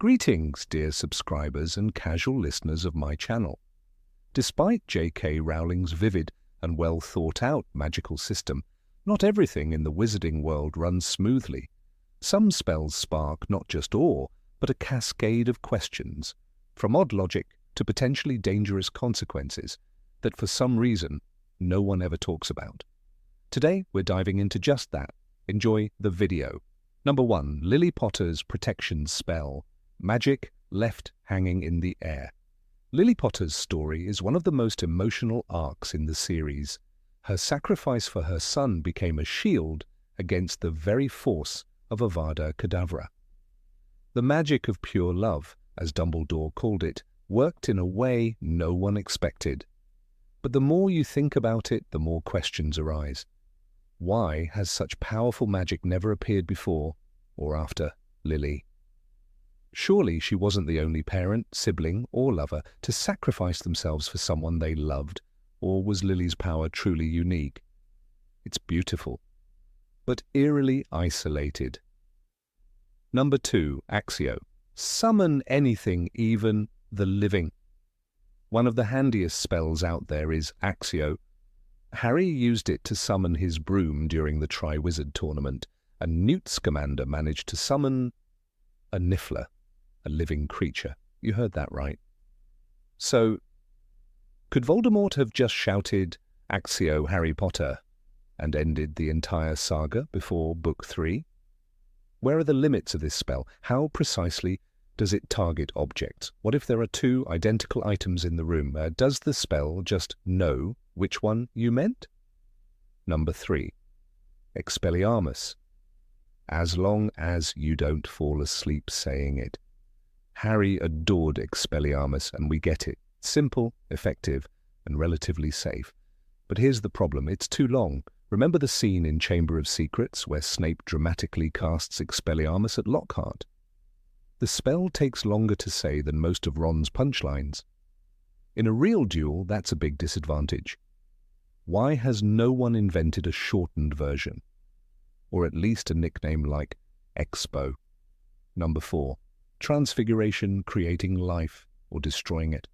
Greetings, dear subscribers and casual listeners of my channel. Despite J.K. Rowling's vivid and well-thought-out magical system, not everything in the wizarding world runs smoothly. Some spells spark not just awe, but a cascade of questions, from odd logic to potentially dangerous consequences, that for some reason no one ever talks about. Today we're diving into just that. Enjoy the video. Number 1. Lily Potter's protection spell. Magic left hanging in the air. Lily Potter's story is one of the most emotional arcs in the series. Her sacrifice for her son became a shield against the very force of Avada Kedavra. The magic of pure love, as Dumbledore called it, worked in a way no one expected. But the more you think about it, the more questions arise. Why has such powerful magic never appeared before or after Lily? Surely she wasn't the only parent, sibling, or lover to sacrifice themselves for someone they loved, or was Lily's power truly unique? It's beautiful, but eerily isolated. Number 2. Accio. Summon anything, even the living. One of the handiest spells out there is Accio. Harry used it to summon his broom during the Triwizard Tournament, and Newt Scamander managed to summon a Niffler, a living creature. You heard that right. So, could Voldemort have just shouted, "Accio, Harry Potter," and ended the entire saga before Book 3? Where are the limits of this spell? How precisely does it target objects? What if there are two identical items in the room? Does the spell just know which one you meant? Number 3. Expelliarmus. As long as you don't fall asleep saying it. Harry adored Expelliarmus, and we get it. Simple, effective, and relatively safe. But here's the problem. It's too long. Remember the scene in Chamber of Secrets where Snape dramatically casts Expelliarmus at Lockhart? The spell takes longer to say than most of Ron's punchlines. In a real duel, that's a big disadvantage. Why has no one invented a shortened version? Or at least a nickname like Expo? Number 4. Transfiguration, creating life or destroying it.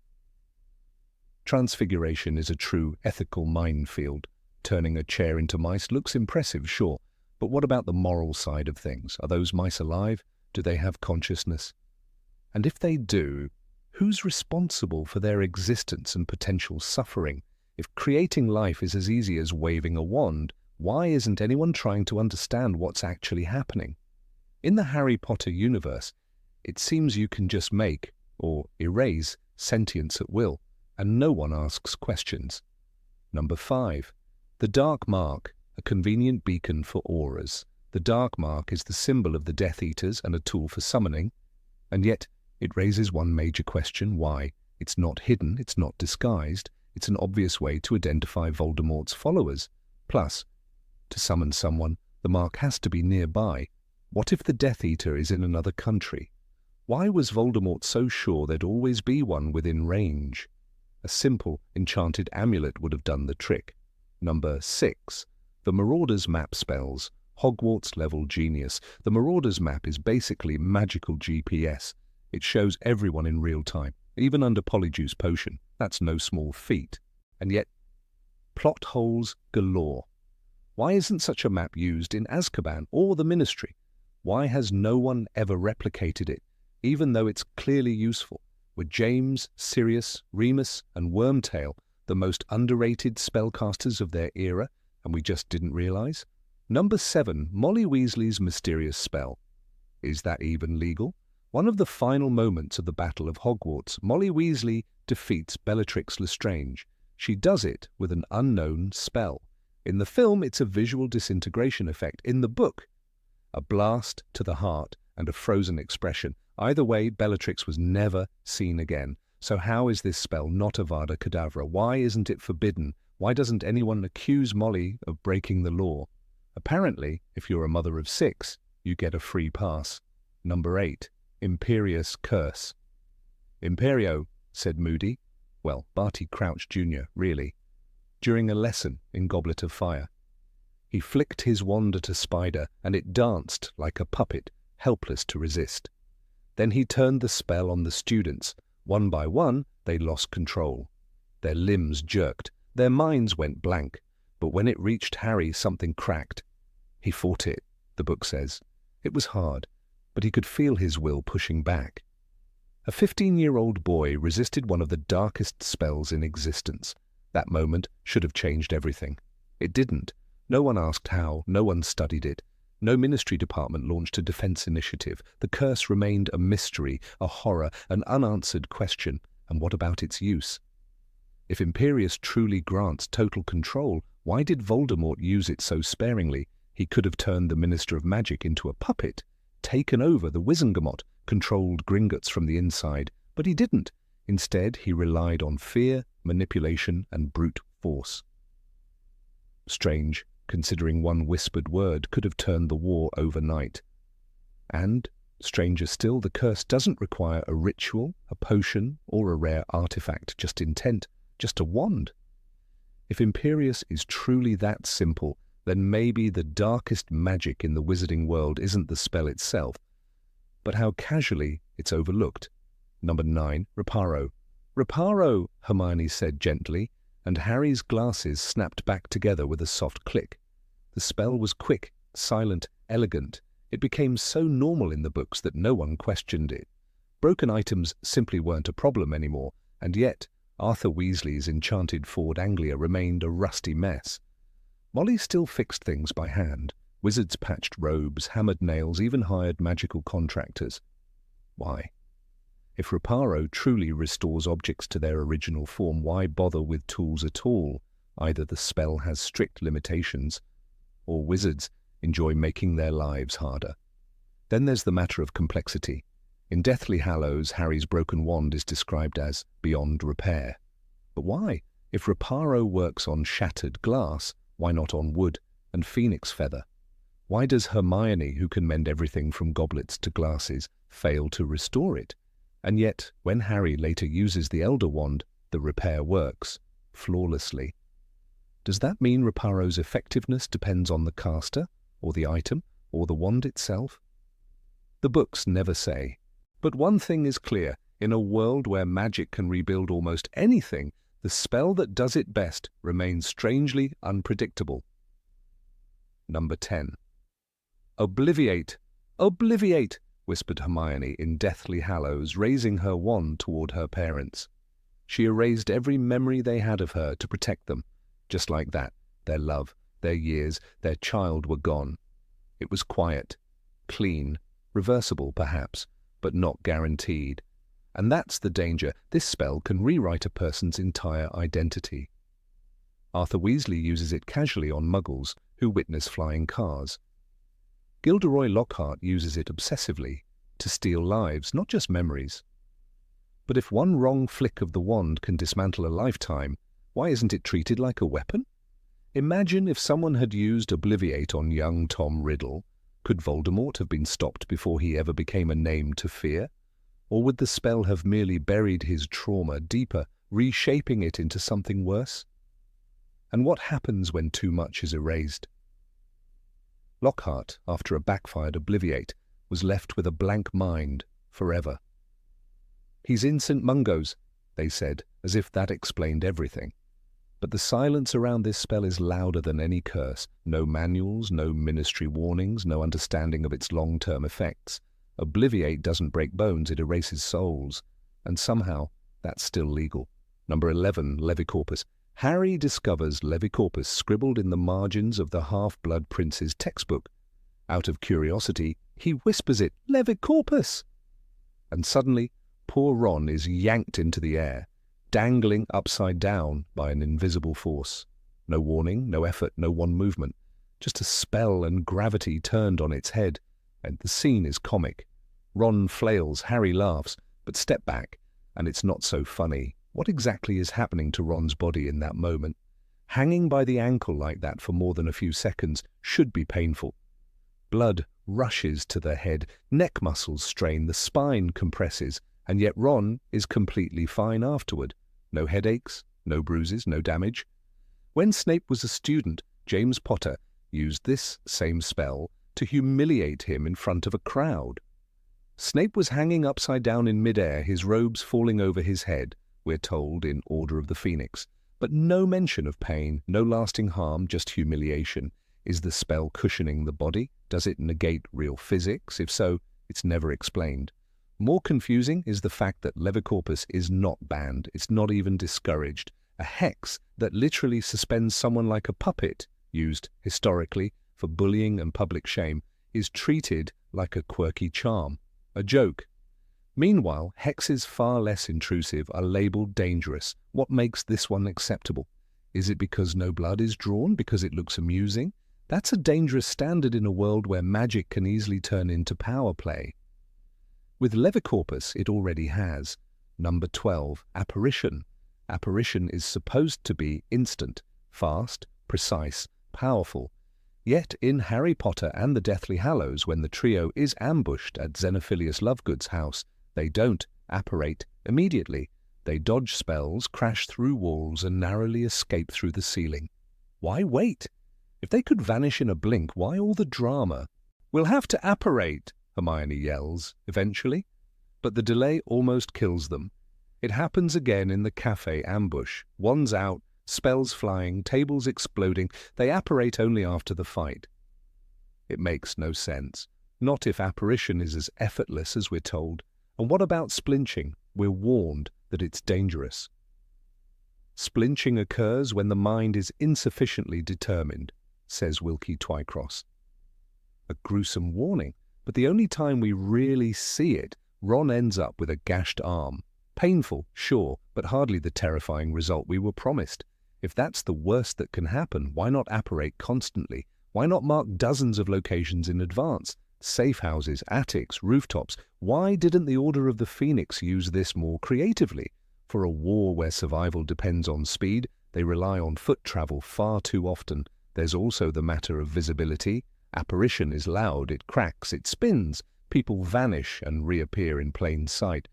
Transfiguration is a true ethical minefield. Turning a chair into mice looks impressive, sure, but what about the moral side of things? Are those mice alive? Do they have consciousness? And if they do, who's responsible for their existence and potential suffering? If creating life is as easy as waving a wand, why isn't anyone trying to understand what's actually happening? In the Harry Potter universe, it seems you can just make or erase sentience at will, and no one asks questions. Number 5. The Dark Mark, a convenient beacon for auras. The Dark Mark is the symbol of the Death Eaters and a tool for summoning, and yet it raises one major question: why? It's not hidden, it's not disguised, it's an obvious way to identify Voldemort's followers. Plus, to summon someone, the mark has to be nearby. What if the Death Eater is in another country? Why was Voldemort so sure there'd always be one within range? A simple, enchanted amulet would have done the trick. Number 6. The Marauder's map spells. Hogwarts-level genius. The Marauder's map is basically magical GPS. It shows everyone in real time, even under Polyjuice Potion. That's no small feat. And yet, plot holes galore. Why isn't such a map used in Azkaban or the Ministry? Why has no one ever replicated it, even though it's clearly useful? Were James, Sirius, Remus, and Wormtail the most underrated spellcasters of their era, and we just didn't realize? Number 7. Molly Weasley's mysterious spell. Is that even legal? One of the final moments of the Battle of Hogwarts, Molly Weasley defeats Bellatrix Lestrange. She does it with an unknown spell. In the film, it's a visual disintegration effect. In the book, a blast to the heart and a frozen expression. Either way, Bellatrix was never seen again. So how is this spell not Avada Kedavra? Why isn't it forbidden? Why doesn't anyone accuse Molly of breaking the law? Apparently, if you're a mother of 6, you get a free pass. Number 8. Imperius Curse. Imperio, said Moody. Well, Barty Crouch Jr., really. During a lesson in Goblet of Fire. He flicked his wand at a spider, and it danced like a puppet, helpless to resist. Then he turned the spell on the students. One by one, they lost control. Their limbs jerked, their minds went blank. But when it reached Harry, something cracked. He fought it, the book says. It was hard, but he could feel his will pushing back. A 15-year-old boy resisted one of the darkest spells in existence. That moment should have changed everything. It didn't. No one asked how, no one studied it. No ministry department launched a defense initiative. The curse remained a mystery, a horror, an unanswered question. And what about its use? If Imperius truly grants total control, why did Voldemort use it so sparingly? He could have turned the Minister of Magic into a puppet, taken over the Wizengamot, controlled Gringotts from the inside, but he didn't. Instead, he relied on fear, manipulation, and brute force. Strange, considering one whispered word could have turned the war overnight. And, stranger still, the curse doesn't require a ritual, a potion, or a rare artifact, just intent, just a wand. If Imperius is truly that simple, then maybe the darkest magic in the wizarding world isn't the spell itself, but how casually it's overlooked. Number 9, Reparo. Reparo, Hermione said gently, and Harry's glasses snapped back together with a soft click. The spell was quick, silent, elegant. It became so normal in the books that no one questioned it. Broken items simply weren't a problem anymore, and yet Arthur Weasley's enchanted Ford Anglia remained a rusty mess. Molly still fixed things by hand. Wizards patched robes, hammered nails, even hired magical contractors. Why? If Reparo truly restores objects to their original form, why bother with tools at all? Either the spell has strict limitations, or wizards enjoy making their lives harder. Then there's the matter of complexity. In Deathly Hallows, Harry's broken wand is described as beyond repair. But why? If Reparo works on shattered glass, why not on wood and phoenix feather? Why does Hermione, who can mend everything from goblets to glasses, fail to restore it? And yet, when Harry later uses the Elder Wand, the repair works flawlessly. Does that mean Reparo's effectiveness depends on the caster, or the item, or the wand itself? The books never say. But one thing is clear, in a world where magic can rebuild almost anything, the spell that does it best remains strangely unpredictable. Number 10. Obliviate! Obliviate! Whispered Hermione in Deathly Hallows, raising her wand toward her parents. She erased every memory they had of her to protect them. Just like that, their love, their years, their child were gone. It was quiet, clean, reversible perhaps, but not guaranteed. And that's the danger. This spell can rewrite a person's entire identity. Arthur Weasley uses it casually on muggles who witness flying cars. Gilderoy Lockhart uses it obsessively to steal lives, not just memories. But if one wrong flick of the wand can dismantle a lifetime, why isn't it treated like a weapon? Imagine if someone had used Obliviate on young Tom Riddle. Could Voldemort have been stopped before he ever became a name to fear? Or would the spell have merely buried his trauma deeper, reshaping it into something worse? And what happens when too much is erased? Lockhart, after a backfired Obliviate, was left with a blank mind forever. "He's in St. Mungo's," they said, as if that explained everything. But the silence around this spell is louder than any curse. No manuals, no ministry warnings, no understanding of its long-term effects. Obliviate doesn't break bones, it erases souls. And somehow, that's still legal. Number 11, Levicorpus. Harry discovers Levicorpus scribbled in the margins of the Half-Blood Prince's textbook. Out of curiosity, he whispers it, "Levicorpus!" And suddenly, poor Ron is yanked into the air, dangling upside down by an invisible force. No warning, no effort, no one movement. Just a spell and gravity turned on its head, and the scene is comic. Ron flails, Harry laughs, but step back, and it's not so funny. What exactly is happening to Ron's body in that moment? Hanging by the ankle like that for more than a few seconds should be painful. Blood rushes to the head, neck muscles strain, the spine compresses, and yet Ron is completely fine afterward. No headaches, no bruises, no damage. When Snape was a student, James Potter used this same spell to humiliate him in front of a crowd. Snape was hanging upside down in midair, his robes falling over his head, we're told in Order of the Phoenix. But no mention of pain, no lasting harm, just humiliation. Is the spell cushioning the body? Does it negate real physics? If so, it's never explained. More confusing is the fact that Levicorpus is not banned, it's not even discouraged. A hex that literally suspends someone like a puppet, used historically for bullying and public shame, is treated like a quirky charm, a joke. Meanwhile, hexes far less intrusive are labelled dangerous. What makes this one acceptable? Is it because no blood is drawn, because it looks amusing? That's a dangerous standard in a world where magic can easily turn into power play. With Levicorpus, it already has. Number 12, Apparition. Apparition is supposed to be instant, fast, precise, powerful. Yet in Harry Potter and the Deathly Hallows, when the trio is ambushed at Xenophilius Lovegood's house, they don't apparate immediately. They dodge spells, crash through walls, and narrowly escape through the ceiling. Why wait? If they could vanish in a blink, why all the drama? We'll have to apparate, Hermione yells, eventually. But the delay almost kills them. It happens again in the cafe ambush. Wands out, spells flying, tables exploding. They apparate only after the fight. It makes no sense. Not if apparition is as effortless as we're told. And what about splinching? We're warned that it's dangerous. Splinching occurs when the mind is insufficiently determined, says Wilkie Twycross. A gruesome warning, but the only time we really see it, Ron ends up with a gashed arm. Painful, sure, but hardly the terrifying result we were promised. If that's the worst that can happen, why not apparate constantly? Why not mark dozens of locations in advance? Safe houses, attics, rooftops. Why didn't the Order of the Phoenix use this more creatively? For a war where survival depends on speed, they rely on foot travel far too often. There's also the matter of visibility. Apparition is loud, it cracks, it spins. People vanish and reappear in plain sight.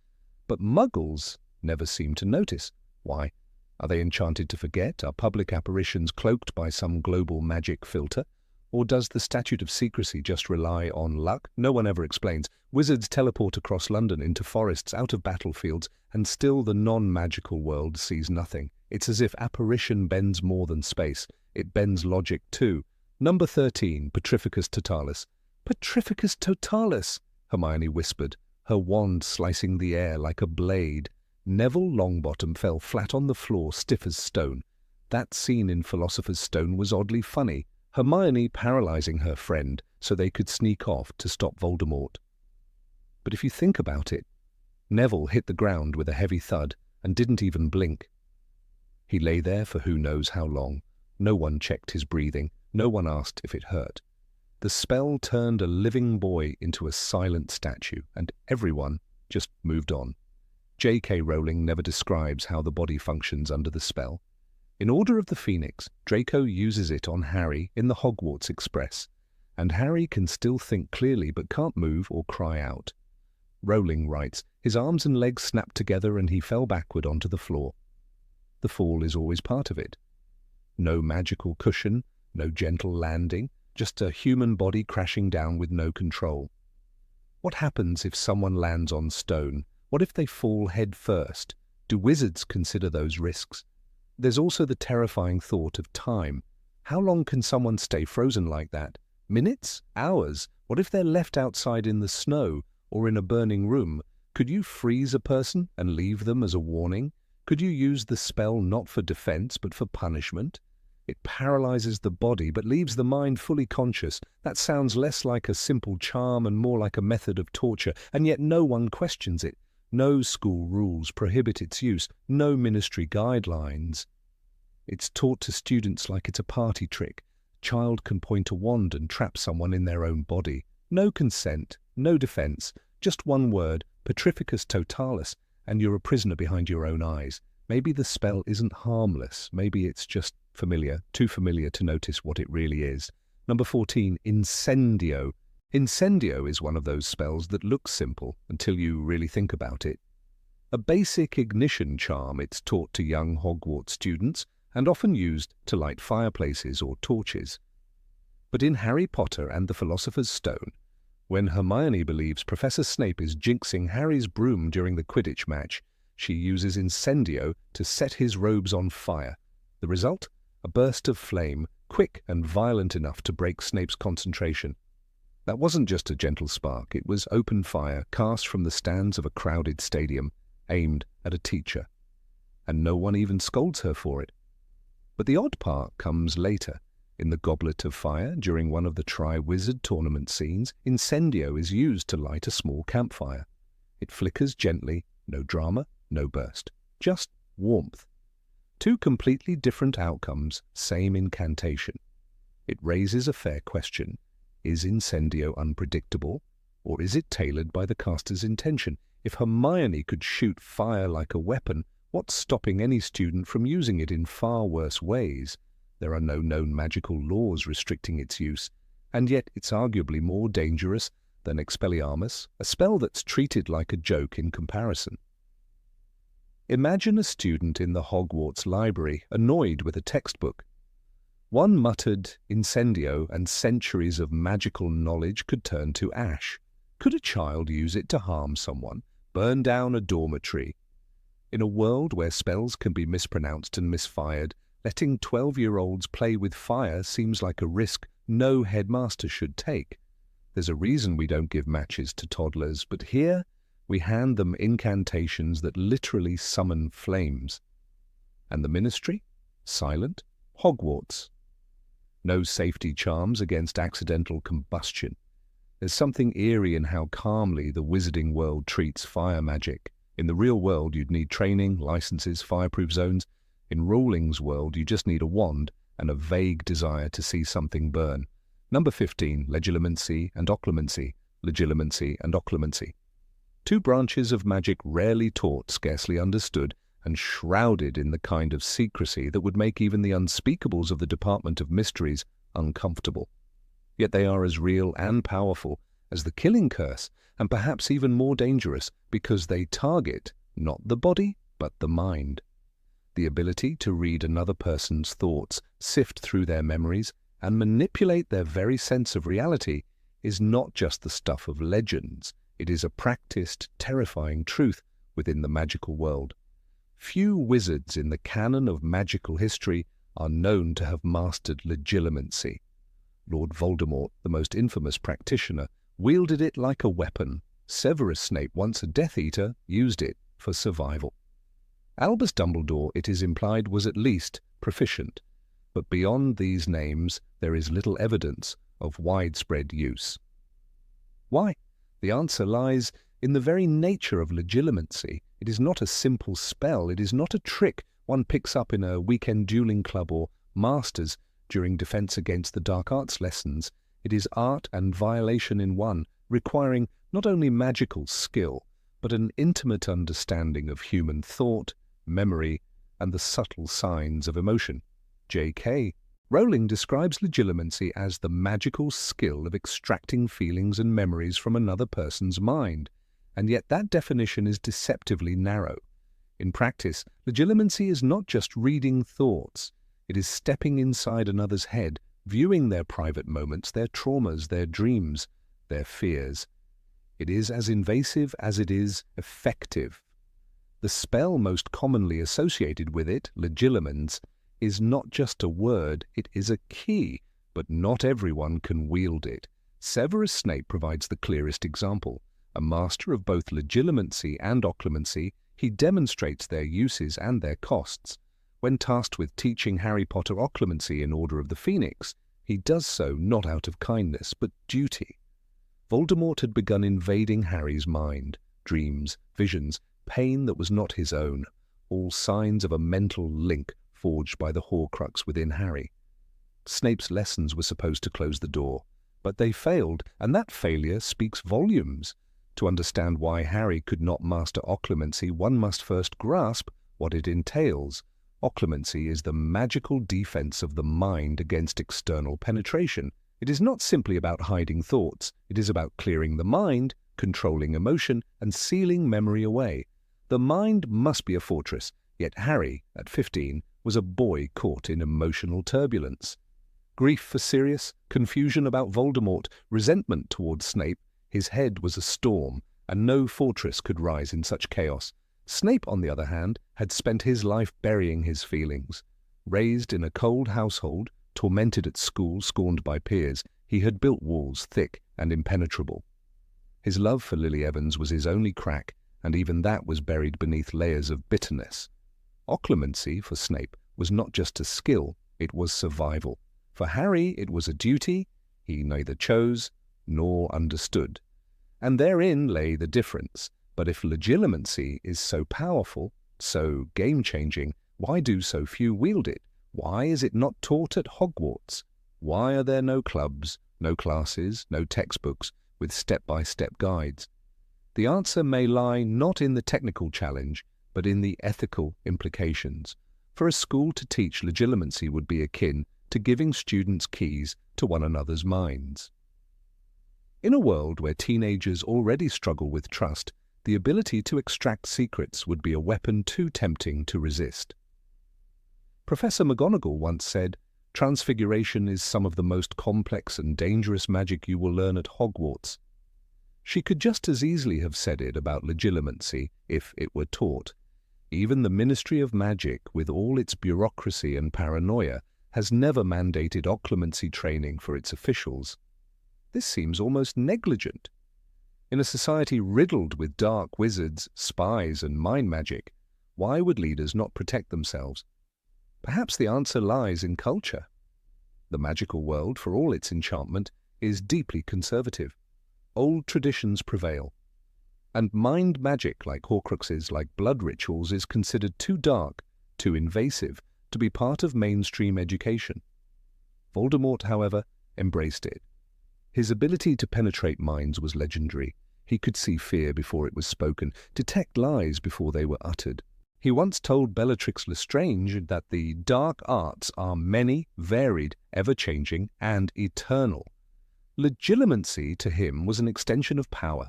But Muggles never seem to notice. Why? Are they enchanted to forget? Are public apparitions cloaked by some global magic filter? Or does the statute of secrecy just rely on luck? No one ever explains. Wizards teleport across London into forests, out of battlefields, and still the non-magical world sees nothing. It's as if apparition bends more than space. It bends logic too. Number 13, Petrificus Totalis. Petrificus Totalis, Hermione whispered, her wand slicing the air like a blade. Neville Longbottom fell flat on the floor, stiff as stone. That scene in Philosopher's Stone was oddly funny. Hermione paralyzing her friend so they could sneak off to stop Voldemort. But if you think about it, Neville hit the ground with a heavy thud and didn't even blink. He lay there for who knows how long. No one checked his breathing. No one asked if it hurt. The spell turned a living boy into a silent statue, and everyone just moved on. J.K. Rowling never describes how the body functions under the spell. In Order of the Phoenix, Draco uses it on Harry in the Hogwarts Express, and Harry can still think clearly but can't move or cry out. Rowling writes, his arms and legs snapped together and he fell backward onto the floor. The fall is always part of it. No magical cushion, no gentle landing, just a human body crashing down with no control. What happens if someone lands on stone? What if they fall head first? Do wizards consider those risks? There's also the terrifying thought of time. How long can someone stay frozen like that? Minutes? Hours? What if they're left outside in the snow or in a burning room? Could you freeze a person and leave them as a warning? Could you use the spell not for defense but for punishment? It paralyzes the body but leaves the mind fully conscious. That sounds less like a simple charm and more like a method of torture, and yet no one questions it. No school rules prohibit its use, no ministry guidelines. It's taught to students like it's a party trick. A child can point a wand and trap someone in their own body. No consent, no defense, just one word, Petrificus Totalis, and you're a prisoner behind your own eyes. Maybe the spell isn't harmless, maybe it's just familiar, too familiar to notice what it really is. Number 14, Incendio. Incendio is one of those spells that looks simple until you really think about it. A basic ignition charm, it's taught to young Hogwarts students and often used to light fireplaces or torches. But in Harry Potter and the Philosopher's Stone, When Hermione believes Professor Snape is jinxing Harry's broom during the Quidditch match, she uses Incendio to set his robes on fire. The result? A burst of flame, quick and violent enough to break Snape's concentration. That wasn't just a gentle spark, it was open fire cast from the stands of a crowded stadium, aimed at a teacher. And no one even scolds her for it. But the odd part comes later. In the Goblet of Fire, during one of the Tri-Wizard tournament scenes, Incendio is used to light a small campfire. It flickers gently, no drama, no burst, just warmth. Two completely different outcomes, same incantation. It raises a fair question. Is Incendio unpredictable, or is it tailored by the caster's intention? If Hermione could shoot fire like a weapon, what's stopping any student from using it in far worse ways? There are no known magical laws restricting its use, and yet it's arguably more dangerous than Expelliarmus, a spell that's treated like a joke in comparison. Imagine a student in the Hogwarts library, annoyed with a textbook. One muttered Incendio and centuries of magical knowledge could turn to ash. Could a child use it to harm someone, burn down a dormitory? In a world where spells can be mispronounced and misfired, letting 12-year-olds play with fire seems like a risk no headmaster should take. There's a reason we don't give matches to toddlers, but here we hand them incantations that literally summon flames. And the Ministry? Silent? Hogwarts. No safety charms against accidental combustion. There's something eerie in how calmly the wizarding world treats fire magic. In the real world, you'd need training, licenses, fireproof zones. In Rowling's world, you just need a wand and a vague desire to see something burn. Number 15, Legilimency and Occlumency. Legilimency and Occlumency. Two branches of magic rarely taught, scarcely understood, and shrouded in the kind of secrecy that would make even the unspeakables of the Department of Mysteries uncomfortable. Yet they are as real and powerful as the killing curse, and perhaps even more dangerous because they target not the body, but the mind. The ability to read another person's thoughts, sift through their memories, and manipulate their very sense of reality is not just the stuff of legends. It is a practiced, terrifying truth within the magical world. Few wizards in the canon of magical history are known to have mastered legilimency. Lord Voldemort, the most infamous practitioner, wielded it like a weapon. Severus Snape, once a Death Eater, used it for survival. Albus Dumbledore, it is implied, was at least proficient, but beyond these names there is little evidence of widespread use. Why? The answer lies in the very nature of legilimency. It is not a simple spell, it is not a trick one picks up in a weekend dueling club or masters during defense against the dark arts lessons. It is art and violation in one, requiring not only magical skill, but an intimate understanding of human thought, memory, and the subtle signs of emotion. J.K. Rowling describes legilimency as the magical skill of extracting feelings and memories from another person's mind, and yet that definition is deceptively narrow. In practice, legilimency is not just reading thoughts. It is stepping inside another's head, viewing their private moments, their traumas, their dreams, their fears. It is as invasive as it is effective. The spell most commonly associated with it, legilimens, is not just a word, it is a key, but not everyone can wield it. Severus Snape provides the clearest example. A master of both legilimency and occlumency, he demonstrates their uses and their costs. When tasked with teaching Harry Potter occlumency in Order of the Phoenix, he does so not out of kindness, but duty. Voldemort had begun invading Harry's mind, dreams, visions, pain that was not his own, all signs of a mental link forged by the Horcrux within Harry. Snape's lessons were supposed to close the door, but they failed, and that failure speaks volumes. To understand why Harry could not master occlumency, one must first grasp what it entails. Occlumency is the magical defense of the mind against external penetration. It is not simply about hiding thoughts. It is about clearing the mind, controlling emotion, and sealing memory away. The mind must be a fortress, yet Harry, at 15, was a boy caught in emotional turbulence. Grief for Sirius, confusion about Voldemort, resentment towards Snape. His head was a storm, and no fortress could rise in such chaos. Snape, on the other hand, had spent his life burying his feelings. Raised in a cold household, tormented at school, scorned by peers, he had built walls thick and impenetrable. His love for Lily Evans was his only crack, and even that was buried beneath layers of bitterness. Occlumency, for Snape, was not just a skill, it was survival. For Harry, it was a duty he neither chose nor understood. And therein lay the difference. But if Legilimency is so powerful, so game-changing, why do so few wield it? Why is it not taught at Hogwarts? Why are there no clubs, no classes, no textbooks with step-by-step guides? The answer may lie not in the technical challenge, but in the ethical implications. For a school to teach Legilimency would be akin to giving students keys to one another's minds. In a world where teenagers already struggle with trust, the ability to extract secrets would be a weapon too tempting to resist. Professor McGonagall once said, "Transfiguration is some of the most complex and dangerous magic you will learn at Hogwarts." She could just as easily have said it about Legilimency if it were taught. Even the Ministry of Magic, with all its bureaucracy and paranoia, has never mandated occlumency training for its officials. This seems almost negligent. In a society riddled with dark wizards, spies, and mind magic, why would leaders not protect themselves? Perhaps the answer lies in culture. The magical world, for all its enchantment, is deeply conservative. Old traditions prevail. And mind magic, like Horcruxes, like blood rituals, is considered too dark, too invasive, to be part of mainstream education. Voldemort, however, embraced it. His ability to penetrate minds was legendary. He could see fear before it was spoken, detect lies before they were uttered. He once told Bellatrix Lestrange that the dark arts are many, varied, ever-changing, and eternal. Legilimency to him was an extension of power.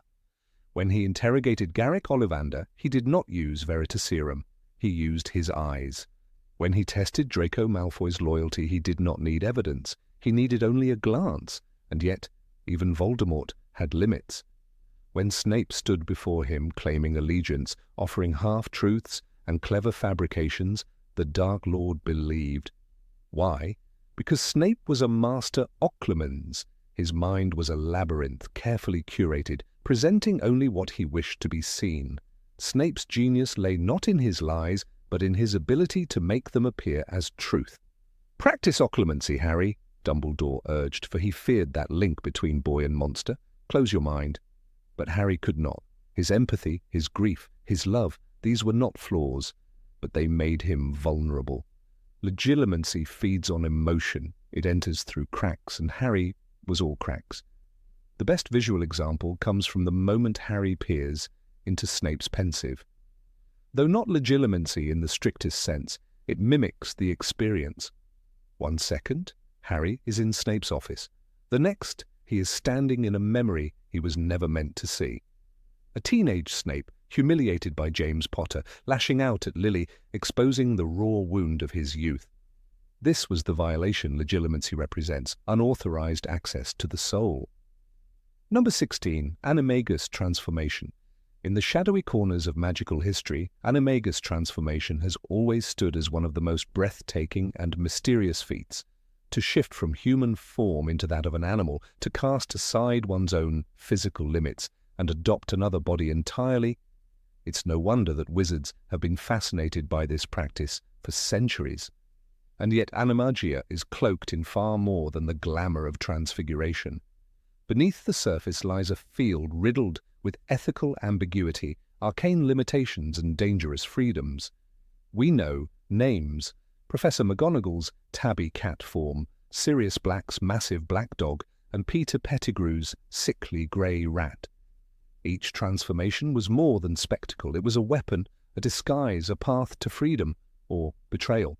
When he interrogated Garrick Ollivander, he did not use Veritaserum. He used his eyes. When he tested Draco Malfoy's loyalty, he did not need evidence. He needed only a glance. And yet, even Voldemort had limits. When Snape stood before him claiming allegiance, offering half-truths and clever fabrications, the Dark Lord believed. Why? Because Snape was a master occlumens. His mind was a labyrinth, carefully curated, presenting only what he wished to be seen. Snape's genius lay not in his lies, but in his ability to make them appear as truth. "Practice occlumency, Harry," Dumbledore urged, for he feared that link between boy and monster. "Close your mind." But Harry could not. His empathy, his grief, his love, these were not flaws, but they made him vulnerable. Legilimency feeds on emotion. It enters through cracks, and Harry was all cracks. The best visual example comes from the moment Harry peers into Snape's pensive. Though not Legilimency in the strictest sense, it mimics the experience. 1 second, Harry is in Snape's office. The next, he is standing in a memory he was never meant to see. A teenage Snape, humiliated by James Potter, lashing out at Lily, exposing the raw wound of his youth. This was the violation Legilimency represents, unauthorized access to the soul. Number 16, Animagus transformation. In the shadowy corners of magical history, Animagus transformation has always stood as one of the most breathtaking and mysterious feats. To shift from human form into that of an animal, to cast aside one's own physical limits and adopt another body entirely, it's no wonder that wizards have been fascinated by this practice for centuries. And yet animagia is cloaked in far more than the glamour of transfiguration. Beneath the surface lies a field riddled with ethical ambiguity, arcane limitations and dangerous freedoms. We know names: Professor McGonagall's tabby cat form, Sirius Black's massive black dog, and Peter Pettigrew's sickly grey rat. Each transformation was more than spectacle. It was a weapon, a disguise, a path to freedom, or betrayal.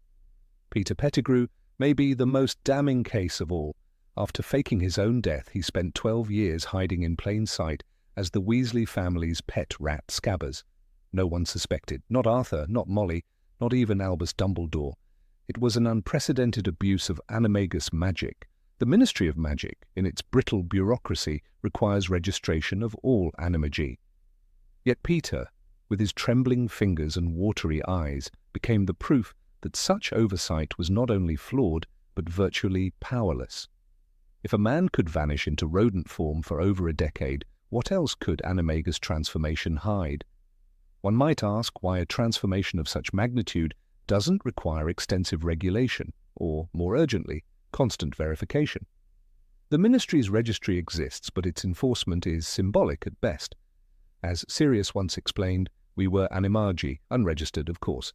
Peter Pettigrew may be the most damning case of all. After faking his own death, he spent 12 years hiding in plain sight as the Weasley family's pet rat Scabbers. No one suspected, not Arthur, not Molly, not even Albus Dumbledore. It was an unprecedented abuse of animagus magic, The Ministry of Magic, in its brittle bureaucracy, requires registration of all animagi. Yet Peter, with his trembling fingers and watery eyes, became the proof that such oversight was not only flawed, but virtually powerless. If a man could vanish into rodent form for over a decade, what else could Animagus transformation hide? One might ask why a transformation of such magnitude doesn't require extensive regulation, or, more urgently, constant verification. The Ministry's registry exists, but its enforcement is symbolic at best. As Sirius once explained, we were animagi, unregistered, of course.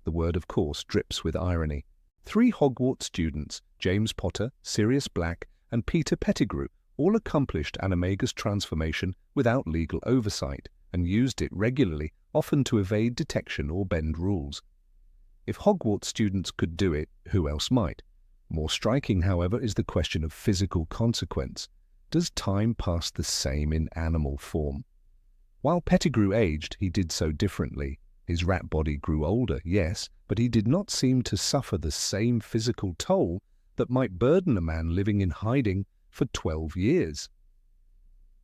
The word of course drips with irony. 3 Hogwarts students, James Potter, Sirius Black, and Peter Pettigrew, all accomplished Animagus transformation without legal oversight, and used it regularly, often to evade detection or bend rules. If Hogwarts students could do it, who else might? More striking, however, is the question of physical consequence. Does time pass the same in animal form? While Pettigrew aged, he did so differently. His rat body grew older, yes, but he did not seem to suffer the same physical toll that might burden a man living in hiding for 12 years.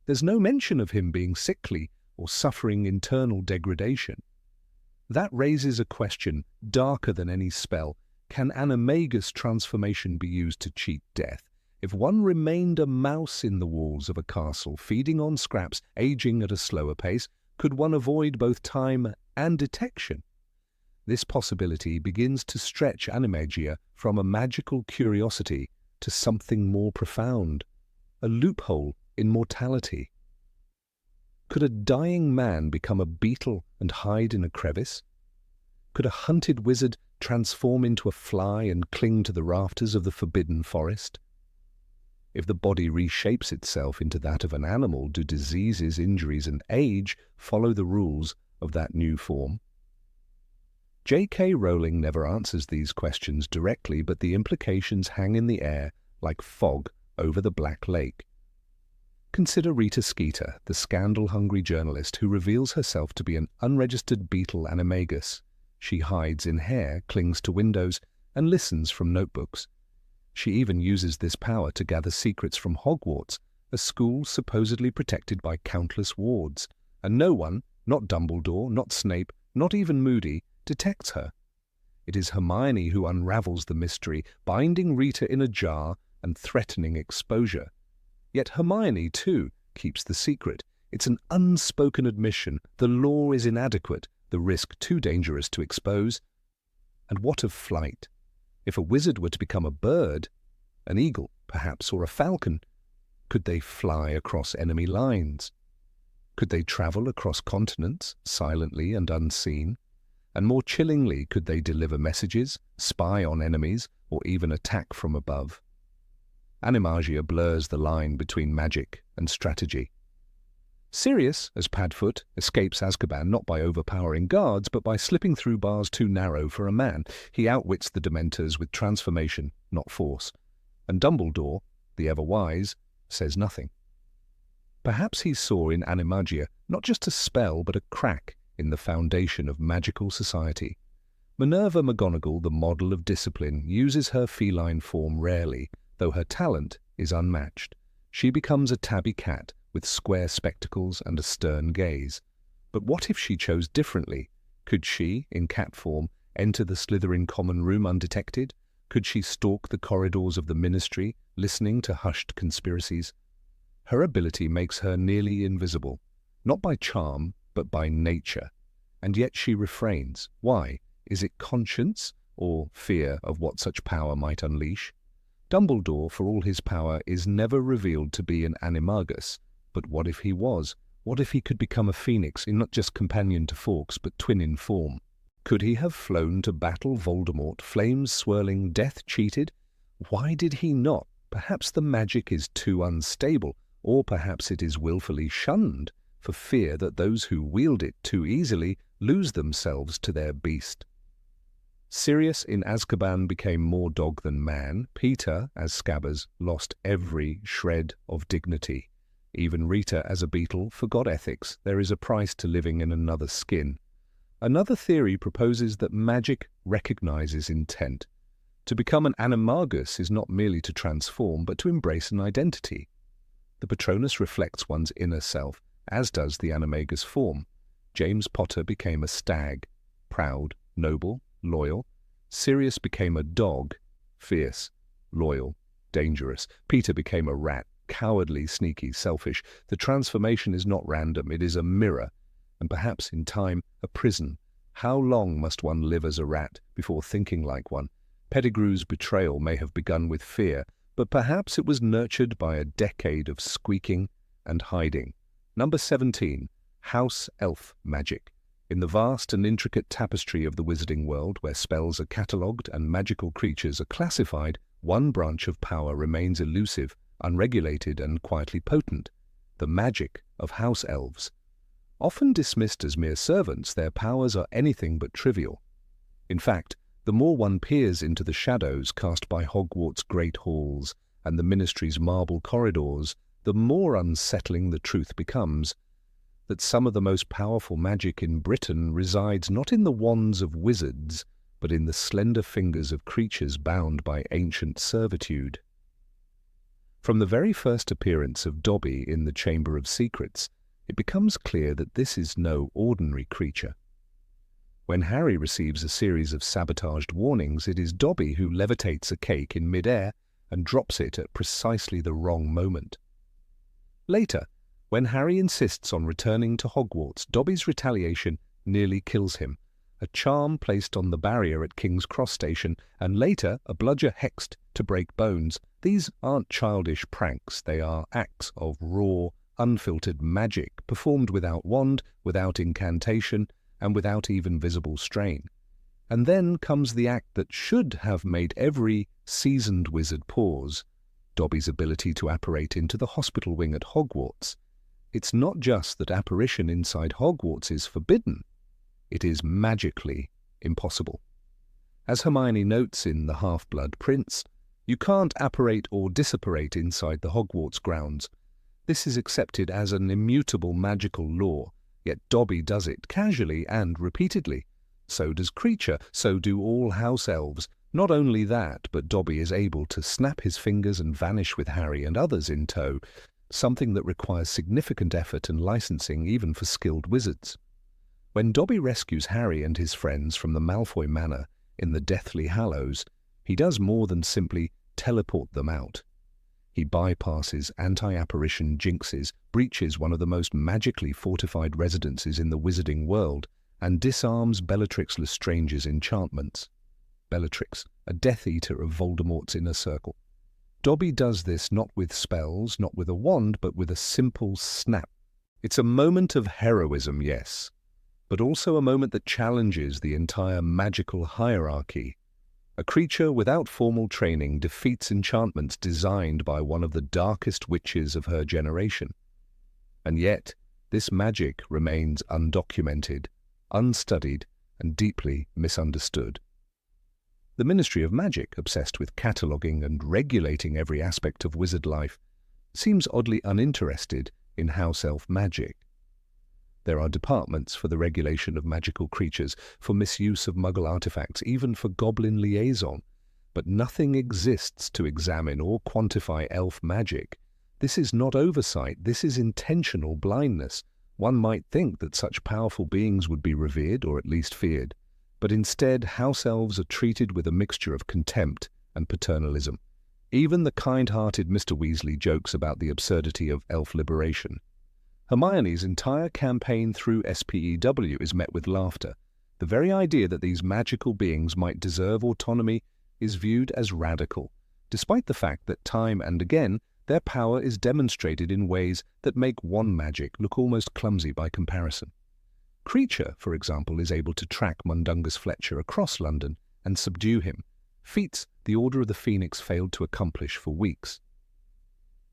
There's no mention of him being sickly or suffering internal degradation. That raises a question darker than any spell. Can Animagus transformation be used to cheat death? If one remained a mouse in the walls of a castle, feeding on scraps, aging at a slower pace, could one avoid both time and detection? This possibility begins to stretch animagia from a magical curiosity to something more profound, a loophole in mortality. Could a dying man become a beetle and hide in a crevice? Could a hunted wizard transform into a fly and cling to the rafters of the forbidden forest? If the body reshapes itself into that of an animal, do diseases, injuries, and age follow the rules of that new form? J.K. Rowling never answers these questions directly, but the implications hang in the air like fog over the Black Lake. Consider Rita Skeeter, the scandal-hungry journalist who reveals herself to be an unregistered beetle animagus. She hides in hair, clings to windows, and listens from notebooks. She even uses this power to gather secrets from Hogwarts, a school supposedly protected by countless wards, and no one, not Dumbledore, not Snape, not even Moody, detects her. It is Hermione who unravels the mystery, binding Rita in a jar and threatening exposure. Yet Hermione, too, keeps the secret. It's an unspoken admission. The law is inadequate, the risk too dangerous to expose. And what of flight? If a wizard were to become a bird, an eagle, perhaps, or a falcon, could they fly across enemy lines? Could they travel across continents, silently and unseen? And more chillingly, could they deliver messages, spy on enemies, or even attack from above? Animagia blurs the line between magic and strategy. Sirius, as Padfoot, escapes Azkaban not by overpowering guards, but by slipping through bars too narrow for a man. He outwits the Dementors with transformation, not force. And Dumbledore, the ever-wise, says nothing. Perhaps he saw in Animagia not just a spell, but a crack in the foundation of magical society. Minerva McGonagall, the model of discipline, uses her feline form rarely, though her talent is unmatched. She becomes a tabby cat with square spectacles and a stern gaze. But what if she chose differently? Could she, in cat form, enter the Slytherin common room undetected? Could she stalk the corridors of the Ministry, listening to hushed conspiracies? Her ability makes her nearly invisible, not by charm, but by nature. And yet she refrains. Why? Is it conscience, or fear of what such power might unleash? Dumbledore, for all his power, is never revealed to be an animagus. But what if he was? What if he could become a phoenix, in not just companion to Fawkes, but twin in form? Could he have flown to battle Voldemort, flames swirling, death cheated? Why did he not? Perhaps the magic is too unstable, or perhaps it is willfully shunned, for fear that those who wield it too easily lose themselves to their beast. Sirius in Azkaban became more dog than man. Peter, as Scabbers, lost every shred of dignity. Even Rita, as a beetle, forgot ethics. There is a price to living in another's skin. Another theory proposes that magic recognizes intent. To become an Animagus is not merely to transform, but to embrace an identity. The Patronus reflects one's inner self, as does the Animagus form. James Potter became a stag, proud, noble, loyal. Sirius became a dog, fierce, loyal, dangerous. Peter became a rat, cowardly, sneaky, selfish. The transformation is not random, it is a mirror, and perhaps in time a prison. How long must one live as a rat before thinking like one? Pettigrew's betrayal may have begun with fear, but perhaps it was nurtured by a decade of squeaking and hiding. Number 17. House Elf Magic. In the vast and intricate tapestry of the wizarding world, where spells are catalogued and magical creatures are classified, one branch of power remains elusive, unregulated and quietly potent: the magic of house elves. Often dismissed as mere servants, their powers are anything but trivial. In fact, the more one peers into the shadows cast by Hogwarts' great halls and the ministry's marble corridors, the more unsettling the truth becomes that some of the most powerful magic in Britain resides not in the wands of wizards, but in the slender fingers of creatures bound by ancient servitude. From the very first appearance of Dobby in the Chamber of Secrets, it becomes clear that this is no ordinary creature. When Harry receives a series of sabotaged warnings, it is Dobby who levitates a cake in mid-air and drops it at precisely the wrong moment. Later, when Harry insists on returning to Hogwarts, Dobby's retaliation nearly kills him. A charm placed on the barrier at King's Cross Station, and later a bludger hexed to break bones. These aren't childish pranks, they are acts of raw, unfiltered magic, performed without wand, without incantation, and without even visible strain. And then comes the act that should have made every seasoned wizard pause: Dobby's ability to apparate into the hospital wing at Hogwarts. It's not just that apparition inside Hogwarts is forbidden, it is magically impossible. As Hermione notes in The Half-Blood Prince, you can't apparate or disapparate inside the Hogwarts grounds. This is accepted as an immutable magical law, yet Dobby does it casually and repeatedly. So does Creature, so do all house elves. Not only that, but Dobby is able to snap his fingers and vanish with Harry and others in tow, something that requires significant effort and licensing even for skilled wizards. When Dobby rescues Harry and his friends from the Malfoy Manor in the Deathly Hallows, he does more than simply teleport them out. He bypasses anti-apparition jinxes, breaches one of the most magically fortified residences in the wizarding world, and disarms Bellatrix Lestrange's enchantments. Bellatrix, a Death Eater of Voldemort's inner circle. Dobby does this not with spells, not with a wand, but with a simple snap. It's a moment of heroism, yes, but also a moment that challenges the entire magical hierarchy. A creature without formal training defeats enchantments designed by one of the darkest witches of her generation. And yet, this magic remains undocumented, unstudied, and deeply misunderstood. The Ministry of Magic, obsessed with cataloguing and regulating every aspect of wizard life, seems oddly uninterested in house elf magic. There are departments for the regulation of magical creatures, for misuse of Muggle artifacts, even for goblin liaison, but nothing exists to examine or quantify elf magic. This is not oversight, this is intentional blindness. One might think that such powerful beings would be revered or at least feared, but instead house elves are treated with a mixture of contempt and paternalism. Even the kind-hearted Mr. Weasley jokes about the absurdity of elf liberation. Hermione's entire campaign through SPEW is met with laughter. The very idea that these magical beings might deserve autonomy is viewed as radical, despite the fact that time and again their power is demonstrated in ways that make wand magic look almost clumsy by comparison. Creature, for example, is able to track Mundungus Fletcher across London and subdue him, feats the Order of the Phoenix failed to accomplish for weeks.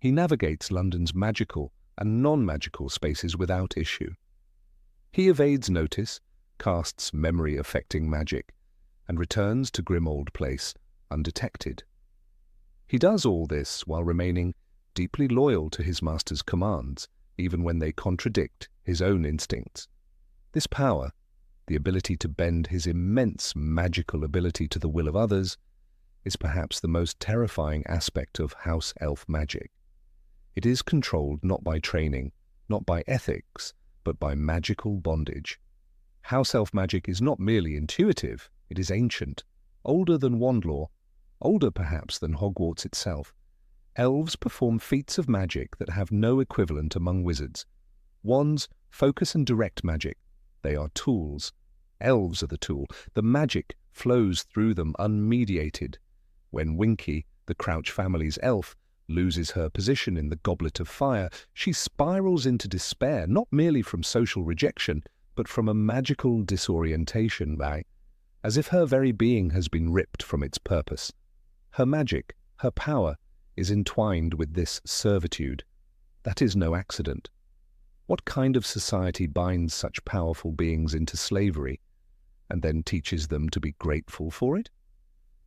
He navigates London's magical and non-magical spaces without issue. He evades notice, casts memory-affecting magic, and returns to Grimmauld Place undetected. He does all this while remaining deeply loyal to his master's commands, even when they contradict his own instincts. This power, the ability to bend his immense magical ability to the will of others, is perhaps the most terrifying aspect of house elf magic. It is controlled not by training, not by ethics, but by magical bondage. House elf magic is not merely intuitive, it is ancient, older than wand lore, older perhaps than Hogwarts itself. Elves perform feats of magic that have no equivalent among wizards. Wands focus and direct magic. They are tools. Elves are the tool. The magic flows through them unmediated. When Winky, the Crouch family's elf, loses her position in the Goblet of Fire, she spirals into despair, not merely from social rejection, but from a magical disorientation, as if her very being has been ripped from its purpose. Her magic, her power, is entwined with this servitude. That is no accident. What kind of society binds such powerful beings into slavery, and then teaches them to be grateful for it?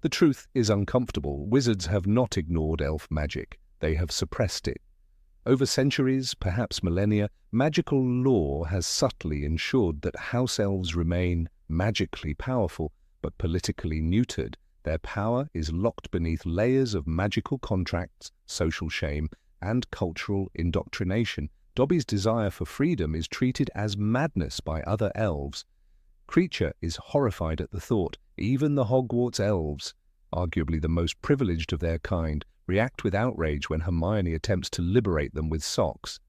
The truth is uncomfortable. Wizards have not ignored elf magic. They have suppressed it. Over centuries, perhaps millennia, magical law has subtly ensured that house elves remain magically powerful, but politically neutered. Their power is locked beneath layers of magical contracts, social shame, and cultural indoctrination. Dobby's desire for freedom is treated as madness by other elves. Kreacher is horrified at the thought. Even the Hogwarts elves, arguably the most privileged of their kind, react with outrage when Hermione attempts to liberate them with socks.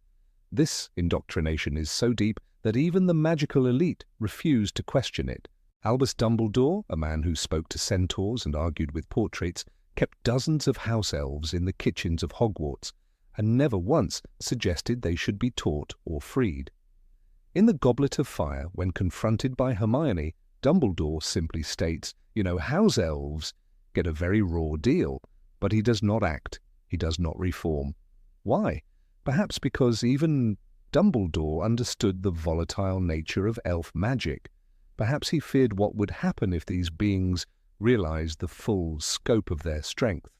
This indoctrination is so deep that even the magical elite refuse to question it. Albus Dumbledore, a man who spoke to centaurs and argued with portraits, kept dozens of house elves in the kitchens of Hogwarts, and never once suggested they should be taught or freed. In the Goblet of Fire, when confronted by Hermione, Dumbledore simply states, house elves get a very raw deal, but he does not act, he does not reform. Why? Perhaps because even Dumbledore understood the volatile nature of elf magic. Perhaps he feared what would happen if these beings realized the full scope of their strength.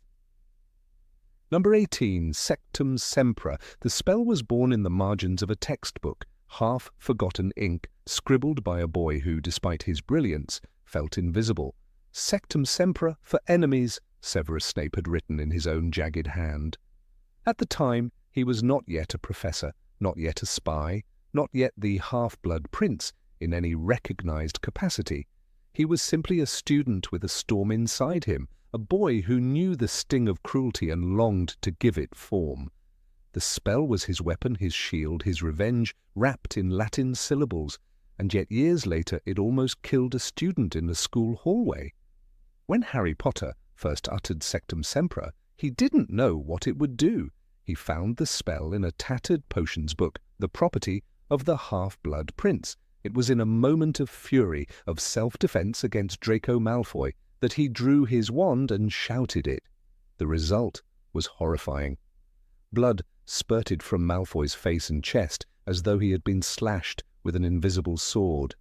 Number 18, Sectumsempra. The spell was born in the margins of a textbook, half-forgotten ink, scribbled by a boy who, despite his brilliance, felt invisible. Sectumsempra for enemies, Severus Snape had written in his own jagged hand. At the time, he was not yet a professor, not yet a spy, not yet the half-blood prince in any recognized capacity. He was simply a student with a storm inside him, a boy who knew the sting of cruelty and longed to give it form. The spell was his weapon, his shield, his revenge, wrapped in Latin syllables, and yet years later it almost killed a student in the school hallway. When Harry Potter first uttered Sectumsempra, he didn't know what it would do. He found the spell in a tattered potions book, the property of the half-blood prince. It was in a moment of fury, of self-defense against Draco Malfoy, that he drew his wand and shouted it. The result was horrifying. Blood spurted from Malfoy's face and chest as though he had been slashed with an invisible sword.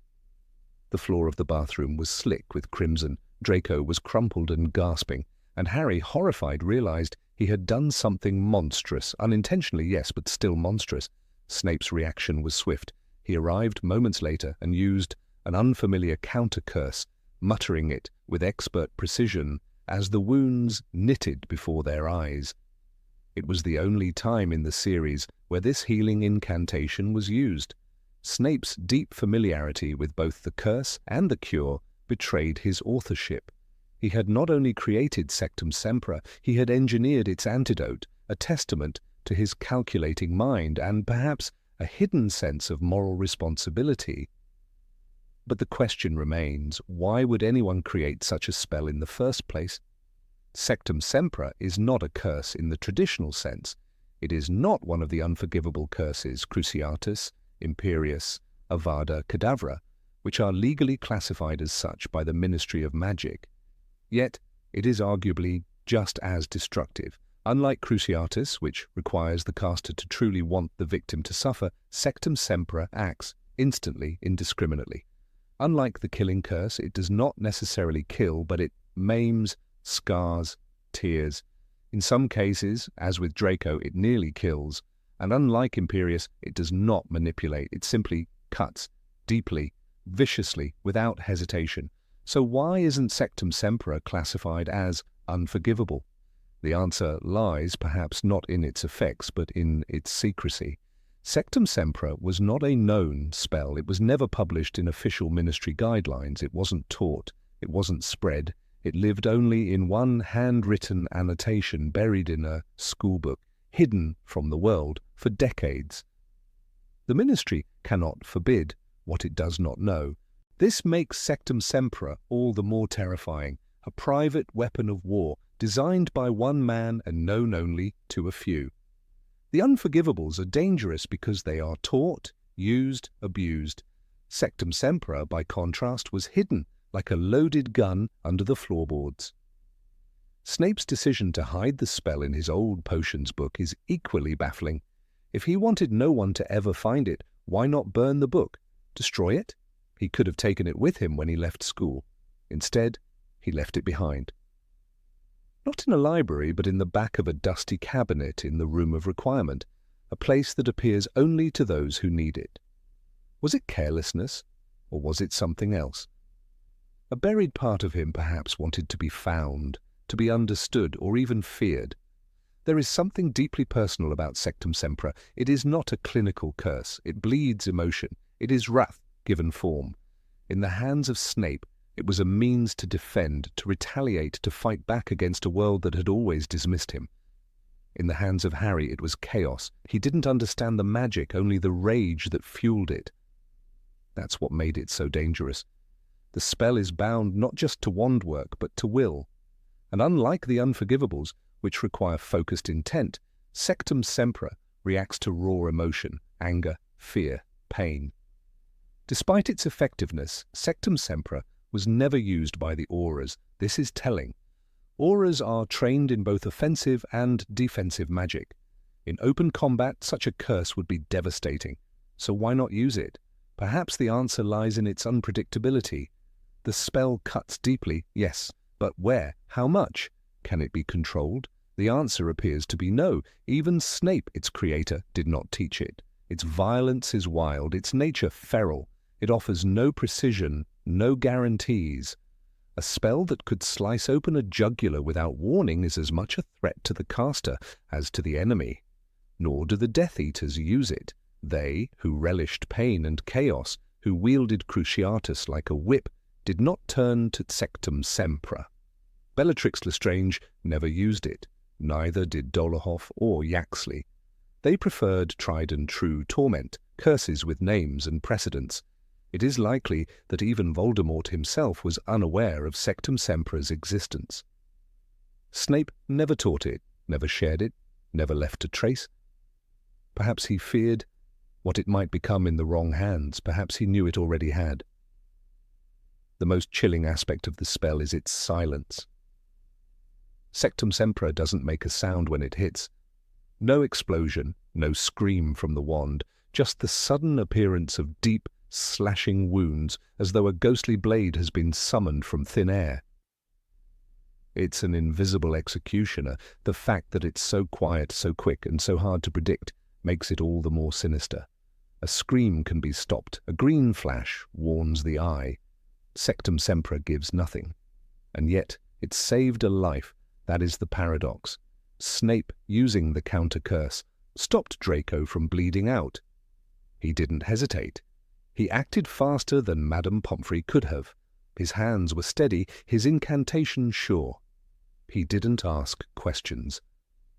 The floor of the bathroom was slick with crimson. Draco was crumpled and gasping, and Harry, horrified, realized he had done something monstrous. Unintentionally, yes, but still monstrous. Snape's reaction was swift. He arrived moments later and used an unfamiliar counter-curse, muttering it with expert precision as the wounds knitted before their eyes. It was the only time in the series where this healing incantation was used. Snape's deep familiarity with both the curse and the cure betrayed his authorship. He had not only created Sectumsempra, he had engineered its antidote, a testament to his calculating mind and perhaps a hidden sense of moral responsibility. But the question remains, why would anyone create such a spell in the first place? Sectumsempra is not a curse in the traditional sense. It is not one of the unforgivable curses, Cruciatus, Imperius, Avada Kedavra, which are legally classified as such by the Ministry of Magic. Yet, it is arguably just as destructive. Unlike Cruciatus, which requires the caster to truly want the victim to suffer, Sectumsempra acts instantly, indiscriminately. Unlike the killing curse, it does not necessarily kill, but it maims, scars, tears. In some cases, as with Draco, it nearly kills, and unlike Imperius, it does not manipulate. It simply cuts, deeply, viciously, without hesitation. So why isn't Sectumsempra classified as unforgivable? The answer lies perhaps not in its effects, but in its secrecy. Sectumsempra was not a known spell. It was never published in official ministry guidelines. It wasn't taught. It wasn't spread. It lived only in one handwritten annotation buried in a schoolbook, hidden from the world for decades. The ministry cannot forbid what it does not know. This makes Sectumsempra all the more terrifying, a private weapon of war designed by one man and known only to a few. The unforgivables are dangerous because they are taught, used, abused. Sectumsempra, by contrast, was hidden like a loaded gun under the floorboards. Snape's decision to hide the spell in his old potions book is equally baffling. If he wanted no one to ever find it, why not burn the book? Destroy it? He could have taken it with him when he left school. Instead, he left it behind. Not in a library, but in the back of a dusty cabinet in the Room of Requirement, a place that appears only to those who need it. Was it carelessness, or was it something else? A buried part of him perhaps wanted to be found, to be understood, or even feared. There is something deeply personal about Sectumsempra. It is not a clinical curse. It bleeds emotion. It is wrath given form. In the hands of Snape, it was a means to defend, to retaliate, to fight back against a world that had always dismissed him. In the hands of Harry, it was chaos. He didn't understand the magic, only the rage that fueled it. That's what made it so dangerous. The spell is bound not just to wand work, but to will. And unlike the unforgivables, which require focused intent, Sectumsempra reacts to raw emotion, anger, fear, pain. Despite its effectiveness, Sectumsempra was never used by the auras. This is telling. Auras are trained in both offensive and defensive magic. In open combat, such a curse would be devastating. So why not use it? Perhaps the answer lies in its unpredictability. The spell cuts deeply, yes, but where? How much? Can it be controlled? The answer appears to be no. Even Snape, its creator, did not teach it. Its violence is wild, its nature feral. It offers no precision, no guarantees. A spell that could slice open a jugular without warning is as much a threat to the caster as to the enemy. Nor do the Death Eaters use it. They, who relished pain and chaos, who wielded Cruciatus like a whip, did not turn to Sectumsempra. Bellatrix Lestrange never used it. Neither did Dolohov or Yaxley. They preferred tried-and-true torment, curses with names and precedents. It is likely that even Voldemort himself was unaware of Sectumsempra's existence. Snape never taught it, never shared it, never left a trace. Perhaps he feared what it might become in the wrong hands. Perhaps he knew it already had. The most chilling aspect of the spell is its silence. Sectumsempra doesn't make a sound when it hits. No explosion, no scream from the wand, just the sudden appearance of deep, slashing wounds, as though a ghostly blade has been summoned from thin air. It's an invisible executioner. The fact that it's so quiet, so quick, and so hard to predict makes it all the more sinister. A scream can be stopped. A green flash warns the eye. Sectumsempra gives nothing. And yet it saved a life. That is the paradox. Snape, using the counter-curse, stopped Draco from bleeding out. He didn't hesitate. He acted faster than Madame Pomfrey could have. His hands were steady, his incantation sure. He didn't ask questions.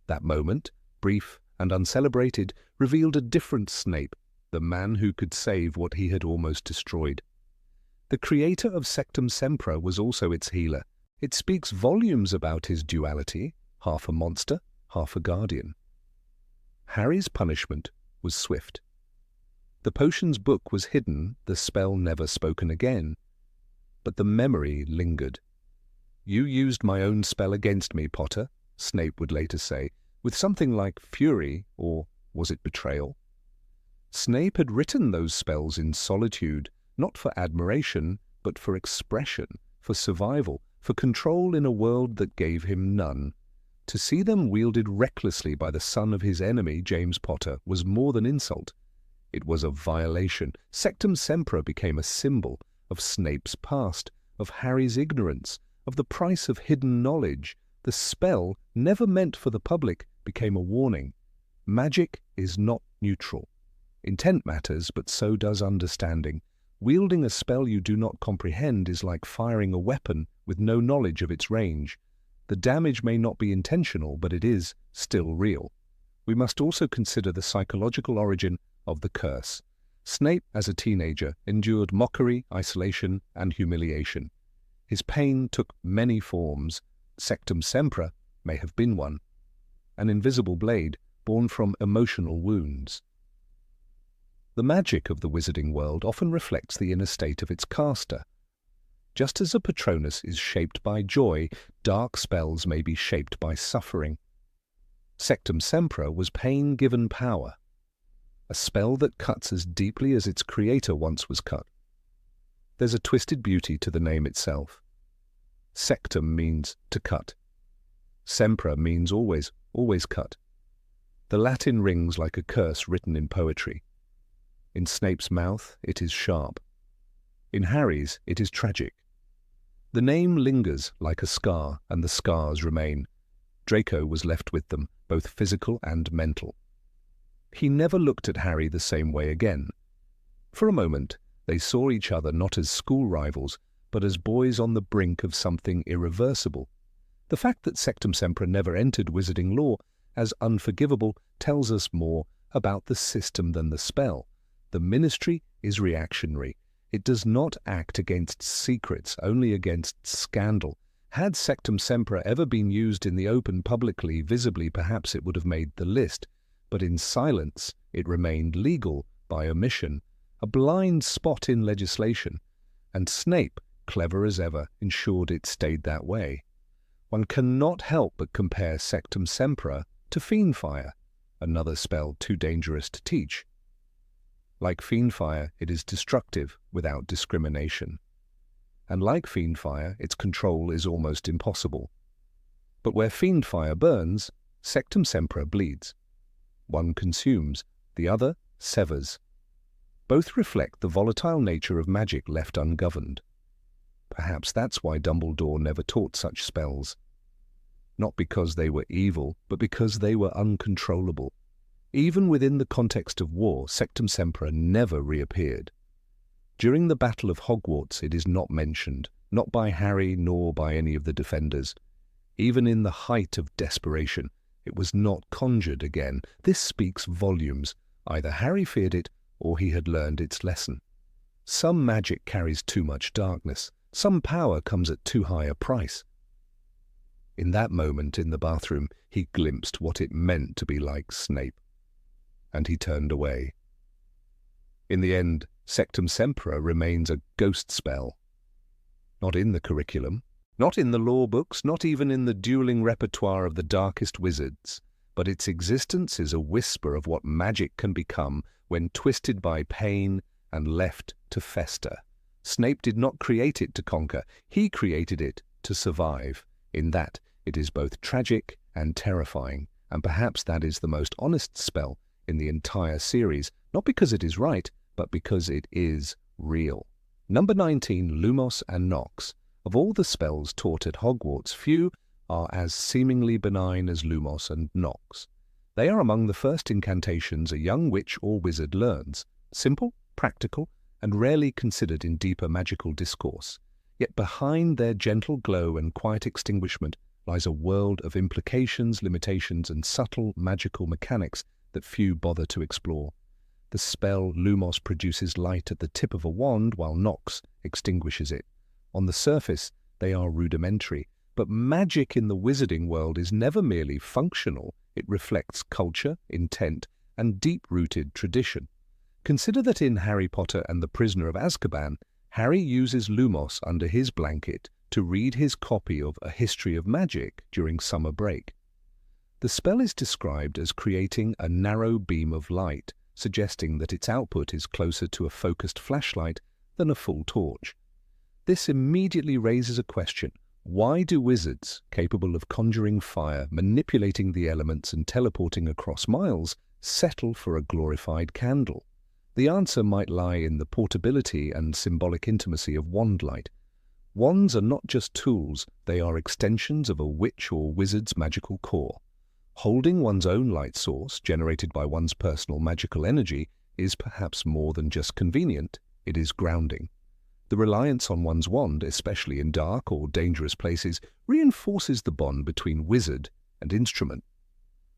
That moment, brief and uncelebrated, revealed a different Snape, the man who could save what he had almost destroyed. The creator of Sectumsempra was also its healer. It speaks volumes about his duality, half a monster, half a guardian. Harry's punishment was swift. The potions book was hidden, the spell never spoken again. But the memory lingered. "You used my own spell against me, Potter," Snape would later say, with something like fury, or was it betrayal? Snape had written those spells in solitude, not for admiration, but for expression, for survival, for control in a world that gave him none. To see them wielded recklessly by the son of his enemy, James Potter, was more than insult. It was a violation. Sectumsempra became a symbol of Snape's past, of Harry's ignorance, of the price of hidden knowledge, The spell, never meant for the public, became a warning. Magic is not neutral. Intent matters, but so does understanding. Wielding a spell you do not comprehend is like firing a weapon with no knowledge of its range. The damage may not be intentional, but it is still real. We must also consider the psychological origin of the curse. Snape, as a teenager, endured mockery, isolation, and humiliation. His pain took many forms. Sectumsempra may have been one. An invisible blade born from emotional wounds. The magic of the wizarding world often reflects the inner state of its caster. Just as a Patronus is shaped by joy, dark spells may be shaped by suffering. Sectumsempra was pain given power, a spell that cuts as deeply as its creator once was cut. There's a twisted beauty to the name itself. Sectum means to cut. Sempra means always, always cut. The Latin rings like a curse written in poetry. In Snape's mouth, it is sharp. In Harry's, it is tragic. The name lingers like a scar, and the scars remain. Draco was left with them, both physical and mental. He never looked at Harry the same way again. For a moment, they saw each other not as school rivals, but as boys on the brink of something irreversible. The fact that Sectumsempra never entered wizarding lore as unforgivable tells us more about the system than the spell. The ministry is reactionary. It does not act against secrets, only against scandal. Had Sectumsempra ever been used in the open publicly, visibly, perhaps it would have made the list. But in silence, it remained legal by omission, a blind spot in legislation. And Snape, clever as ever, ensured it stayed that way. One cannot help but compare Sectumsempra to Fiendfire, another spell too dangerous to teach. Like Fiendfire, it is destructive without discrimination. And like Fiendfire, its control is almost impossible. But where Fiendfire burns, Sectumsempra bleeds. One consumes, the other severs. Both reflect the volatile nature of magic left ungoverned. Perhaps that's why Dumbledore never taught such spells. Not because they were evil, but because they were uncontrollable. Even within the context of war, Sectumsempra never reappeared. During the Battle of Hogwarts, it is not mentioned, not by Harry nor by any of the defenders. Even in the height of desperation, it was not conjured again. This speaks volumes. Either Harry feared it, or he had learned its lesson. Some magic carries too much darkness. Some power comes at too high a price. In that moment in the bathroom, he glimpsed what it meant to be like Snape. And he turned away. In the end, Sectumsempra remains a ghost spell. Not in the curriculum, not in the law books, not even in the dueling repertoire of the darkest wizards, but its existence is a whisper of what magic can become when twisted by pain and left to fester. Snape did not create it to conquer, he created it to survive. In that, it is both tragic and terrifying, and perhaps that is the most honest spell in the entire series, not because it is right, but because it is real. Number 19, Lumos and Nox. Of all the spells taught at Hogwarts, few are as seemingly benign as Lumos and Nox. They are among the first incantations a young witch or wizard learns, simple, practical, and rarely considered in deeper magical discourse. Yet behind their gentle glow and quiet extinguishment lies a world of implications, limitations, and subtle magical mechanics that few bother to explore. The spell Lumos produces light at the tip of a wand, while Nox extinguishes it. On the surface, they are rudimentary, but magic in the wizarding world is never merely functional. It reflects culture, intent, and deep-rooted tradition. Consider that in Harry Potter and the Prisoner of Azkaban, Harry uses Lumos under his blanket to read his copy of A History of Magic during summer break. The spell is described as creating a narrow beam of light, suggesting that its output is closer to a focused flashlight than a full torch. This immediately raises a question. Why do wizards, capable of conjuring fire, manipulating the elements and teleporting across miles, settle for a glorified candle? The answer might lie in the portability and symbolic intimacy of wand light. Wands are not just tools, they are extensions of a witch or wizard's magical core. Holding one's own light source, generated by one's personal magical energy, is perhaps more than just convenient, it is grounding. The reliance on one's wand, especially in dark or dangerous places, reinforces the bond between wizard and instrument.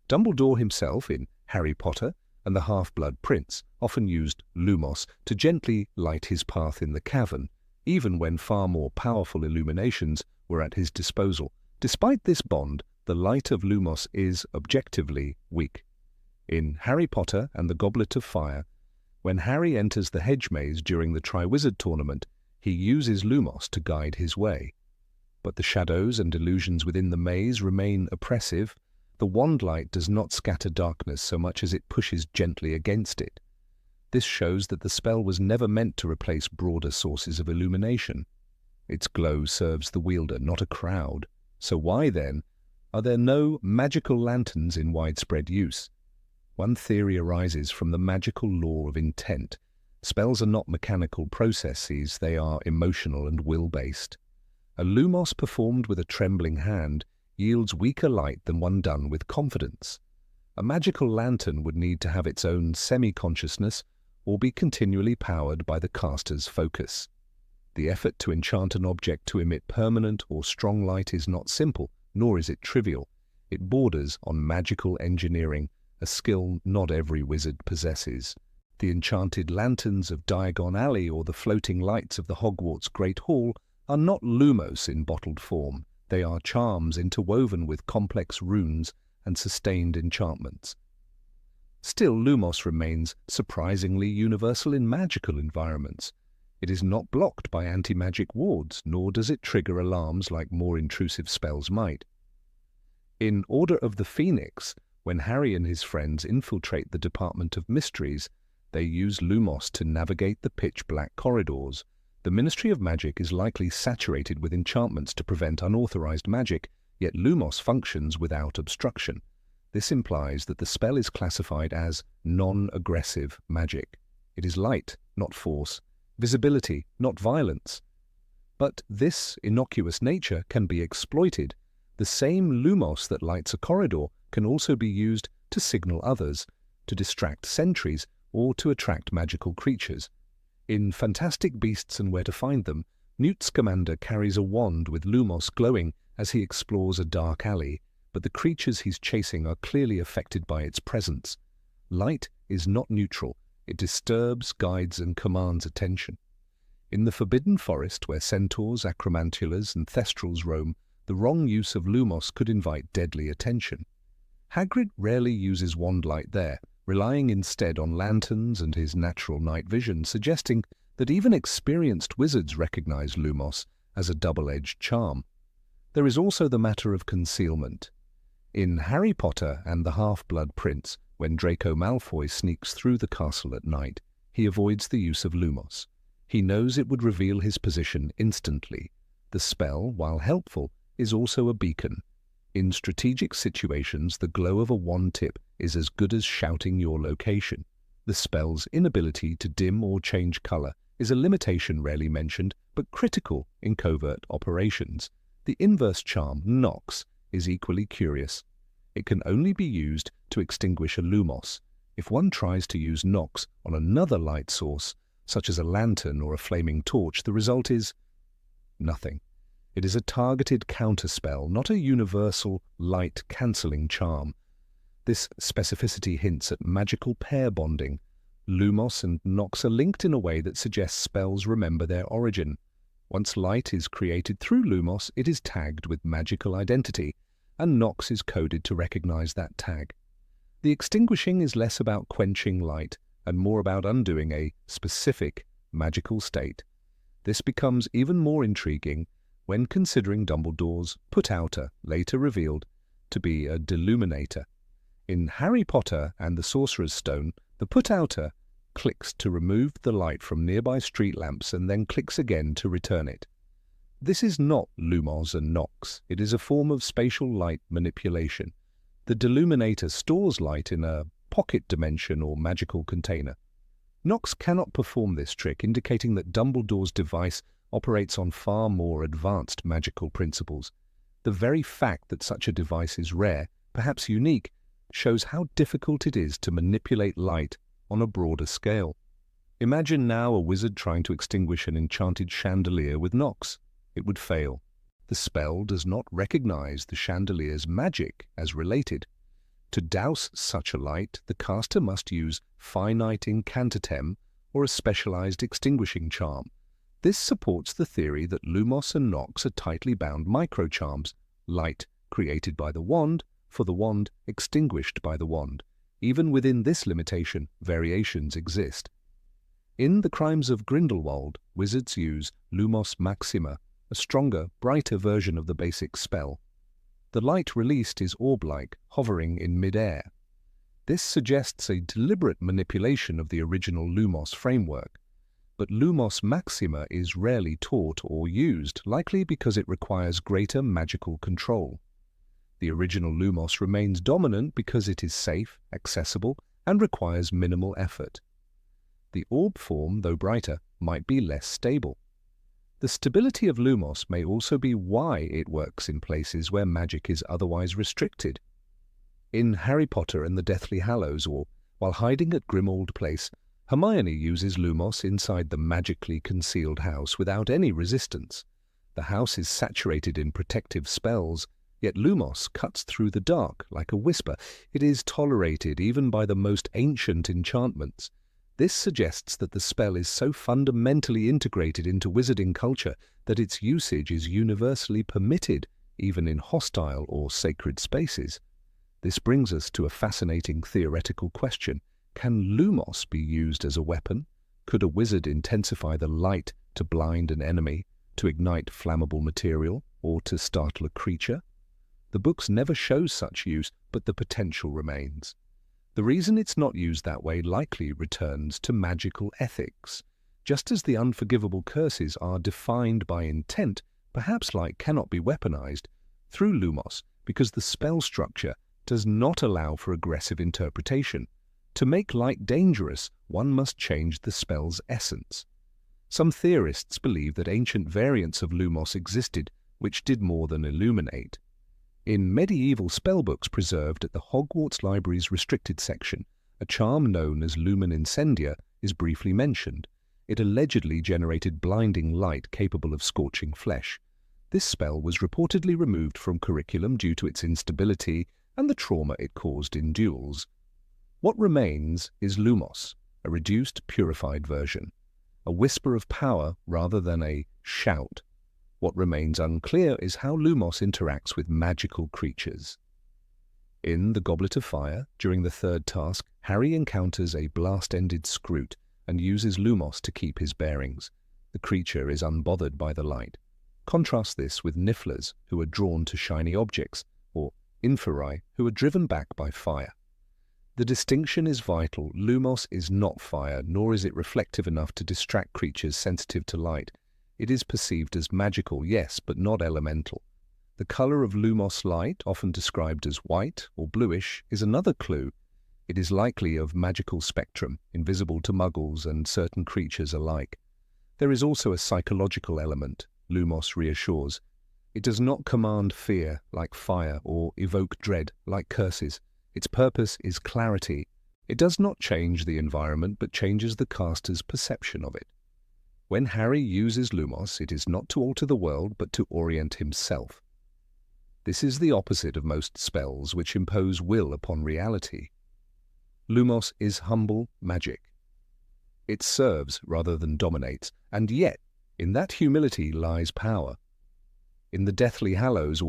Dumbledore himself, in Harry Potter and the Half-Blood Prince, often used Lumos to gently light his path in the cavern, even when far more powerful illuminations were at his disposal. Despite this bond, the light of Lumos is objectively weak. In Harry Potter and the Goblet of Fire, when Harry enters the hedge maze during the Triwizard Tournament, he uses Lumos to guide his way. But the shadows and illusions within the maze remain oppressive. The wand light does not scatter darkness so much as it pushes gently against it. This shows that the spell was never meant to replace broader sources of illumination. Its glow serves the wielder, not a crowd. So why, then, are there no magical lanterns in widespread use? One theory arises from the magical law of intent. Spells are not mechanical processes, they are emotional and will-based. A Lumos performed with a trembling hand yields weaker light than one done with confidence. A magical lantern would need to have its own semi-consciousness or be continually powered by the caster's focus. The effort to enchant an object to emit permanent or strong light is not simple, nor is it trivial. It borders on magical engineering, a skill not every wizard possesses. The enchanted lanterns of Diagon Alley or the floating lights of the Hogwarts Great Hall are not Lumos in bottled form. They are charms interwoven with complex runes and sustained enchantments. Still, Lumos remains surprisingly universal in magical environments. It is not blocked by anti-magic wards, nor does it trigger alarms like more intrusive spells might. In Order of the Phoenix, when Harry and his friends infiltrate the Department of Mysteries, they use Lumos to navigate the pitch-black corridors. The Ministry of Magic is likely saturated with enchantments to prevent unauthorized magic, yet Lumos functions without obstruction. This implies that the spell is classified as non-aggressive magic. It is light, not force, visibility, not violence. But this innocuous nature can be exploited. The same Lumos that lights a corridor can also be used to signal others, to distract sentries, or to attract magical creatures. In Fantastic Beasts and Where to Find Them, Newt Scamander carries a wand with Lumos glowing as he explores a dark alley, but the creatures he's chasing are clearly affected by its presence. Light is not neutral. It disturbs, guides, and commands attention. In the Forbidden Forest, where centaurs, acromantulas, and thestrals roam, the wrong use of Lumos could invite deadly attention. Hagrid rarely uses wand light there, relying instead on lanterns and his natural night vision, suggesting that even experienced wizards recognize Lumos as a double-edged charm. There is also the matter of concealment. In Harry Potter and the Half-Blood Prince, when Draco Malfoy sneaks through the castle at night, he avoids the use of Lumos. He knows it would reveal his position instantly. The spell, while helpful, is also a beacon. In strategic situations, the glow of a wand tip is as good as shouting your location. The spell's inability to dim or change color is a limitation rarely mentioned, but critical in covert operations. The inverse charm, Nox, is equally curious. It can only be used to extinguish a Lumos. If one tries to use Nox on another light source, such as a lantern or a flaming torch, the result is nothing. It is a targeted counterspell, not a universal light-cancelling charm. This specificity hints at magical pair bonding. Lumos and Nox are linked in a way that suggests spells remember their origin. Once light is created through Lumos, it is tagged with magical identity, and Nox is coded to recognize that tag. The extinguishing is less about quenching light and more about undoing a specific magical state. This becomes even more intriguing when considering Dumbledore's put-outer, later revealed to be a deluminator. In Harry Potter and the Sorcerer's Stone, the put-outer clicks to remove the light from nearby street lamps and then clicks again to return it. This is not Lumos and Nox. It is a form of spatial light manipulation. The deluminator stores light in a pocket dimension or magical container. Nox cannot perform this trick, indicating that Dumbledore's device operates on far more advanced magical principles. The very fact that such a device is rare, perhaps unique, shows how difficult it is to manipulate light on a broader scale. Imagine now a wizard trying to extinguish an enchanted chandelier with Nox. It would fail. The spell does not recognize the chandelier's magic as related. To douse such a light, the caster must use finite incantatem or a specialized extinguishing charm. This supports the theory that Lumos and Nox are tightly bound microcharms, light created by the wand for the wand extinguished by the wand. Even within this limitation, variations exist. In The Crimes of Grindelwald, wizards use Lumos Maxima, a stronger, brighter version of the basic spell. The light released is orb-like, hovering in mid-air. This suggests a deliberate manipulation of the original Lumos framework. But Lumos Maxima is rarely taught or used, likely because it requires greater magical control. The original Lumos remains dominant because it is safe, accessible, and requires minimal effort. The orb form, though brighter, might be less stable. The stability of Lumos may also be why it works in places where magic is otherwise restricted. In Harry Potter and the Deathly Hallows, or while hiding at Grimmauld Place, Hermione uses Lumos inside the magically concealed house without any resistance. The house is saturated in protective spells, yet Lumos cuts through the dark like a whisper. It is tolerated even by the most ancient enchantments. This suggests that the spell is so fundamentally integrated into wizarding culture that its usage is universally permitted, even in hostile or sacred spaces. This brings us to a fascinating theoretical question. Can Lumos be used as a weapon? Could a wizard intensify the light to blind an enemy, to ignite flammable material, or to startle a creature? The books never show such use, but the potential remains. The reason it's not used that way likely returns to magical ethics. Just as the unforgivable curses are defined by intent, perhaps light cannot be weaponized through Lumos because the spell structure does not allow for aggressive interpretation. To make light dangerous, one must change the spell's essence. Some theorists believe that ancient variants of Lumos existed, which did more than illuminate. In medieval spellbooks preserved at the Hogwarts Library's restricted section, a charm known as Lumen Incendia is briefly mentioned. It allegedly generated blinding light capable of scorching flesh. This spell was reportedly removed from curriculum due to its instability and the trauma it caused in duels. What remains is Lumos, a reduced, purified version, a whisper of power rather than a shout. What remains unclear is how Lumos interacts with magical creatures. In The Goblet of Fire, during the third task, Harry encounters a blast-ended Scroot and uses Lumos to keep his bearings. The creature is unbothered by the light. Contrast this with Nifflers, who are drawn to shiny objects, or Inferi, who are driven back by fire. The distinction is vital. Lumos is not fire, nor is it reflective enough to distract creatures sensitive to light. It is perceived as magical, yes, but not elemental. The color of Lumos light, often described as white or bluish, is another clue. It is likely of magical spectrum, invisible to muggles and certain creatures alike. There is also a psychological element, Lumos reassures. It does not command fear like fire or evoke dread like curses. Its purpose is clarity. It does not change the environment, but changes the caster's perception of it. When Harry uses Lumos, it is not to alter the world, but to orient himself. This is the opposite of most spells, which impose will upon reality. Lumos is humble magic. It serves rather than dominates, and yet, in that humility lies power. In the Deathly Hallows,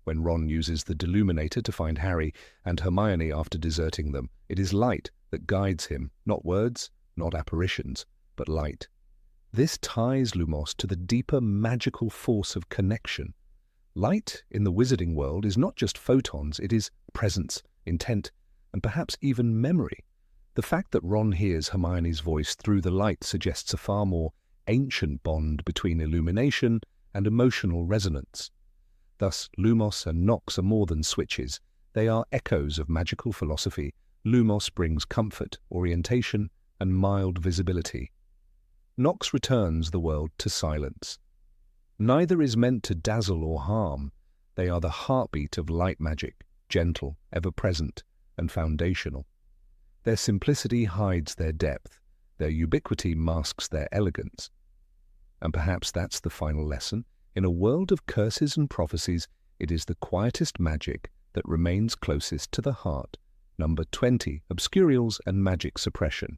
when Ron uses the Deluminator to find Harry and Hermione after deserting them, it is light that guides him, not words, not apparitions, but light. This ties Lumos to the deeper magical force of connection. Light in the wizarding world is not just photons, it is presence, intent, and perhaps even memory. The fact that Ron hears Hermione's voice through the light suggests a far more ancient bond between illumination and emotional resonance. Thus, Lumos and Nox are more than switches. They are echoes of magical philosophy. Lumos brings comfort, orientation, and mild visibility. Nox returns the world to silence. Neither is meant to dazzle or harm. They are the heartbeat of light magic, gentle, ever-present, and foundational. Their simplicity hides their depth. Their ubiquity masks their elegance. And perhaps that's the final lesson. In a world of curses and prophecies, it is the quietest magic that remains closest to the heart. Number 20, Obscurials and Magic Suppression.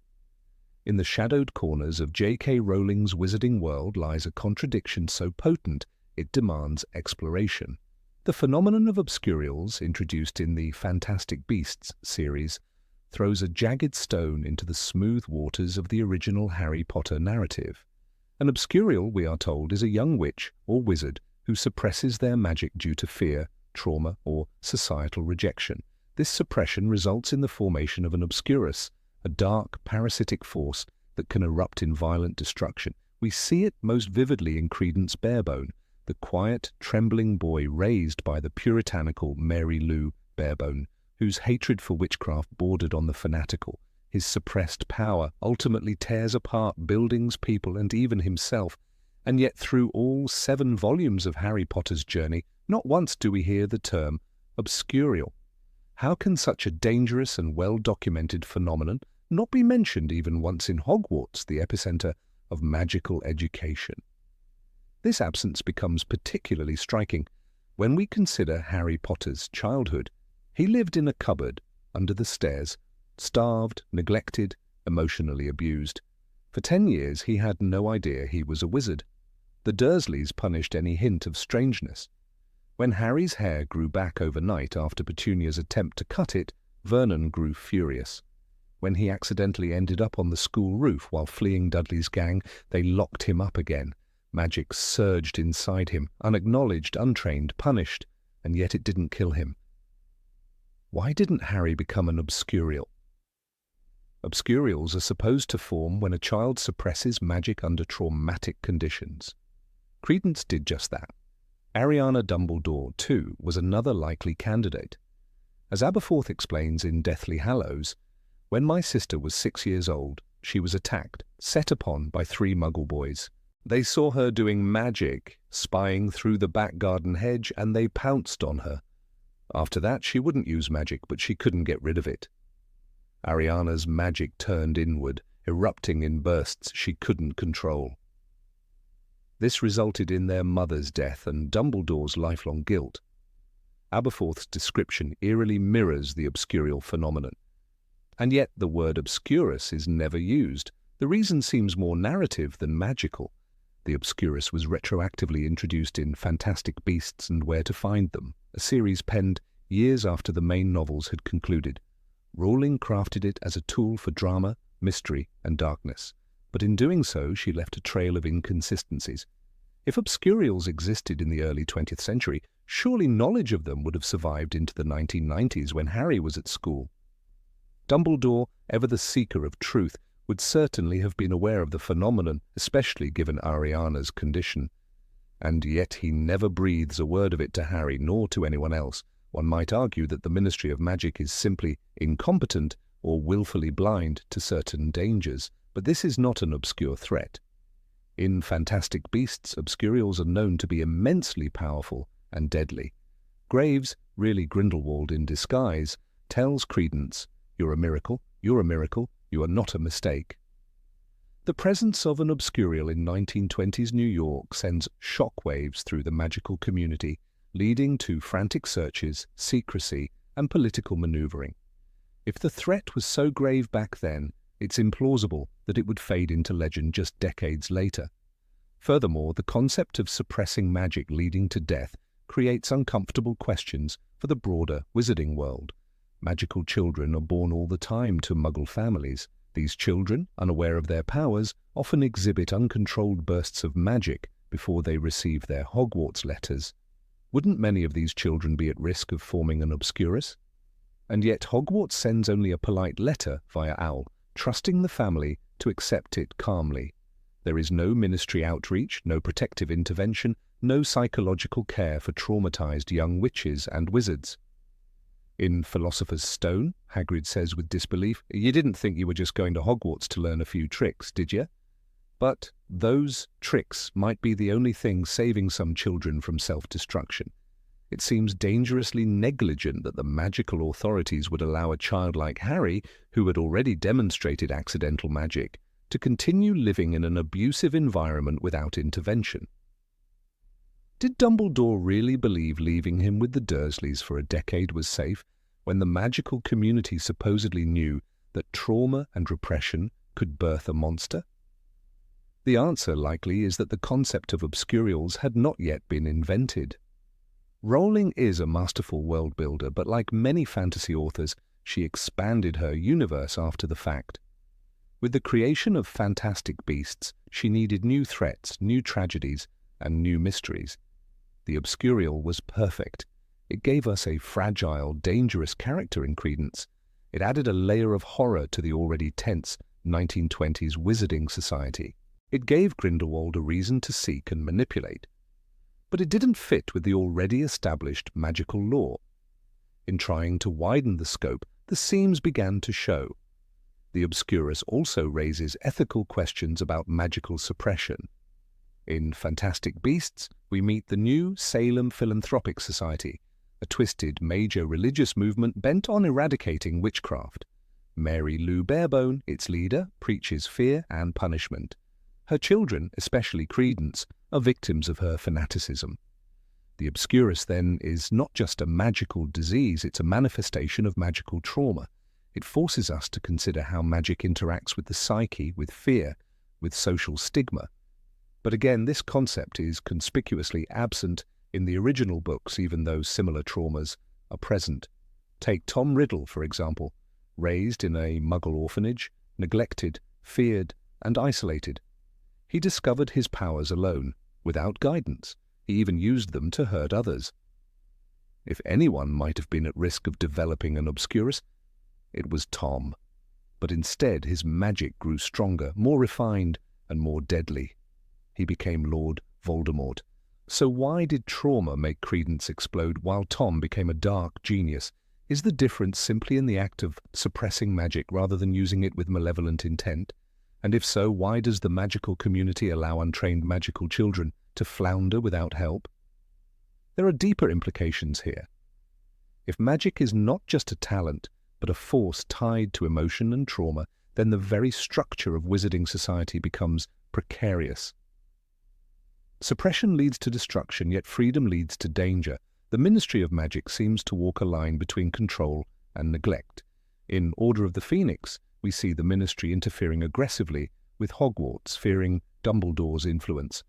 In the shadowed corners of J.K. Rowling's wizarding world lies a contradiction so potent it demands exploration. The phenomenon of Obscurials, introduced in the Fantastic Beasts series, throws a jagged stone into the smooth waters of the original Harry Potter narrative. An Obscurial, we are told, is a young witch or wizard who suppresses their magic due to fear, trauma, or societal rejection. This suppression results in the formation of an Obscurus, a dark, parasitic force that can erupt in violent destruction. We see it most vividly in Credence Barebone, the quiet, trembling boy raised by the puritanical Mary Lou Barebone, whose hatred for witchcraft bordered on the fanatical. His suppressed power ultimately tears apart buildings, people, and even himself. And yet through all 7 volumes of Harry Potter's journey, not once do we hear the term Obscurial. How can such a dangerous and well-documented phenomenon not be mentioned even once in Hogwarts, the epicenter of magical education? This absence becomes particularly striking when we consider Harry Potter's childhood. He lived in a cupboard under the stairs, starved, neglected, emotionally abused. For 10 years he had no idea he was a wizard. The Dursleys punished any hint of strangeness. When Harry's hair grew back overnight after Petunia's attempt to cut it, Vernon grew furious. When he accidentally ended up on the school roof while fleeing Dudley's gang, they locked him up again. Magic surged inside him, unacknowledged, untrained, punished, and yet it didn't kill him. Why didn't Harry become an Obscurial? Obscurials are supposed to form when a child suppresses magic under traumatic conditions. Credence did just that. Ariana Dumbledore, too, was another likely candidate. As Aberforth explains in Deathly Hallows, when my sister was 6 years old, she was attacked, set upon by 3 Muggle boys. They saw her doing magic, spying through the back garden hedge, and they pounced on her. After that, she wouldn't use magic, but she couldn't get rid of it. Ariana's magic turned inward, erupting in bursts she couldn't control. This resulted in their mother's death and Dumbledore's lifelong guilt. Aberforth's description eerily mirrors the Obscurial phenomenon. And yet the word Obscurus is never used. The reason seems more narrative than magical. The Obscurus was retroactively introduced in Fantastic Beasts and Where to Find Them, a series penned years after the main novels had concluded. Rowling crafted it as a tool for drama, mystery, and darkness, but in doing so she left a trail of inconsistencies. If Obscurials existed in the early 20th century, surely knowledge of them would have survived into the 1990s when Harry was at school. Dumbledore, ever the seeker of truth, would certainly have been aware of the phenomenon, especially given Ariana's condition. And yet he never breathes a word of it to Harry nor to anyone else. One might argue that the Ministry of Magic is simply incompetent or willfully blind to certain dangers, but this is not an obscure threat. In Fantastic Beasts, Obscurials are known to be immensely powerful and deadly. Graves, really Grindelwald in disguise, tells Credence, "You're a miracle, you are not a mistake." The presence of an Obscurial in 1920s New York sends shockwaves through the magical community, leading to frantic searches, secrecy, and political maneuvering. If the threat was so grave back then, it's implausible that it would fade into legend just decades later. Furthermore, the concept of suppressing magic leading to death creates uncomfortable questions for the broader wizarding world. Magical children are born all the time to Muggle families. These children, unaware of their powers, often exhibit uncontrolled bursts of magic before they receive their Hogwarts letters. Wouldn't many of these children be at risk of forming an Obscurus? And yet Hogwarts sends only a polite letter via owl, trusting the family to accept it calmly. There is no ministry outreach, no protective intervention, no psychological care for traumatized young witches and wizards. In Philosopher's Stone, Hagrid says with disbelief, "You didn't think you were just going to Hogwarts to learn a few tricks, did you?" But those tricks might be the only thing saving some children from self-destruction. It seems dangerously negligent that the magical authorities would allow a child like Harry, who had already demonstrated accidental magic, to continue living in an abusive environment without intervention. Did Dumbledore really believe leaving him with the Dursleys for a decade was safe, when the magical community supposedly knew that trauma and repression could birth a monster? The answer, likely, is that the concept of Obscurials had not yet been invented. Rowling is a masterful world builder, but like many fantasy authors, she expanded her universe after the fact. With the creation of fantastic beasts, she needed new threats, new tragedies, and new mysteries. The Obscurial was perfect. It gave us a fragile, dangerous character in Credence. It added a layer of horror to the already tense 1920s wizarding society. It gave Grindelwald a reason to seek and manipulate. But it didn't fit with the already established magical lore. In trying to widen the scope, the seams began to show. The Obscurus also raises ethical questions about magical suppression. In Fantastic Beasts, we meet the new Salem Philanthropic Society, a twisted major religious movement bent on eradicating witchcraft. Mary Lou Barebone, its leader, preaches fear and punishment. Her children, especially Credence, are victims of her fanaticism. The Obscurus, then, is not just a magical disease, it's a manifestation of magical trauma. It forces us to consider how magic interacts with the psyche, with fear, with social stigma. But again, this concept is conspicuously absent in the original books, even though similar traumas are present. Take Tom Riddle, for example, raised in a Muggle orphanage, neglected, feared, and isolated. He discovered his powers alone, without guidance. He even used them to hurt others. If anyone might have been at risk of developing an Obscurus, it was Tom. But instead his magic grew stronger, more refined, and more deadly. He became Lord Voldemort. So why did trauma make Credence explode while Tom became a dark genius? Is the difference simply in the act of suppressing magic rather than using it with malevolent intent? And if so, why does the magical community allow untrained magical children to flounder without help? There are deeper implications here. If magic is not just a talent, but a force tied to emotion and trauma, then the very structure of wizarding society becomes precarious. Suppression leads to destruction, yet freedom leads to danger. The Ministry of Magic seems to walk a line between control and neglect. In Order of the Phoenix, we see the Ministry interfering aggressively with Hogwarts, fearing Dumbledore's influence.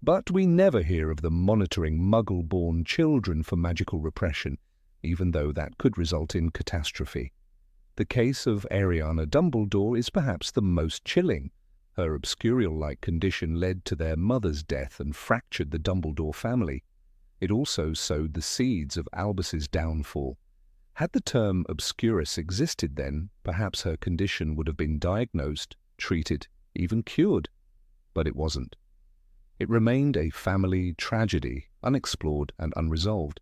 But we never hear of them monitoring Muggle-born children for magical repression, even though that could result in catastrophe. The case of Ariana Dumbledore is perhaps the most chilling. Her Obscurial-like condition led to their mother's death and fractured the Dumbledore family. It also sowed the seeds of Albus's downfall. Had the term Obscurus existed then, perhaps her condition would have been diagnosed, treated, even cured. But it wasn't. It remained a family tragedy, unexplored and unresolved.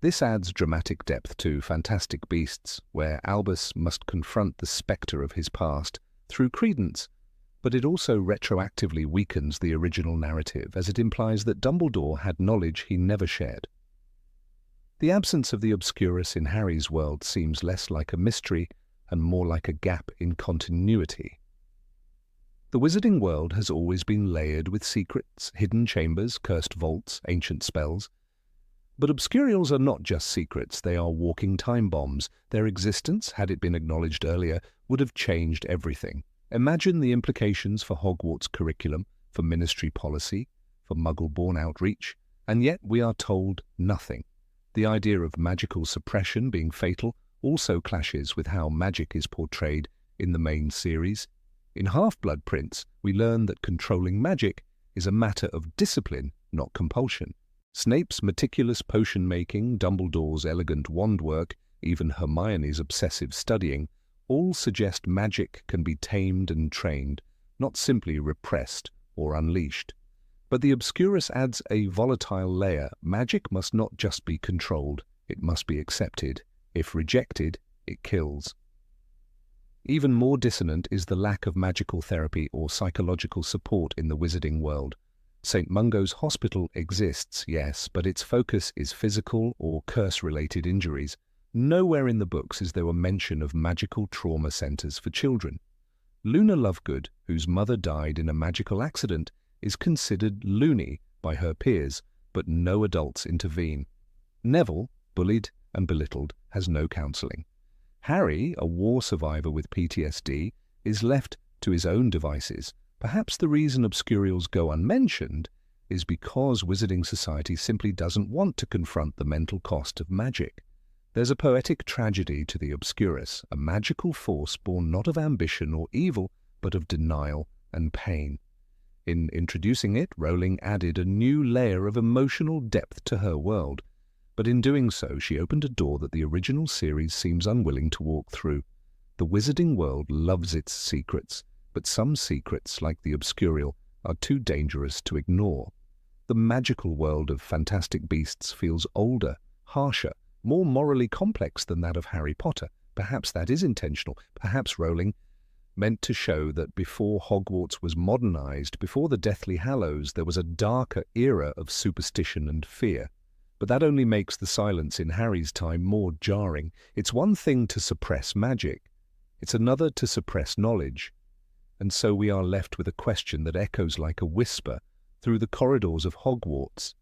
This adds dramatic depth to Fantastic Beasts, where Albus must confront the spectre of his past through Credence, but it also retroactively weakens the original narrative, as it implies that Dumbledore had knowledge he never shared. The absence of the Obscurus in Harry's world seems less like a mystery and more like a gap in continuity. The wizarding world has always been layered with secrets, hidden chambers, cursed vaults, ancient spells. But Obscurials are not just secrets, they are walking time bombs. Their existence, had it been acknowledged earlier, would have changed everything. Imagine the implications for Hogwarts curriculum, for ministry policy, for Muggle-born outreach, and yet we are told nothing. The idea of magical suppression being fatal also clashes with how magic is portrayed in the main series. In Half-Blood Prince, we learn that controlling magic is a matter of discipline, not compulsion. Snape's meticulous potion-making, Dumbledore's elegant wand work, even Hermione's obsessive studying, all suggest magic can be tamed and trained, not simply repressed or unleashed. But the Obscurus adds a volatile layer. Magic must not just be controlled, it must be accepted. If rejected, it kills. Even more dissonant is the lack of magical therapy or psychological support in the wizarding world. St. Mungo's Hospital exists, yes, but its focus is physical or curse-related injuries. Nowhere in the books is there a mention of magical trauma centres for children. Luna Lovegood, whose mother died in a magical accident, is considered loony by her peers, but no adults intervene. Neville, bullied and belittled, has no counselling. Harry, a war survivor with PTSD, is left to his own devices. Perhaps the reason Obscurials go unmentioned is because Wizarding Society simply doesn't want to confront the mental cost of magic. There's a poetic tragedy to the Obscurus, a magical force born not of ambition or evil, but of denial and pain. In introducing it, Rowling added a new layer of emotional depth to her world, but in doing so she opened a door that the original series seems unwilling to walk through. The wizarding world loves its secrets, but some secrets, like the Obscurial, are too dangerous to ignore. The magical world of fantastic beasts feels older, harsher, more morally complex than that of Harry Potter. Perhaps that is intentional. Perhaps Rowling meant to show that before Hogwarts was modernized, before the Deathly Hallows, there was a darker era of superstition and fear. But that only makes the silence in Harry's time more jarring. It's one thing to suppress magic. It's another to suppress knowledge. And so we are left with a question that echoes like a whisper through the corridors of Hogwarts.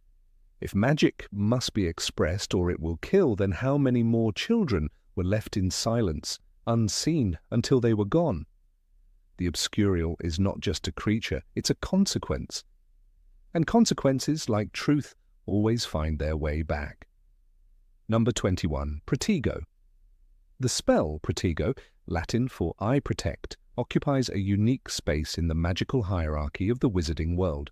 If magic must be expressed or it will kill, then how many more children were left in silence, unseen, until they were gone? The Obscurial is not just a creature, it's a consequence. And consequences, like truth, always find their way back. Number 21. Protego. The spell Protego, Latin for I protect, occupies a unique space in the magical hierarchy of the wizarding world.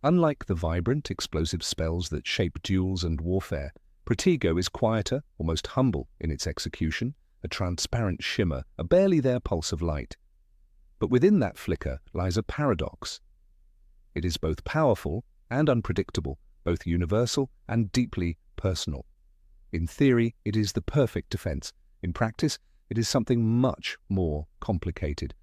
Unlike the vibrant, explosive spells that shape duels and warfare, Protego is quieter, almost humble in its execution, a transparent shimmer, a barely there pulse of light. But within that flicker lies a paradox. It is both powerful and unpredictable, both universal and deeply personal. In theory, it is the perfect defense. In practice, it is something much more complicated.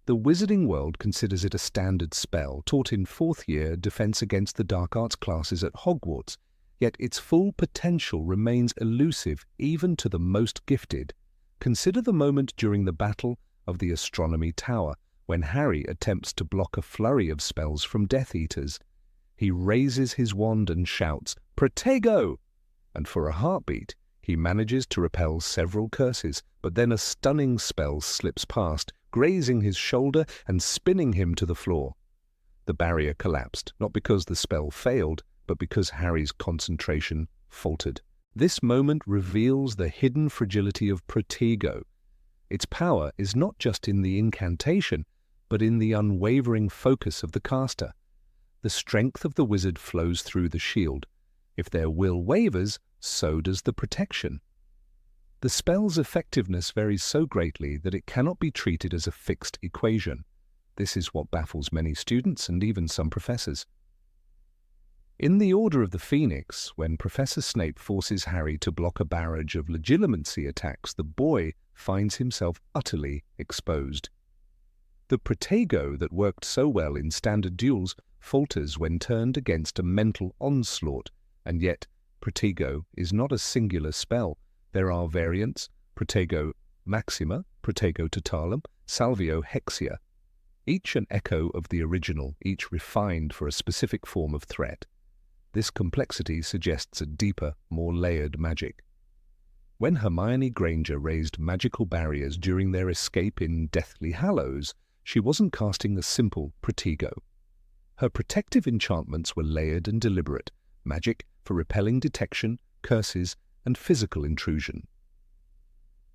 The wizarding world considers it a standard spell taught in fourth year defense against the dark arts classes at Hogwarts, yet its full potential remains elusive even to the most gifted. Consider the moment during the Battle of the Astronomy Tower, when Harry attempts to block a flurry of spells from Death Eaters. He raises his wand and shouts, "Protego!" And for a heartbeat, he manages to repel several curses, but then a stunning spell slips past, grazing his shoulder and spinning him to the floor. The barrier collapsed, not because the spell failed, but because Harry's concentration faltered. This moment reveals the hidden fragility of Protego. Its power is not just in the incantation, but in the unwavering focus of the caster. The strength of the wizard flows through the shield. If their will wavers, so does the protection. The spell's effectiveness varies so greatly that it cannot be treated as a fixed equation. This is what baffles many students and even some professors. In the Order of the Phoenix, when Professor Snape forces Harry to block a barrage of Legilimency attacks, the boy finds himself utterly exposed. The Protego that worked so well in standard duels falters when turned against a mental onslaught, and yet Protego is not a singular spell. There are variants: Protego Maxima, Protego Totalum, Salvio Hexia. Each an echo of the original, each refined for a specific form of threat. This complexity suggests a deeper, more layered magic. When Hermione Granger raised magical barriers during their escape in Deathly Hallows, she wasn't casting a simple Protego. Her protective enchantments were layered and deliberate, magic for repelling detection, curses, and physical intrusion.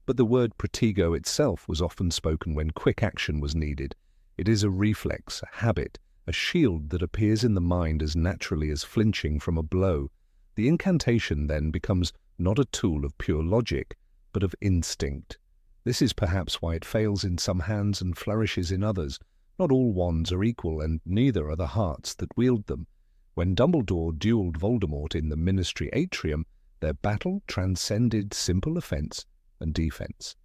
But the word Protego itself was often spoken when quick action was needed. It is a reflex, a habit, a shield that appears in the mind as naturally as flinching from a blow. The incantation then becomes not a tool of pure logic, but of instinct. This is perhaps why it fails in some hands and flourishes in others. Not all wands are equal, and neither are the hearts that wield them. When Dumbledore duelled Voldemort in the Ministry Atrium, their battle transcended simple offense and defense.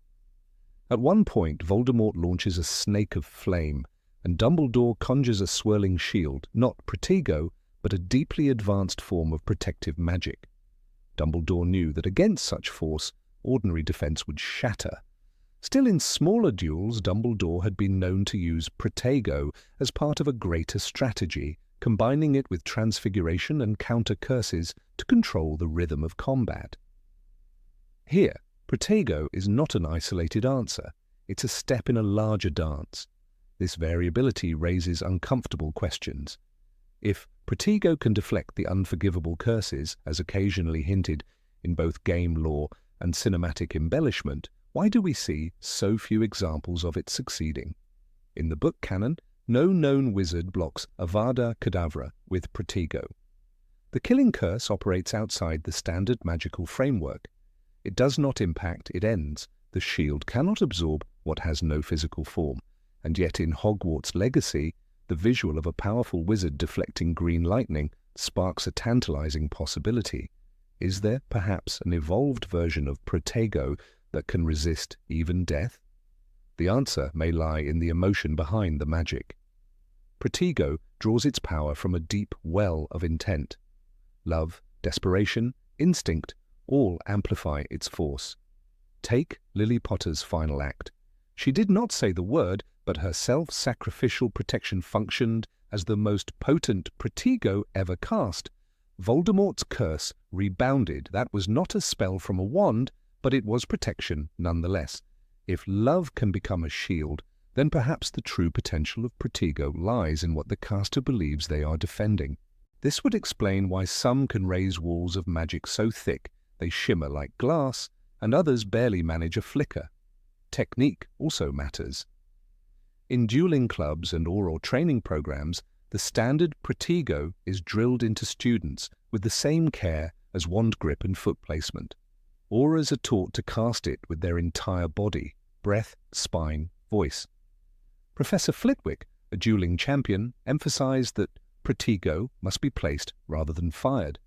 At one point, Voldemort launches a snake of flame, and Dumbledore conjures a swirling shield, not Protego, but a deeply advanced form of protective magic. Dumbledore knew that against such force, ordinary defense would shatter. Still, in smaller duels, Dumbledore had been known to use Protego as part of a greater strategy, combining it with Transfiguration and counter curses to control the rhythm of combat. Here, Protego is not an isolated answer. It's a step in a larger dance. This variability raises uncomfortable questions. If Protego can deflect the unforgivable curses, as occasionally hinted in both game lore and cinematic embellishment, why do we see so few examples of it succeeding? In the book canon, no known wizard blocks Avada Kedavra with Protego. The killing curse operates outside the standard magical framework. It does not impact, it ends. The shield cannot absorb what has no physical form, and yet in Hogwarts Legacy, the visual of a powerful wizard deflecting green lightning sparks a tantalizing possibility. Is there perhaps an evolved version of Protego that can resist even death? The answer may lie in the emotion behind the magic. Protego draws its power from a deep well of intent. Love, desperation, instinct, all amplify its force. Take Lily Potter's final act. She did not say the word, but her self-sacrificial protection functioned as the most potent Protego ever cast. Voldemort's curse rebounded. That was not a spell from a wand, but it was protection nonetheless. If love can become a shield, then perhaps the true potential of Protego lies in what the caster believes they are defending. This would explain why some can raise walls of magic so thick they shimmer like glass, and others barely manage a flicker. Technique also matters. In dueling clubs and oral training programs, the standard Protego is drilled into students with the same care as wand grip and foot placement. Aurors are taught to cast it with their entire body, breath, spine, voice. Professor Flitwick, a dueling champion, emphasized that Protego must be placed rather than fired.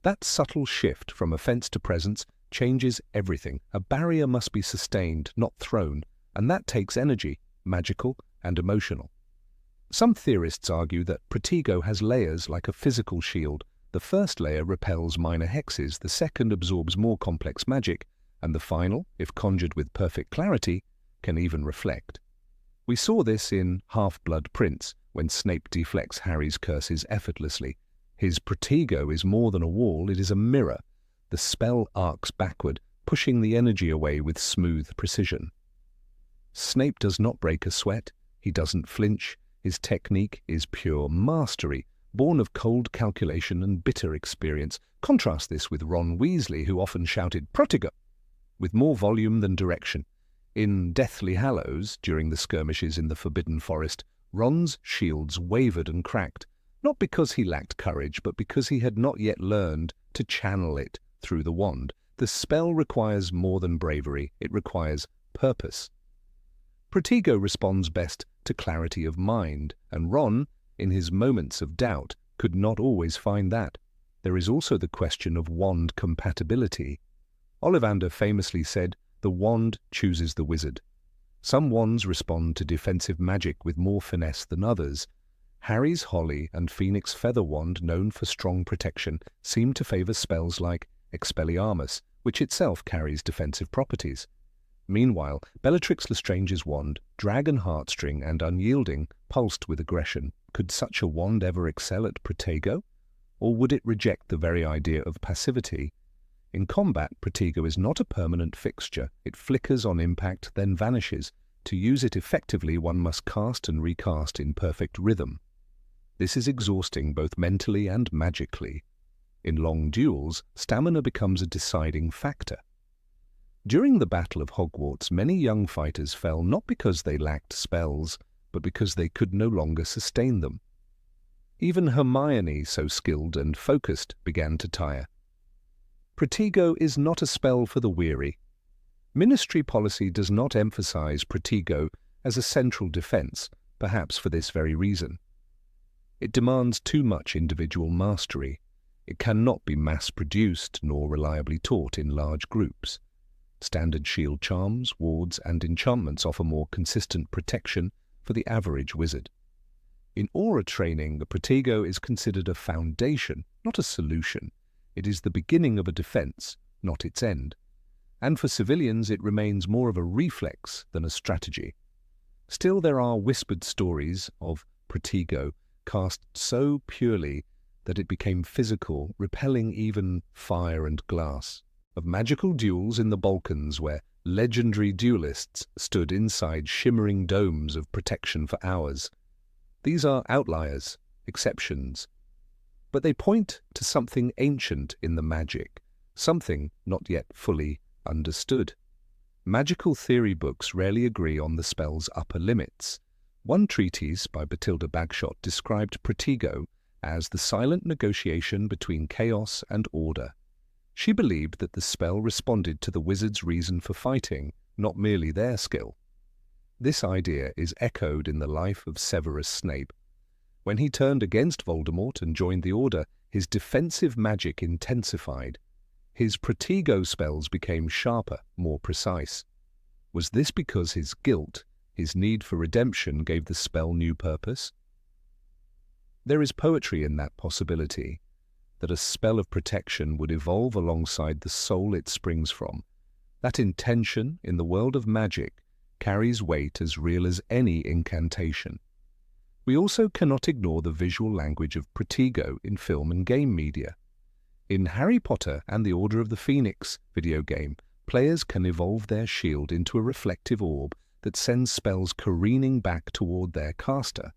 That subtle shift from offense to presence changes everything. A barrier must be sustained, not thrown, and that takes energy, magical and emotional. Some theorists argue that Protego has layers like a physical shield. The first layer repels minor hexes, the second absorbs more complex magic, and the final, if conjured with perfect clarity, can even reflect. We saw this in Half-Blood Prince, when Snape deflects Harry's curses effortlessly. His Protego is more than a wall, it is a mirror. The spell arcs backward, pushing the energy away with smooth precision. Snape does not break a sweat, he doesn't flinch, his technique is pure mastery, born of cold calculation and bitter experience. Contrast this with Ron Weasley, who often shouted Protego, with more volume than direction. In Deathly Hallows, during the skirmishes in the Forbidden Forest, Ron's shields wavered and cracked, not because he lacked courage, but because he had not yet learned to channel it through the wand. The spell requires more than bravery, it requires purpose. Protego responds best to clarity of mind, and Ron, in his moments of doubt, could not always find that. There is also the question of wand compatibility. Ollivander famously said, "The wand chooses the wizard." Some wands respond to defensive magic with more finesse than others. Harry's Holly and Phoenix Feather wand, known for strong protection, seem to favor spells like Expelliarmus, which itself carries defensive properties. Meanwhile, Bellatrix Lestrange's wand, Dragon Heartstring and Unyielding, pulsed with aggression. Could such a wand ever excel at Protego? Or would it reject the very idea of passivity? In combat, Protego is not a permanent fixture. It flickers on impact, then vanishes. To use it effectively, one must cast and recast in perfect rhythm. This is exhausting both mentally and magically. In long duels, stamina becomes a deciding factor. During the Battle of Hogwarts, many young fighters fell not because they lacked spells, but because they could no longer sustain them. Even Hermione, so skilled and focused, began to tire. Protego is not a spell for the weary. Ministry policy does not emphasize Protego as a central defense, perhaps for this very reason. It demands too much individual mastery. It cannot be mass-produced nor reliably taught in large groups. Standard shield charms, wards, and enchantments offer more consistent protection for the average wizard. In aura training, the Protego is considered a foundation, not a solution. It is the beginning of a defense, not its end. And for civilians, it remains more of a reflex than a strategy. Still, there are whispered stories of Protego cast so purely that it became physical, repelling even fire and glass. Of magical duels in the Balkans where legendary duelists stood inside shimmering domes of protection for hours. These are outliers, exceptions. But they point to something ancient in the magic, something not yet fully understood. Magical theory books rarely agree on the spell's upper limits. One treatise by Batilda Bagshot described Protego as the silent negotiation between chaos and order. She believed that the spell responded to the wizard's reason for fighting, not merely their skill. This idea is echoed in the life of Severus Snape. When he turned against Voldemort and joined the Order, his defensive magic intensified. His Protego spells became sharper, more precise. Was this because his guilt, his need for redemption, gave the spell new purpose? There is poetry in that possibility, that a spell of protection would evolve alongside the soul it springs from. That intention, in the world of magic, carries weight as real as any incantation. We also cannot ignore the visual language of Protego in film and game media. In Harry Potter and the Order of the Phoenix video game, players can evolve their shield into a reflective orb that sends spells careening back toward their caster.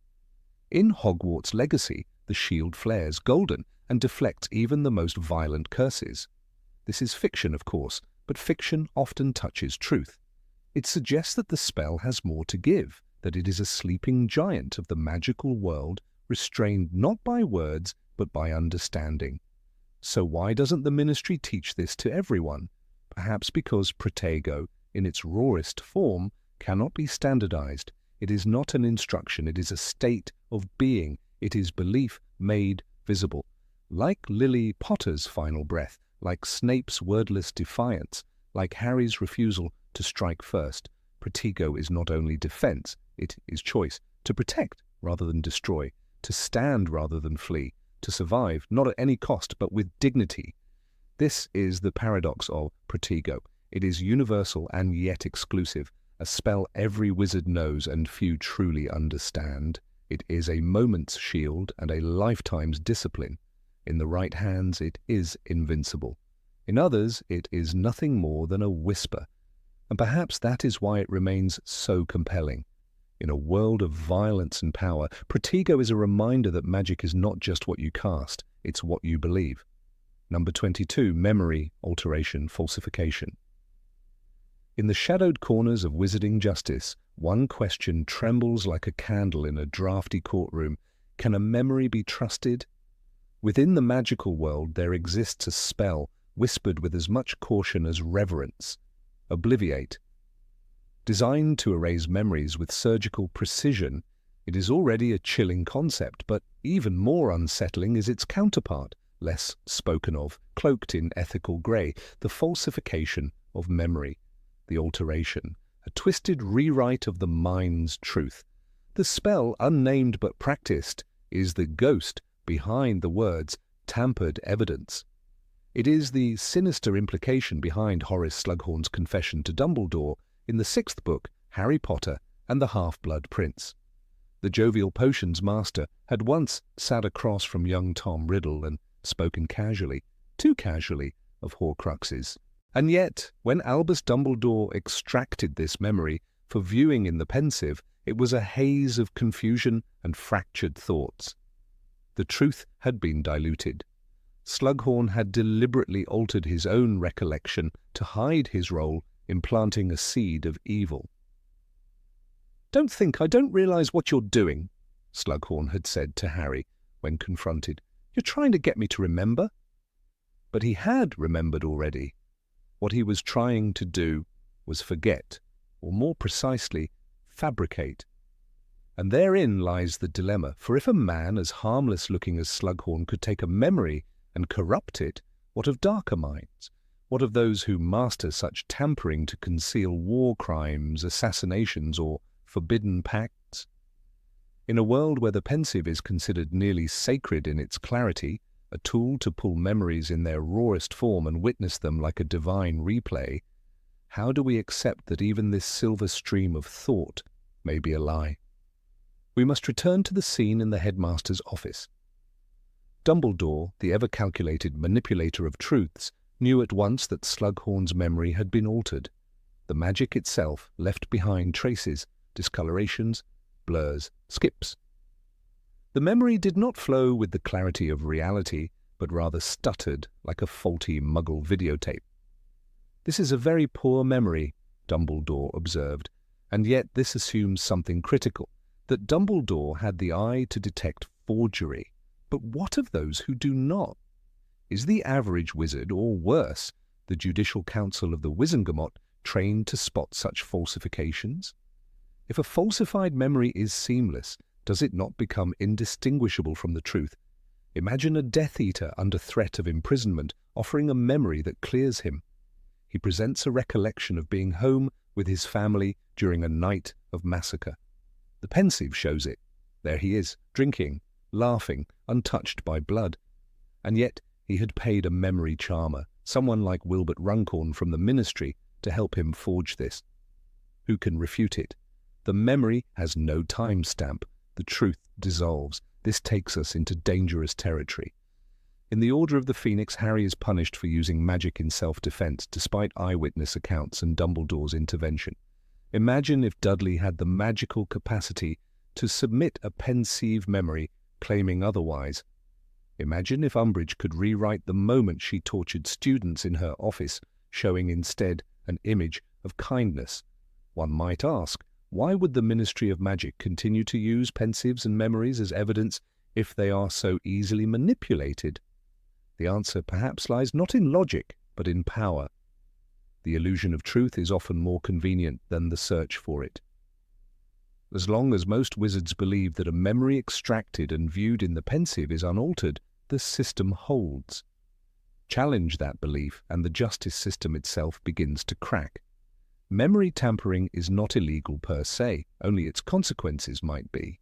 In Hogwarts Legacy, the shield flares golden and deflects even the most violent curses. This is fiction, of course, but fiction often touches truth. It suggests that the spell has more to give, that it is a sleeping giant of the magical world, restrained not by words, but by understanding. So why doesn't the Ministry teach this to everyone? Perhaps because Protego, in its rawest form, cannot be standardized. It is not an instruction, it is a state of being. It is belief made visible. Like Lily Potter's final breath, like Snape's wordless defiance, like Harry's refusal to strike first, Protego is not only defense, it is choice. To protect rather than destroy, to stand rather than flee, to survive not at any cost but with dignity. This is the paradox of Protego. It is universal and yet exclusive, a spell every wizard knows and few truly understand. It is a moment's shield and a lifetime's discipline. In the right hands it is invincible. In others it is nothing more than a whisper. And perhaps that is why it remains so compelling. In a world of violence and power, Protego is a reminder that magic is not just what you cast, it's what you believe. Number 22, memory, alteration, falsification. In the shadowed corners of wizarding justice, one question trembles like a candle in a drafty courtroom. Can a memory be trusted? Within the magical world there exists a spell, whispered with as much caution as reverence. Obliviate. Designed to erase memories with surgical precision, it is already a chilling concept, but even more unsettling is its counterpart, less spoken of, cloaked in ethical grey, the falsification of memory, the alteration, a twisted rewrite of the mind's truth. The spell, unnamed but practiced, is the ghost behind the words tampered evidence. It is the sinister implication behind Horace Slughorn's confession to Dumbledore in the 6th book, Harry Potter and the Half-Blood Prince. The jovial potions master had once sat across from young Tom Riddle and spoken casually, too casually, of Horcruxes. And yet, when Albus Dumbledore extracted this memory for viewing in the pensive, it was a haze of confusion and fractured thoughts. The truth had been diluted. Slughorn had deliberately altered his own recollection to hide his role in planting a seed of evil. "Don't think I don't realize what you're doing," Slughorn had said to Harry when confronted. "You're trying to get me to remember." But he had remembered already. What he was trying to do was forget, or more precisely, fabricate. And therein lies the dilemma, for if a man as harmless-looking as Slughorn could take a memory and corrupt it, what of darker minds? What of those who master such tampering to conceal war crimes, assassinations, or forbidden pacts? In a world where the pensieve is considered nearly sacred in its clarity, a tool to pull memories in their rawest form and witness them like a divine replay, how do we accept that even this silver stream of thought may be a lie? We must return to the scene in the headmaster's office. Dumbledore, the ever-calculated manipulator of truths, knew at once that Slughorn's memory had been altered. The magic itself left behind traces, discolorations, blurs, skips. The memory did not flow with the clarity of reality, but rather stuttered like a faulty Muggle videotape. "This is a very poor memory," Dumbledore observed, and yet this assumes something critical, that Dumbledore had the eye to detect forgery. But what of those who do not? Is the average wizard, or worse, the Judicial Council of the Wizengamot, trained to spot such falsifications? If a falsified memory is seamless, does it not become indistinguishable from the truth? Imagine a Death Eater under threat of imprisonment offering a memory that clears him. He presents a recollection of being home with his family during a night of massacre. The pensieve shows it. There he is, drinking, laughing, untouched by blood. And yet he had paid a memory charmer, someone like Wilbert Runcorn from the Ministry, to help him forge this. Who can refute it? The memory has no time stamp. The truth dissolves. This takes us into dangerous territory. In the Order of the Phoenix, Harry is punished for using magic in self-defense, despite eyewitness accounts and Dumbledore's intervention. Imagine if Dudley had the magical capacity to submit a pensieve memory claiming otherwise. Imagine if Umbridge could rewrite the moment she tortured students in her office, showing instead an image of kindness. One might ask, why would the Ministry of Magic continue to use pensieves and memories as evidence if they are so easily manipulated? The answer perhaps lies not in logic, but in power. The illusion of truth is often more convenient than the search for it. As long as most wizards believe that a memory extracted and viewed in the pensieve is unaltered, the system holds. Challenge that belief, and the justice system itself begins to crack. Memory tampering is not illegal per se, only its consequences might be.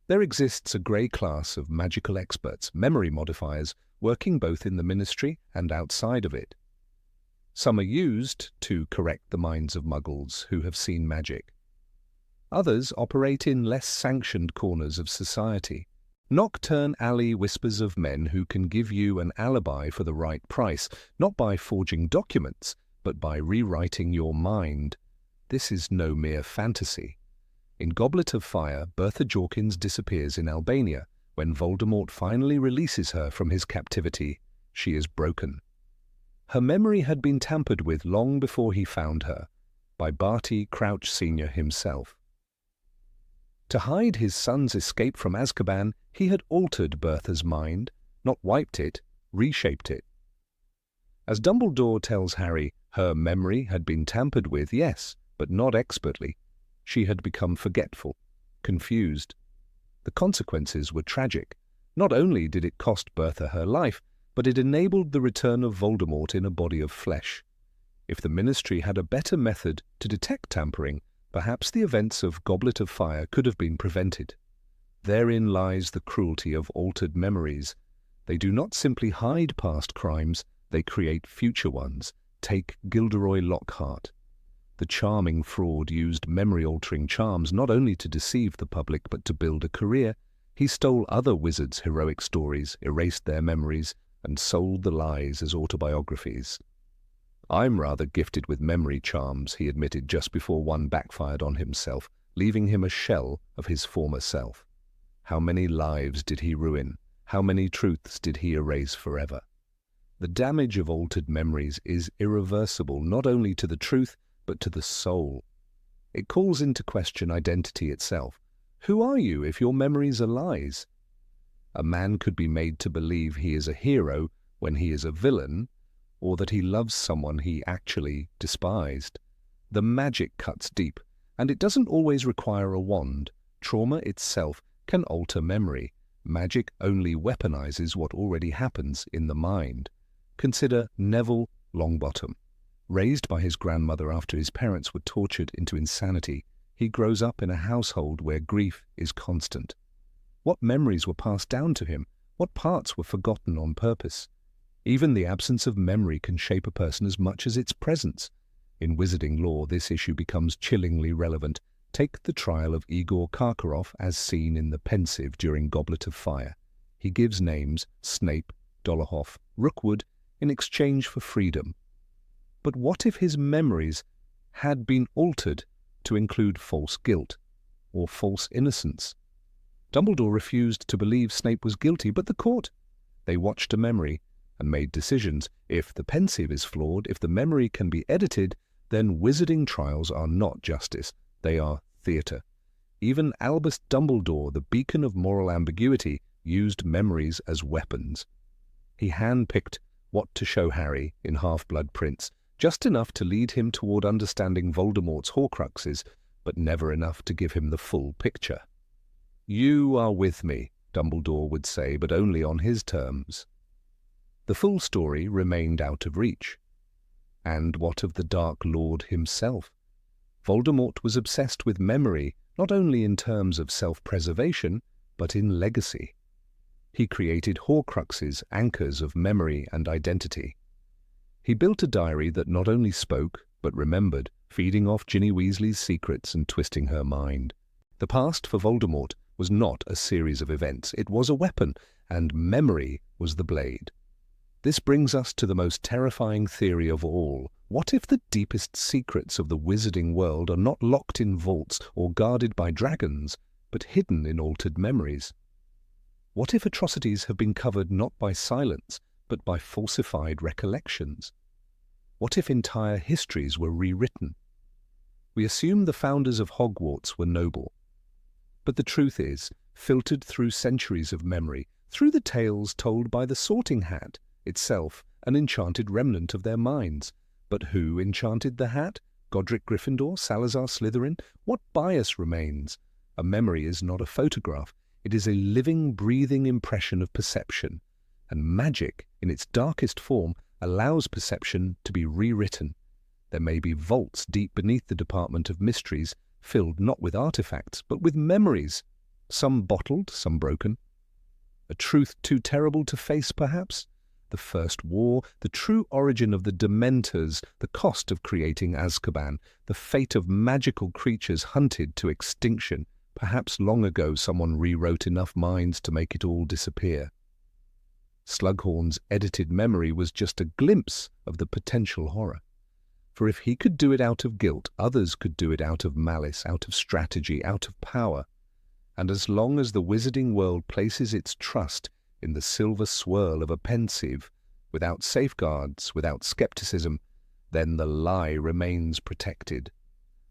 There exists a grey class of magical experts, memory modifiers, working both in the Ministry and outside of it. Some are used to correct the minds of Muggles who have seen magic. Others operate in less sanctioned corners of society. Nocturne alley whispers of men who can give you an alibi for the right price, not by forging documents, but by rewriting your mind. This is no mere fantasy. In Goblet of Fire, Bertha Jorkins disappears in Albania. When Voldemort finally releases her from his captivity, she is broken. Her memory had been tampered with long before he found her, by Barty Crouch Sr. himself. To hide his son's escape from Azkaban, he had altered Bertha's mind, not wiped it, reshaped it. As Dumbledore tells Harry, her memory had been tampered with, yes, but not expertly. She had become forgetful, confused. The consequences were tragic. Not only did it cost Bertha her life, but it enabled the return of Voldemort in a body of flesh. If the Ministry had a better method to detect tampering, perhaps the events of Goblet of Fire could have been prevented. Therein lies the cruelty of altered memories. They do not simply hide past crimes, they create future ones. Take Gilderoy Lockhart. The charming fraud used memory-altering charms not only to deceive the public but to build a career. He stole other wizards' heroic stories, erased their memories, and sold the lies as autobiographies. "I'm rather gifted with memory charms," he admitted just before one backfired on himself, leaving him a shell of his former self. How many lives did he ruin? How many truths did he erase forever? The damage of altered memories is irreversible not only to the truth, but to the soul. It calls into question identity itself. Who are you if your memories are lies? A man could be made to believe he is a hero when he is a villain, or that he loves someone he actually despised. The magic cuts deep, and it doesn't always require a wand. Trauma itself can alter memory. Magic only weaponizes what already happens in the mind. Consider Neville Longbottom. Raised by his grandmother after his parents were tortured into insanity, he grows up in a household where grief is constant. What memories were passed down to him? What parts were forgotten on purpose? Even the absence of memory can shape a person as much as its presence. In wizarding lore, this issue becomes chillingly relevant. Take the trial of Igor Karkaroff as seen in The Pensieve during Goblet of Fire. He gives names Snape, Dolohov, Rookwood in exchange for freedom. But what if his memories had been altered to include false guilt or false innocence? Dumbledore refused to believe Snape was guilty, but the court, they watched a memory and made decisions. If the Pensieve is flawed, if the memory can be edited, then wizarding trials are not justice, they are theatre. Even Albus Dumbledore, the beacon of moral ambiguity, used memories as weapons. He handpicked what to show Harry in Half-Blood Prince, just enough to lead him toward understanding Voldemort's Horcruxes, but never enough to give him the full picture. "You are with me," Dumbledore would say, but only on his terms. The full story remained out of reach. And what of the Dark Lord himself? Voldemort was obsessed with memory, not only in terms of self-preservation, but in legacy. He created Horcruxes, anchors of memory and identity. He built a diary that not only spoke, but remembered, feeding off Ginny Weasley's secrets and twisting her mind. The past for Voldemort was not a series of events, it was a weapon, and memory was the blade. This brings us to the most terrifying theory of all. What if the deepest secrets of the wizarding world are not locked in vaults or guarded by dragons, but hidden in altered memories? What if atrocities have been covered not by silence, but by falsified recollections? What if entire histories were rewritten? We assume the founders of Hogwarts were noble. But the truth is, filtered through centuries of memory, through the tales told by the Sorting Hat, itself an enchanted remnant of their minds. But who enchanted the hat? Godric Gryffindor? Salazar Slytherin? What bias remains? A memory is not a photograph. It is a living, breathing impression of perception. And magic, in its darkest form, allows perception to be rewritten. There may be vaults deep beneath the Department of Mysteries, filled not with artifacts, but with memories, some bottled, some broken. A truth too terrible to face, perhaps? The First War, the true origin of the Dementors, the cost of creating Azkaban, the fate of magical creatures hunted to extinction. Perhaps long ago someone rewrote enough minds to make it all disappear. Slughorn's edited memory was just a glimpse of the potential horror. For if he could do it out of guilt, others could do it out of malice, out of strategy, out of power. And as long as the wizarding world places its trust in the silver swirl of a Pensieve, without safeguards, without skepticism, then the lie remains protected.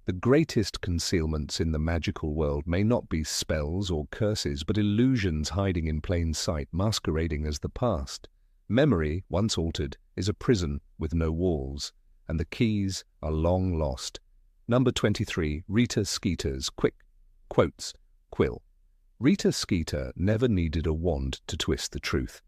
The greatest concealments in the magical world may not be spells or curses, but illusions hiding in plain sight, masquerading as the past. Memory, once altered, is a prison with no walls, and the keys are long lost. Number 23, Rita Skeeter's quick quotes, quill. Rita Skeeter never needed a wand to twist the truth.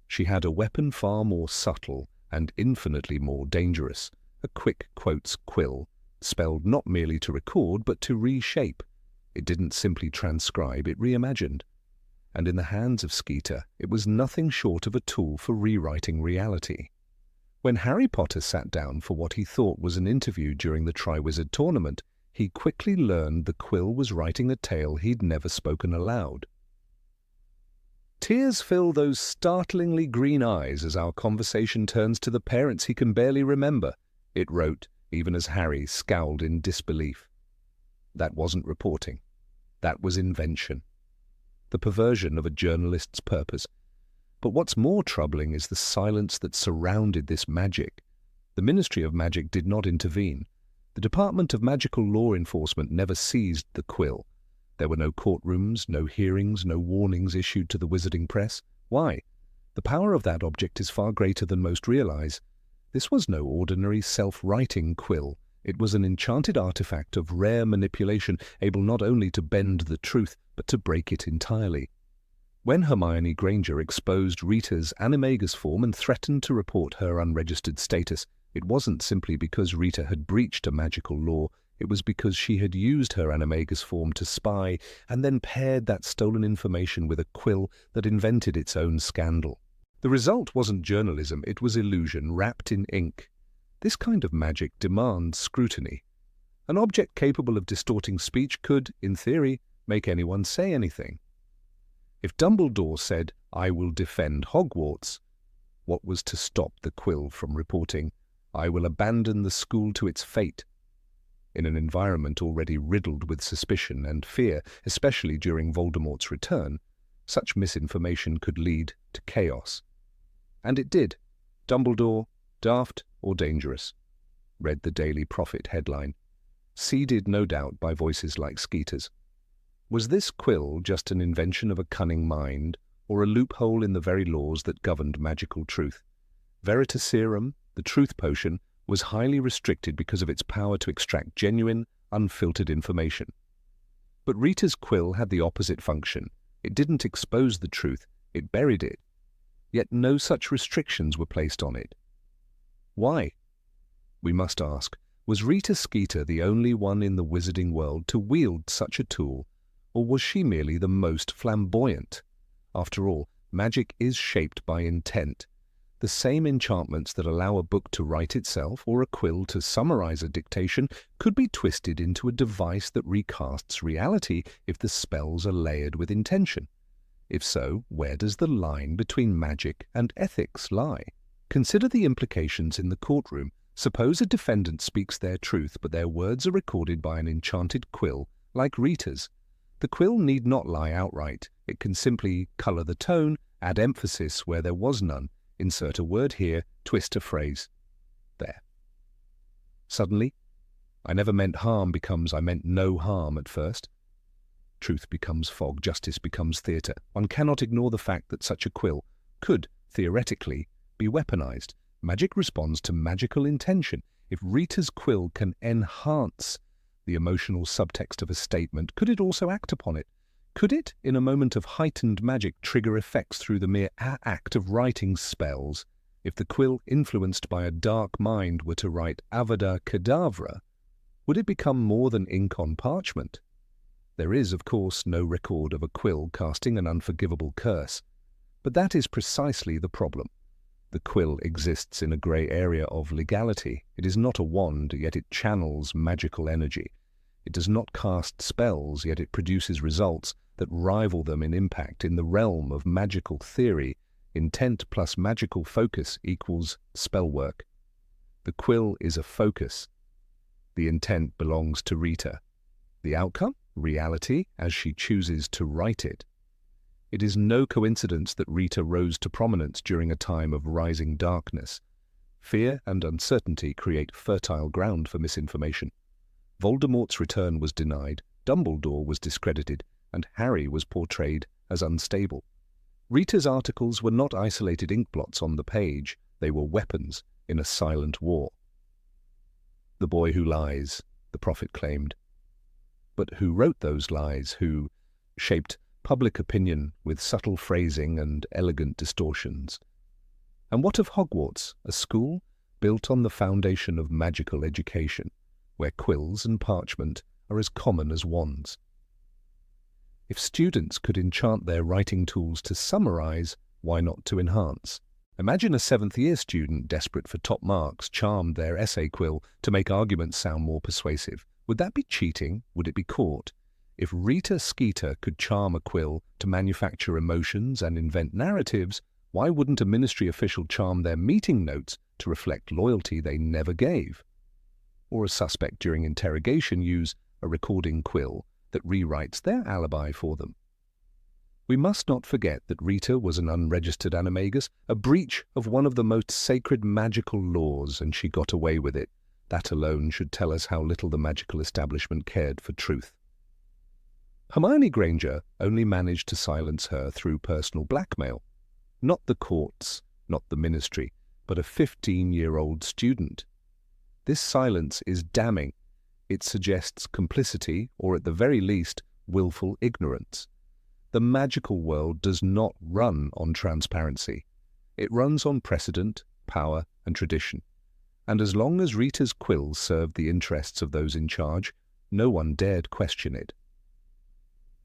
She had a weapon far more subtle and infinitely more dangerous, a quick quotes quill, spelled not merely to record but to reshape. It didn't simply transcribe, it reimagined. And in the hands of Skeeter, it was nothing short of a tool for rewriting reality. When Harry Potter sat down for what he thought was an interview during the Triwizard Tournament, he quickly learned the quill was writing a tale he'd never spoken aloud. Tears fill those startlingly green eyes as our conversation turns to the parents he can barely remember, it wrote, even as Harry scowled in disbelief. That wasn't reporting. That was invention. The perversion of a journalist's purpose. But what's more troubling is the silence that surrounded this magic. The Ministry of Magic did not intervene. The Department of Magical Law Enforcement never seized the quill. There were no courtrooms, no hearings, no warnings issued to the wizarding press. Why? The power of that object is far greater than most realize. This was no ordinary self-writing quill. It was an enchanted artifact of rare manipulation, able not only to bend the truth, but to break it entirely. When Hermione Granger exposed Rita's Animagus form and threatened to report her unregistered status, it wasn't simply because Rita had breached a magical law, it was because she had used her Animagus form to spy and then paired that stolen information with a quill that invented its own scandal. The result wasn't journalism, it was illusion wrapped in ink. This kind of magic demands scrutiny. An object capable of distorting speech could, in theory, make anyone say anything. If Dumbledore said, "I will defend Hogwarts," what was to stop the quill from reporting, "I will abandon the school to its fate"? In an environment already riddled with suspicion and fear, especially during Voldemort's return, such misinformation could lead to chaos. And it did. Dumbledore, daft or dangerous, read the Daily Prophet headline, seeded no doubt by voices like Skeeter's. Was this quill just an invention of a cunning mind, or a loophole in the very laws that governed magical truth? Veritaserum, the truth potion, was highly restricted because of its power to extract genuine, unfiltered information. But Rita's quill had the opposite function. It didn't expose the truth, it buried it. Yet no such restrictions were placed on it. Why? We must ask, was Rita Skeeter the only one in the wizarding world to wield such a tool, or was she merely the most flamboyant? After all, magic is shaped by intent. The same enchantments that allow a book to write itself or a quill to summarize a dictation could be twisted into a device that recasts reality if the spells are layered with intention. If so, where does the line between magic and ethics lie? Consider the implications in the courtroom. Suppose a defendant speaks their truth, but their words are recorded by an enchanted quill, like Rita's. The quill need not lie outright. It can simply color the tone, add emphasis where there was none, insert a word here, twist a phrase. There. Suddenly, "I never meant harm" becomes "I meant no harm" at first. Truth becomes fog, justice becomes theatre. One cannot ignore the fact that such a quill could, theoretically, be weaponized. Magic responds to magical intention. If Rita's quill can enhance the emotional subtext of a statement, could it also act upon it? Could it, in a moment of heightened magic, trigger effects through the mere act of writing spells? If the quill, influenced by a dark mind, were to write Avada Kedavra, would it become more than ink on parchment? There is, of course, no record of a quill casting an unforgivable curse. But that is precisely the problem. The quill exists in a grey area of legality. It is not a wand, yet it channels magical energy. It does not cast spells, yet it produces results that rival them in impact. In the realm of magical theory, intent plus magical focus equals spellwork. The quill is a focus. The intent belongs to Rita. The outcome? Reality, as she chooses to write it. It is no coincidence that Rita rose to prominence during a time of rising darkness. Fear and uncertainty create fertile ground for misinformation. Voldemort's return was denied, Dumbledore was discredited, and Harry was portrayed as unstable. Rita's articles were not isolated inkblots on the page, they were weapons in a silent war. The boy who lies, the prophet claimed. But who wrote those lies, who shaped public opinion with subtle phrasing and elegant distortions? And what of Hogwarts, a school built on the foundation of magical education, where quills and parchment are as common as wands? If students could enchant their writing tools to summarize, why not to enhance? Imagine a seventh-year student desperate for top marks charmed their essay quill to make arguments sound more persuasive. Would that be cheating? Would it be caught? If Rita Skeeter could charm a quill to manufacture emotions and invent narratives, why wouldn't a ministry official charm their meeting notes to reflect loyalty they never gave? Or a suspect during interrogation use a recording quill that rewrites their alibi for them? We must not forget that Rita was an unregistered animagus, a breach of one of the most sacred magical laws, and she got away with it. That alone should tell us how little the magical establishment cared for truth. Hermione Granger only managed to silence her through personal blackmail. Not the courts, not the ministry, but a 15-year-old student. This silence is damning. It suggests complicity, or at the very least, willful ignorance. The magical world does not run on transparency. It runs on precedent, power, and tradition. And as long as Rita's quill served the interests of those in charge, no one dared question it.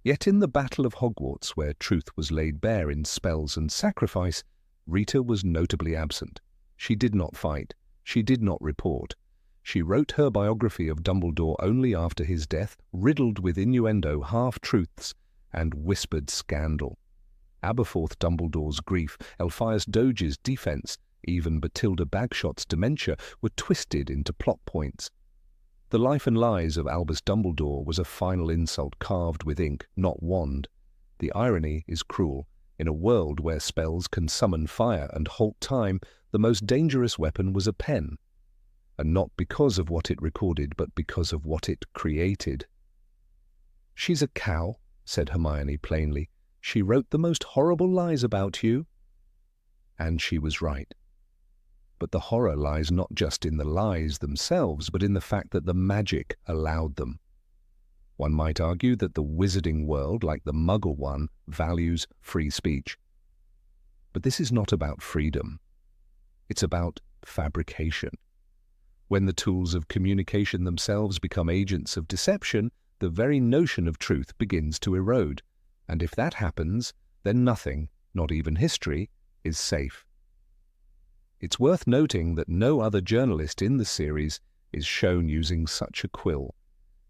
Yet in the Battle of Hogwarts, where truth was laid bare in spells and sacrifice, Rita was notably absent. She did not fight. She did not report. She wrote her biography of Dumbledore only after his death, riddled with innuendo, half-truths, and whispered scandal. Aberforth Dumbledore's grief, Elphias Doge's defence, even Bathilda Bagshot's dementia were twisted into plot points. The life and lies of Albus Dumbledore was a final insult carved with ink, not wand. The irony is cruel. In a world where spells can summon fire and halt time, the most dangerous weapon was a pen. And not because of what it recorded, but because of what it created. "She's a cow," said Hermione plainly. "She wrote the most horrible lies about you." And she was right. But the horror lies not just in the lies themselves, but in the fact that the magic allowed them. One might argue that the wizarding world, like the Muggle one, values free speech. But this is not about freedom. It's about fabrication. When the tools of communication themselves become agents of deception, the very notion of truth begins to erode. And if that happens, then nothing, not even history, is safe. It's worth noting that no other journalist in the series is shown using such a quill.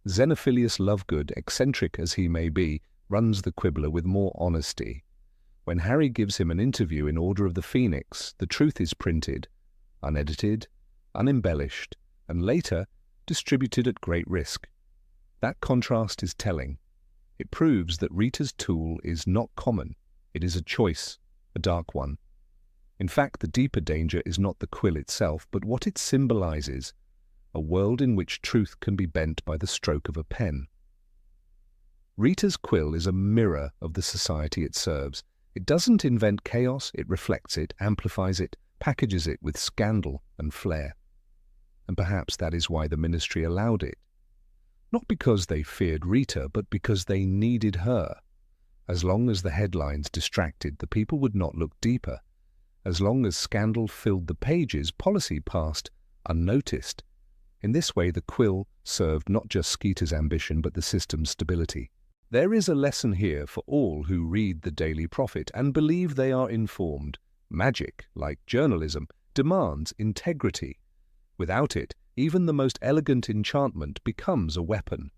Xenophilius Lovegood, eccentric as he may be, runs the Quibbler with more honesty. When Harry gives him an interview in Order of the Phoenix, the truth is printed, unedited, unembellished, and later distributed at great risk. That contrast is telling. It proves that Rita's tool is not common. It is a choice, a dark one. In fact, the deeper danger is not the quill itself, but what it symbolizes, a world in which truth can be bent by the stroke of a pen. Rita's quill is a mirror of the society it serves. It doesn't invent chaos, it reflects it, amplifies it, packages it with scandal and flair. And perhaps that is why the Ministry allowed it. Not because they feared Rita, but because they needed her. As long as the headlines distracted, the people would not look deeper. As long as scandal filled the pages, policy passed unnoticed. In this way, the quill served not just Skeeter's ambition, but the system's stability. There is a lesson here for all who read the Daily Prophet and believe they are informed. Magic, like journalism, demands integrity. Without it, even the most elegant enchantment becomes a weapon.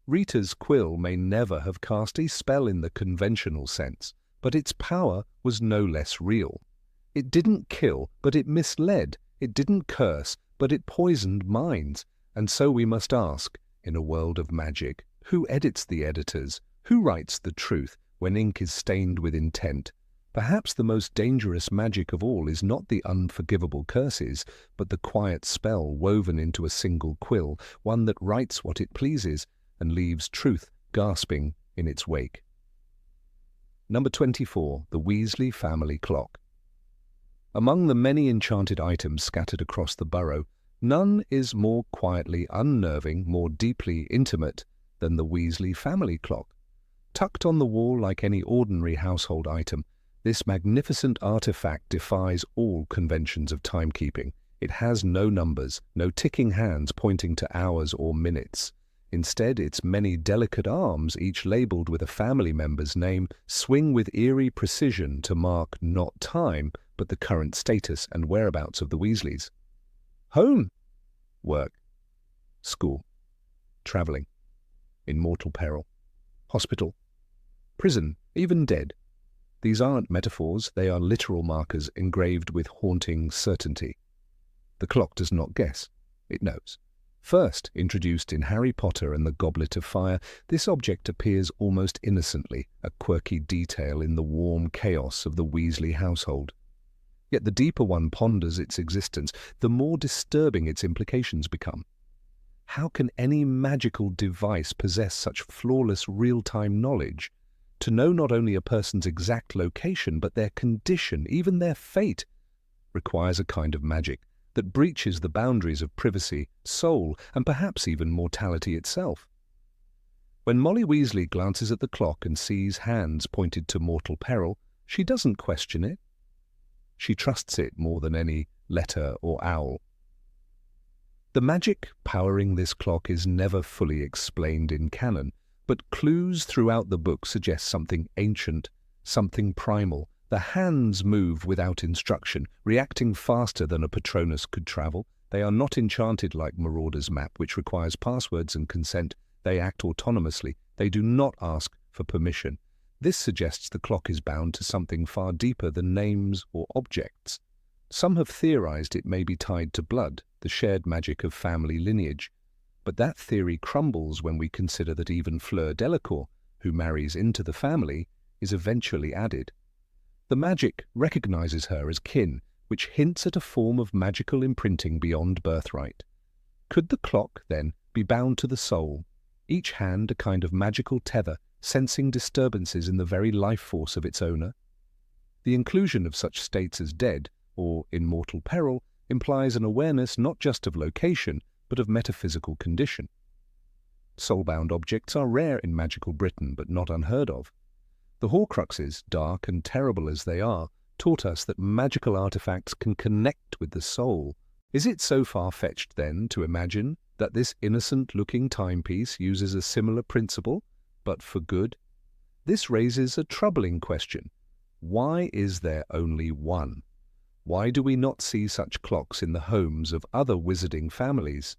Rita's quill may never have cast a spell in the conventional sense, but its power was no less real. It didn't kill, but it misled. It didn't curse, but it poisoned minds. And so we must ask, in a world of magic, who edits the editors? Who writes the truth when ink is stained with intent? Perhaps the most dangerous magic of all is not the unforgivable curses, but the quiet spell woven into a single quill, one that writes what it pleases and leaves truth gasping in its wake. Number 24. The Weasley Family Clock. Among the many enchanted items scattered across the burrow, none is more quietly unnerving, more deeply intimate than the Weasley family clock. Tucked on the wall like any ordinary household item, this magnificent artifact defies all conventions of timekeeping. It has no numbers, no ticking hands pointing to hours or minutes. Instead, its many delicate arms, each labelled with a family member's name, swing with eerie precision to mark not time, but the current status and whereabouts of the Weasleys. Home, work, school, travelling, in mortal peril, hospital, prison, even dead. These aren't metaphors, they are literal markers engraved with haunting certainty. The clock does not guess, it knows. First introduced in Harry Potter and the Goblet of Fire, this object appears almost innocently, a quirky detail in the warm chaos of the Weasley household. Yet the deeper one ponders its existence, the more disturbing its implications become. How can any magical device possess such flawless real-time knowledge? To know not only a person's exact location, but their condition, even their fate, requires a kind of magic that breaches the boundaries of privacy, soul, and perhaps even mortality itself. When Molly Weasley glances at the clock and sees hands pointed to mortal peril, she doesn't question it. She trusts it more than any letter or owl. The magic powering this clock is never fully explained in canon, but clues throughout the book suggest something ancient, something primal. The hands move without instruction, reacting faster than a Patronus could travel. They are not enchanted like Marauder's map, which requires passwords and consent. They act autonomously. They do not ask for permission. This suggests the clock is bound to something far deeper than names or objects. Some have theorized it may be tied to blood, the shared magic of family lineage. But that theory crumbles when we consider that even Fleur Delacour, who marries into the family, is eventually added. The magic recognizes her as kin, which hints at a form of magical imprinting beyond birthright. Could the clock, then, be bound to the soul, each hand a kind of magical tether, sensing disturbances in the very life force of its owner? The inclusion of such states as dead, or in mortal peril, implies an awareness not just of location, but of metaphysical condition. Soul-bound objects are rare in magical Britain, but not unheard of. The Horcruxes, dark and terrible as they are, taught us that magical artifacts can connect with the soul. Is it so far-fetched, then, to imagine that this innocent-looking timepiece uses a similar principle, but for good? This raises a troubling question. Why is there only one? Why do we not see such clocks in the homes of other wizarding families?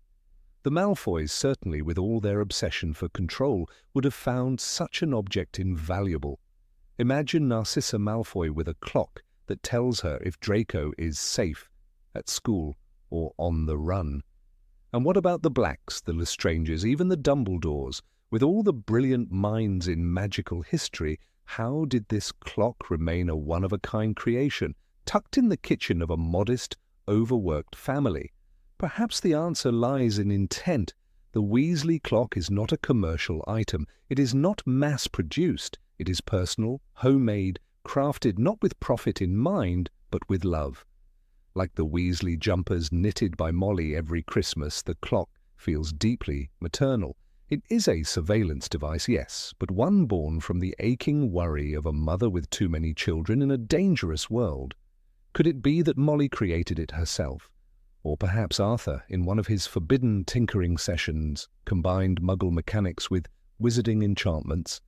The Malfoys, certainly with all their obsession for control, would have found such an object invaluable. Imagine Narcissa Malfoy with a clock that tells her if Draco is safe, at school, or on the run. And what about the Blacks, the Lestranges, even the Dumbledores? With all the brilliant minds in magical history, how did this clock remain a one-of-a-kind creation, tucked in the kitchen of a modest, overworked family? Perhaps the answer lies in intent. The Weasley clock is not a commercial item. It is not mass-produced. It is personal, homemade, crafted not with profit in mind, but with love. Like the Weasley jumpers knitted by Molly every Christmas, the clock feels deeply maternal. It is a surveillance device, yes, but one born from the aching worry of a mother with too many children in a dangerous world. Could it be that Molly created it herself? Or perhaps Arthur, in one of his forbidden tinkering sessions, combined Muggle mechanics with wizarding enchantments?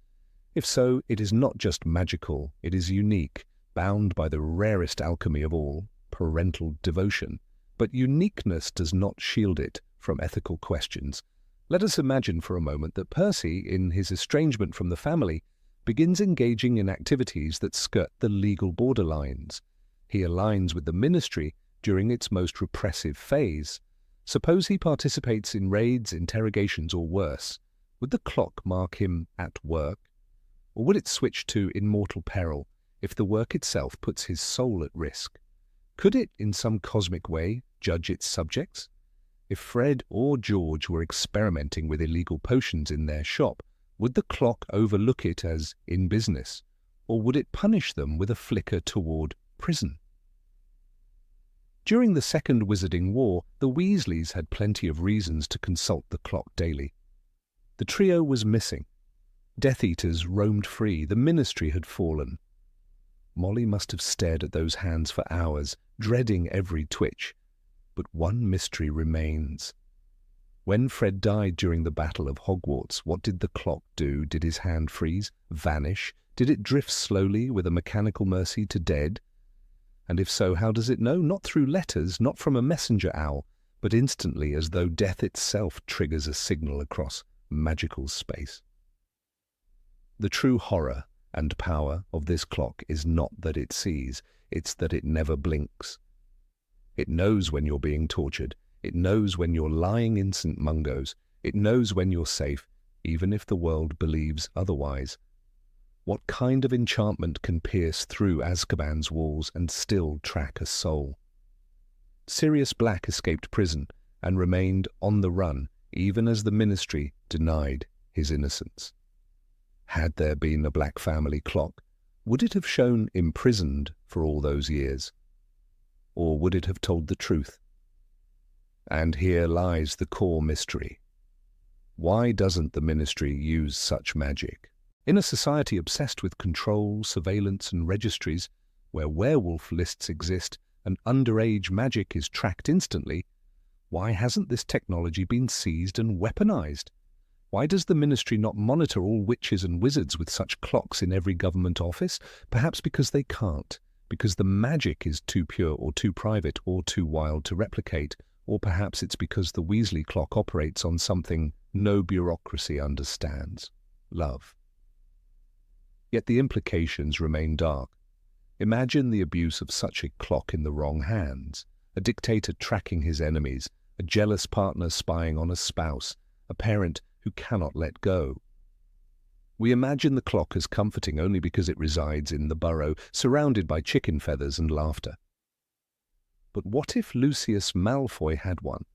If so, it is not just magical, it is unique, bound by the rarest alchemy of all, parental devotion. But uniqueness does not shield it from ethical questions. Let us imagine for a moment that Percy, in his estrangement from the family, begins engaging in activities that skirt the legal borderlines. He aligns with the Ministry during its most repressive phase. Suppose he participates in raids, interrogations, or worse. Would the clock mark him at work? Or would it switch to in mortal peril if the work itself puts his soul at risk? Could it, in some cosmic way, judge its subjects? If Fred or George were experimenting with illegal potions in their shop, would the clock overlook it as in business? Or would it punish them with a flicker toward prison? During the Second Wizarding War, the Weasleys had plenty of reasons to consult the clock daily. The trio was missing. Death Eaters roamed free. The Ministry had fallen. Molly must have stared at those hands for hours, dreading every twitch. But one mystery remains. When Fred died during the Battle of Hogwarts, what did the clock do? Did his hand freeze? Vanish? Did it drift slowly with a mechanical mercy to dead? And if so, how does it know? Not through letters, not from a messenger owl, but instantly, as though death itself triggers a signal across magical space. The true horror and power of this clock is not that it sees, it's that it never blinks. It knows when you're being tortured. It knows when you're lying in St. Mungo's. It knows when you're safe, even if the world believes otherwise. What kind of enchantment can pierce through Azkaban's walls and still track a soul? Sirius Black escaped prison and remained on the run, even as the Ministry denied his innocence. Had there been a Black family clock, would it have shown imprisoned for all those years? Or would it have told the truth? And here lies the core mystery. Why doesn't the Ministry use such magic? In a society obsessed with control, surveillance, and registries, where werewolf lists exist and underage magic is tracked instantly, why hasn't this technology been seized and weaponized? Why does the Ministry not monitor all witches and wizards with such clocks in every government office? Perhaps because they can't, because the magic is too pure or too private or too wild to replicate, or perhaps it's because the Weasley clock operates on something no bureaucracy understands: love. Yet the implications remain dark. Imagine the abuse of such a clock in the wrong hands: a dictator tracking his enemies, a jealous partner spying on a spouse, a parent who cannot let go. We imagine the clock as comforting only because it resides in the burrow, surrounded by chicken feathers and laughter. But what if Lucius Malfoy had one?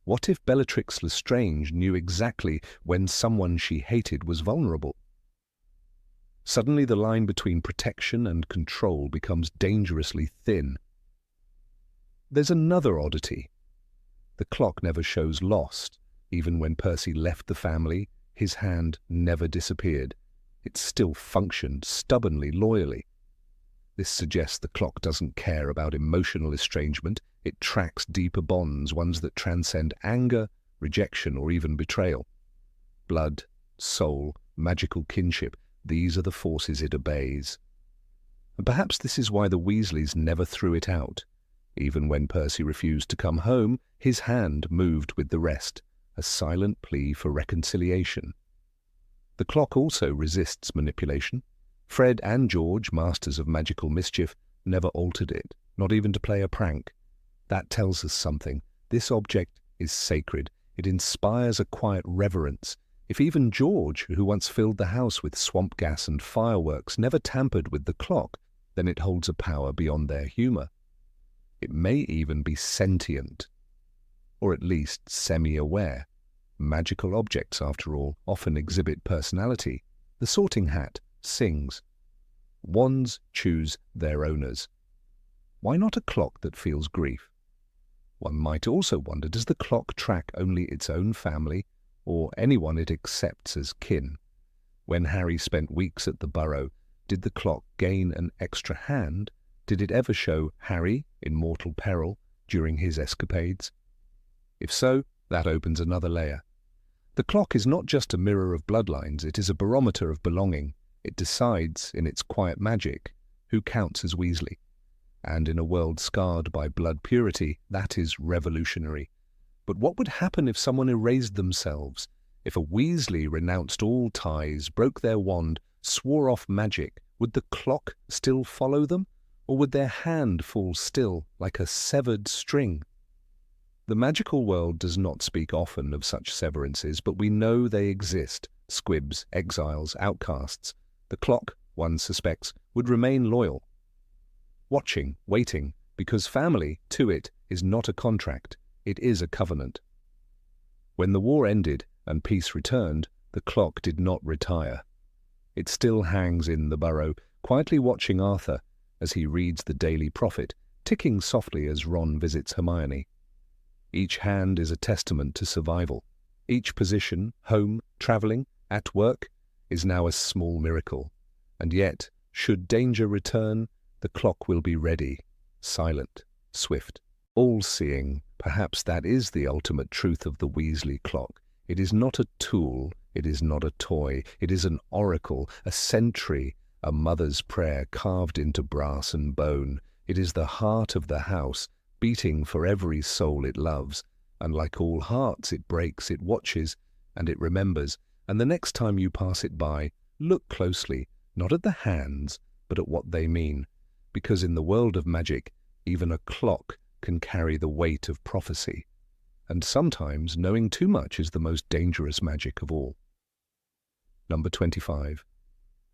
What if Bellatrix Lestrange knew exactly when someone she hated was vulnerable? Suddenly the line between protection and control becomes dangerously thin. There's another oddity. The clock never shows lost. Even when Percy left the family, his hand never disappeared. It still functioned stubbornly, loyally. This suggests the clock doesn't care about emotional estrangement. It tracks deeper bonds, ones that transcend anger, rejection, or even betrayal. Blood, soul, magical kinship, these are the forces it obeys. And perhaps this is why the Weasleys never threw it out. Even when Percy refused to come home, his hand moved with the rest, a silent plea for reconciliation. The clock also resists manipulation. Fred and George, masters of magical mischief, never altered it, not even to play a prank. That tells us something. This object is sacred. It inspires a quiet reverence. If even George, who once filled the house with swamp gas and fireworks, never tampered with the clock, then it holds a power beyond their humor. It may even be sentient, or at least semi-aware. Magical objects, after all, often exhibit personality. The Sorting Hat sings. Wands choose their owners. Why not a clock that feels grief? One might also wonder, does the clock track only its own family, or anyone it accepts as kin? When Harry spent weeks at the Burrow, did the clock gain an extra hand? Did it ever show Harry in mortal peril during his escapades? If so, that opens another layer. The clock is not just a mirror of bloodlines, it is a barometer of belonging. It decides, in its quiet magic, who counts as Weasley. And in a world scarred by blood purity, that is revolutionary. But what would happen if someone erased themselves? If a Weasley renounced all ties, broke their wand, swore off magic, would the clock still follow them? Or would their hand fall still, like a severed string? The magical world does not speak often of such severances, but we know they exist. Squibs, exiles, outcasts. The clock, one suspects, would remain loyal. Watching, waiting, because family, to it, is not a contract, it is a covenant. When the war ended and peace returned, the clock did not retire. It still hangs in the Burrow, quietly watching Arthur as he reads the Daily Prophet, ticking softly as Ron visits Hermione. Each hand is a testament to survival. Each position, home, travelling, at work, is now a small miracle. And yet, should danger return, the clock will be ready, silent, swift, all-seeing. Perhaps that is the ultimate truth of the Weasley clock. It is not a tool, it is not a toy, it is an oracle, a sentry, a mother's prayer carved into brass and bone. It is the heart of the house, beating for every soul it loves. And like all hearts, it breaks, it watches, and it remembers. And the next time you pass it by, look closely, not at the hands, but at what they mean. Because in the world of magic, even a clock can carry the weight of prophecy. And sometimes knowing too much is the most dangerous magic of all. Number 25.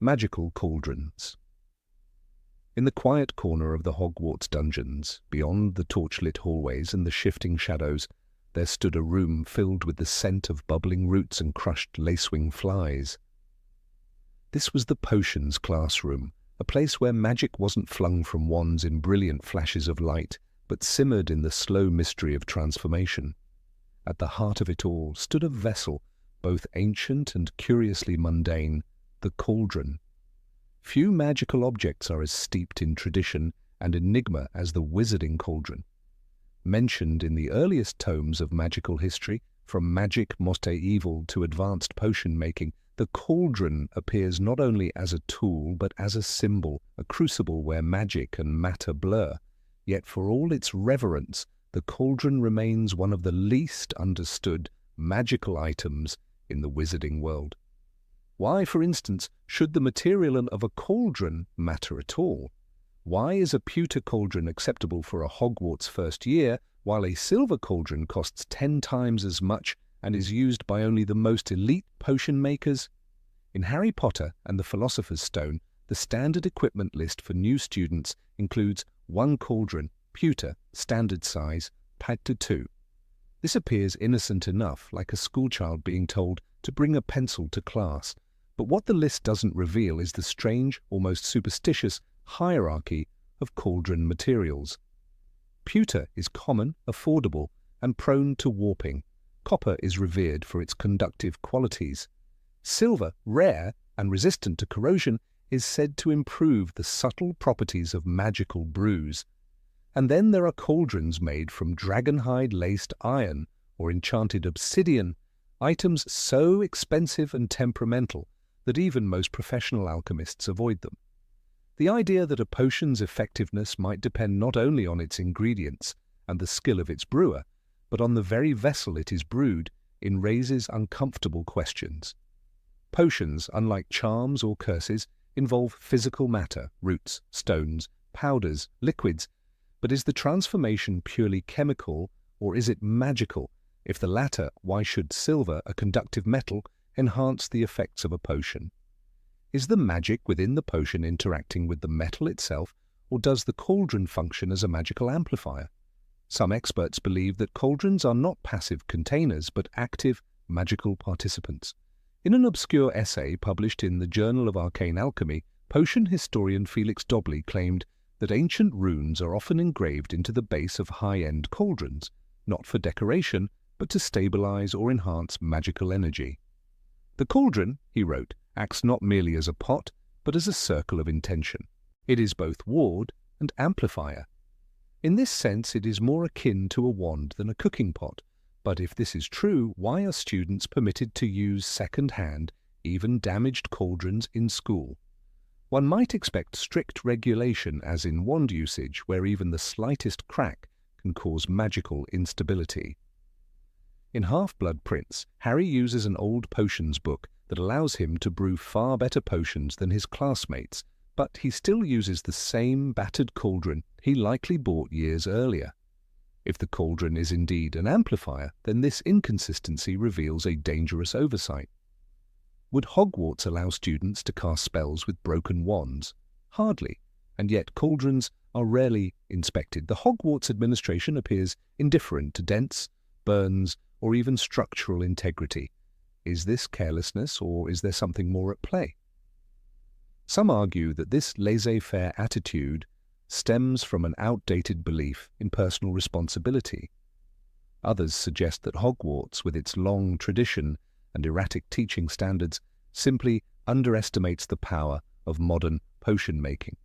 Magical cauldrons. In the quiet corner of the Hogwarts dungeons, beyond the torchlit hallways and the shifting shadows, there stood a room filled with the scent of bubbling roots and crushed lacewing flies. This was the potions classroom, a place where magic wasn't flung from wands in brilliant flashes of light, but simmered in the slow mystery of transformation. At the heart of it all stood a vessel, both ancient and curiously mundane, the cauldron. Few magical objects are as steeped in tradition and enigma as the wizarding cauldron. Mentioned in the earliest tomes of magical history, from magic most-evil to advanced potion-making, the cauldron appears not only as a tool but as a symbol, a crucible where magic and matter blur. Yet for all its reverence, the cauldron remains one of the least understood magical items in the wizarding world. Why, for instance, should the material of a cauldron matter at all? Why is a pewter cauldron acceptable for a Hogwarts first year, while a silver cauldron costs 10 times as much and is used by only the most elite potion makers? In Harry Potter and the Philosopher's Stone, the standard equipment list for new students includes 1 cauldron, pewter, standard size, packed to 2. This appears innocent enough, like a schoolchild being told to bring a pencil to class. But what the list doesn't reveal is the strange, almost superstitious hierarchy of cauldron materials. Pewter is common, affordable, and prone to warping. Copper is revered for its conductive qualities. Silver, rare and resistant to corrosion, is said to improve the subtle properties of magical brews. And then there are cauldrons made from dragonhide-laced iron or enchanted obsidian, items so expensive and temperamental that even most professional alchemists avoid them. The idea that a potion's effectiveness might depend not only on its ingredients and the skill of its brewer, but on the very vessel it is brewed in raises uncomfortable questions. Potions, unlike charms or curses, involve physical matter, roots, stones, powders, liquids, but is the transformation purely chemical or is it magical? If the latter, why should silver, a conductive metal, enhance the effects of a potion? Is the magic within the potion interacting with the metal itself, or does the cauldron function as a magical amplifier? Some experts believe that cauldrons are not passive containers but active magical participants. In an obscure essay published in the Journal of Arcane Alchemy, potion historian Felix Dobley claimed that ancient runes are often engraved into the base of high-end cauldrons, not for decoration, but to stabilize or enhance magical energy. The cauldron, he wrote, acts not merely as a pot, but as a circle of intention. It is both ward and amplifier. In this sense, it is more akin to a wand than a cooking pot. But if this is true, why are students permitted to use second-hand, even damaged cauldrons in school? One might expect strict regulation as in wand usage, where even the slightest crack can cause magical instability. In Half-Blood Prince, Harry uses an old potions book that allows him to brew far better potions than his classmates, but he still uses the same battered cauldron he likely bought years earlier. If the cauldron is indeed an amplifier, then this inconsistency reveals a dangerous oversight. Would Hogwarts allow students to cast spells with broken wands? Hardly, and yet cauldrons are rarely inspected. The Hogwarts administration appears indifferent to dents, burns, or even structural integrity. Is this carelessness, or is there something more at play? Some argue that this laissez-faire attitude stems from an outdated belief in personal responsibility. Others suggest that Hogwarts, with its long tradition and erratic teaching standards, simply underestimates the power of modern potion-making.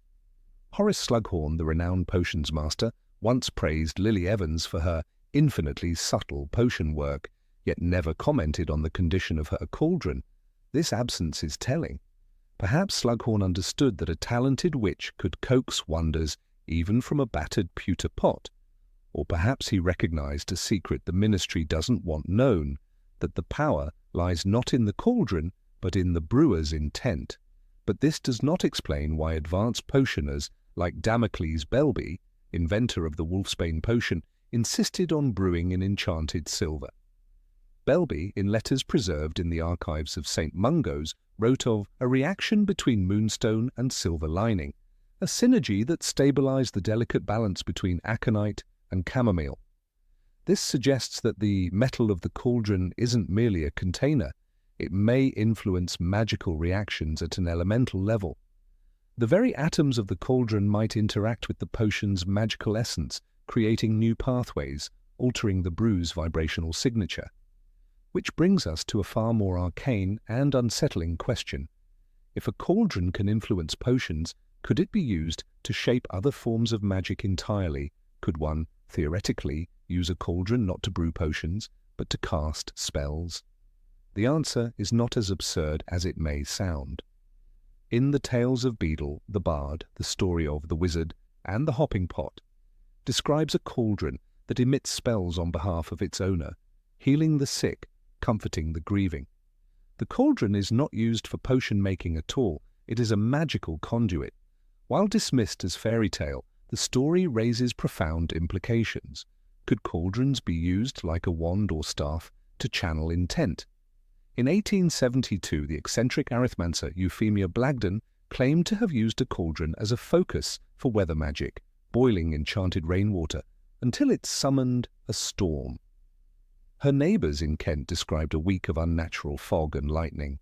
Horace Slughorn, the renowned potions master, once praised Lily Evans for her infinitely subtle potion work, yet never commented on the condition of her cauldron. This absence is telling. Perhaps Slughorn understood that a talented witch could coax wonders even from a battered pewter pot. Or perhaps he recognized a secret the ministry doesn't want known, that the power lies not in the cauldron, but in the brewer's intent. But this does not explain why advanced potioners like Damocles Belby, inventor of the Wolfsbane potion, insisted on brewing in enchanted silver. Belby, in letters preserved in the archives of St. Mungo's, wrote of a reaction between moonstone and silver lining, a synergy that stabilized the delicate balance between aconite and chamomile. This suggests that the metal of the cauldron isn't merely a container. It may influence magical reactions at an elemental level. The very atoms of the cauldron might interact with the potion's magical essence, creating new pathways, altering the brew's vibrational signature. Which brings us to a far more arcane and unsettling question. If a cauldron can influence potions, could it be used to shape other forms of magic entirely? Could one, theoretically, use a cauldron not to brew potions, but to cast spells? The answer is not as absurd as it may sound. In the Tales of Beedle, the Bard, the story of the Wizard, and the Hopping Pot, describes a cauldron that emits spells on behalf of its owner, healing the sick, comforting the grieving. The cauldron is not used for potion-making at all. It is a magical conduit. While dismissed as fairy tale, the story raises profound implications. Could cauldrons be used like a wand or staff to channel intent? In 1872, the eccentric arithmancer Euphemia Blagden claimed to have used a cauldron as a focus for weather magic, boiling enchanted rainwater, until it summoned a storm. Her neighbours in Kent described a week of unnatural fog and lightning.